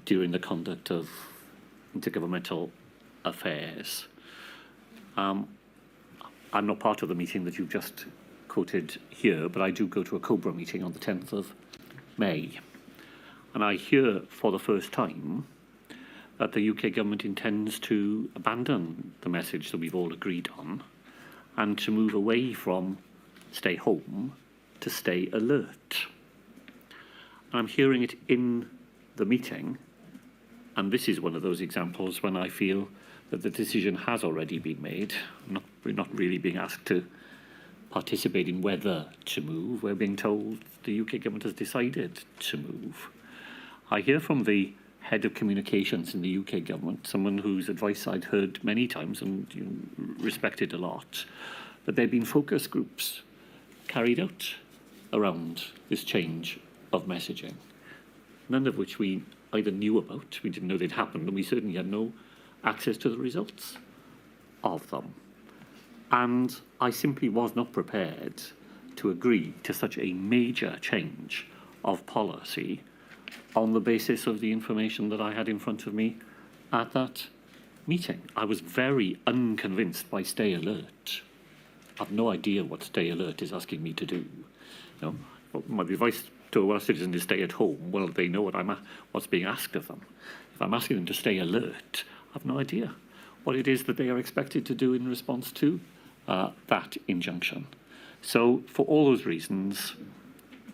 during the conduct of intergovernmental affairs. I'm not part of the meeting that you've just quoted here, but I do go to a COBRA meeting on the 10th of May. And I hear for the first time that the UK government intends to abandon the message that we've all agreed on and to move away from stay home to stay alert. And I'm hearing it in the meeting, and this is one of those examples when I feel that the decision has already been made. We're not really being asked to participate in whether to move. We're being told the UK government has decided to move. I hear from the head of communications in the UK government, someone whose advice I'd heard many times and respected a lot, that there have been focus groups carried out around this change of messaging, none of which we either knew about, we didn't know they'd happened, and we certainly had no access to the results of them. And I simply was not prepared to agree to such a major change of policy on the basis of the information that I had in front of me at that meeting. I was very unconvinced by stay alert. I've no idea what stay alert is asking me to do. My advice to a Welsh citizen is stay at home. Well, they know what's being asked of them. If I'm asking them to stay alert, I've no idea what it is that they are expected to do in response to that injunction. So, for all those reasons,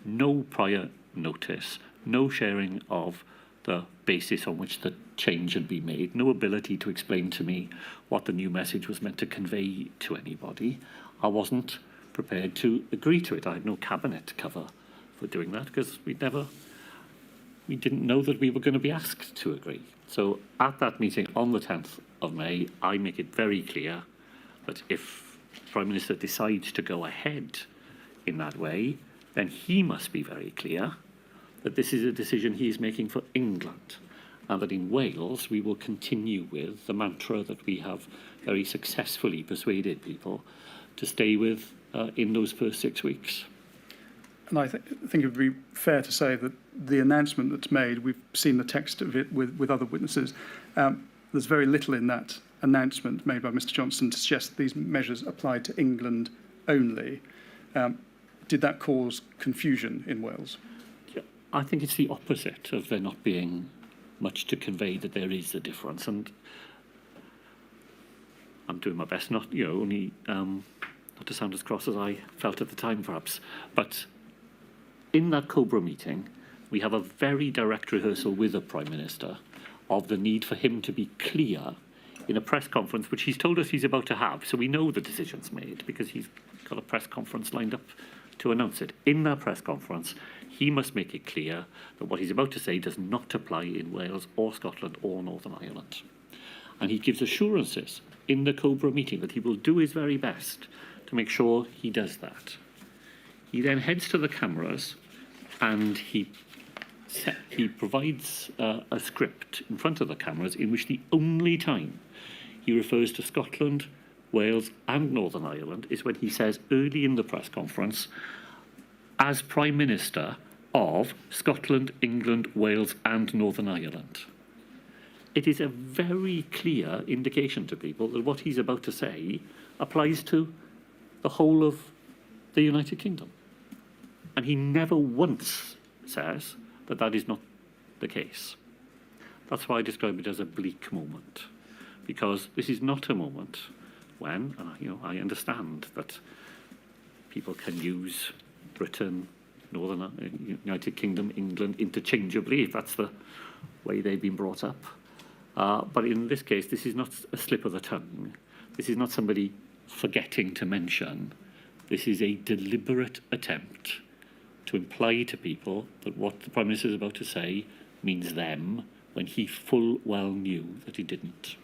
no prior notice, no sharing of the basis on which the change had been made, no ability to explain to me what the new message was meant to convey to anybody. I wasn't prepared to agree to it. I had no cabinet cover for doing that because we didn't know that we were going to be asked to agree. So at that meeting on the 10th of May, I make it very clear that if the Prime Minister decides to go ahead in that way, then he must be very clear that this is a decision he is making for England, and that in Wales we will continue with the mantra that we have very successfully persuaded people to stay with in those first 6 weeks. And I think it would be fair to say that the announcement that's made, we've seen the text of it with other witnesses, there's very little in that announcement made by Mr Johnson to suggest that these measures applied to England only. Did that cause confusion in Wales? I think it's the opposite of there not being much to convey that there is a difference, and I'm doing my best not to sound as cross as I felt at the time, perhaps. But in that COBRA meeting, we have a very direct rehearsal with the Prime Minister of the need for him to be clear in a press conference, which he's told us he's about to have. So we know the decision's made because he's got a press conference lined up to announce it. In that press conference, he must make it clear that what he's about to say does not apply in Wales or Scotland or Northern Ireland. And he gives assurances in the COBRA meeting that he will do his very best to make sure he does that. He then heads to the cameras and he provides a script in front of the cameras in which the only time he refers to Scotland, Wales and Northern Ireland is when he says early in the press conference, as Prime Minister of Scotland, England, Wales and Northern Ireland. It is a very clear indication to people that what he's about to say applies to the whole of the United Kingdom. And he never once says that that is not the case. That's why I describe it as a bleak moment, because this is not a moment when, I understand that people can use Britain, United Kingdom, England interchangeably, if that's the way they've been brought up. But in this case, this is not a slip of the tongue. This is not somebody forgetting to mention. This is a deliberate attempt to imply to people that what the Prime Minister is about to say means them, when he full well knew that he didn't.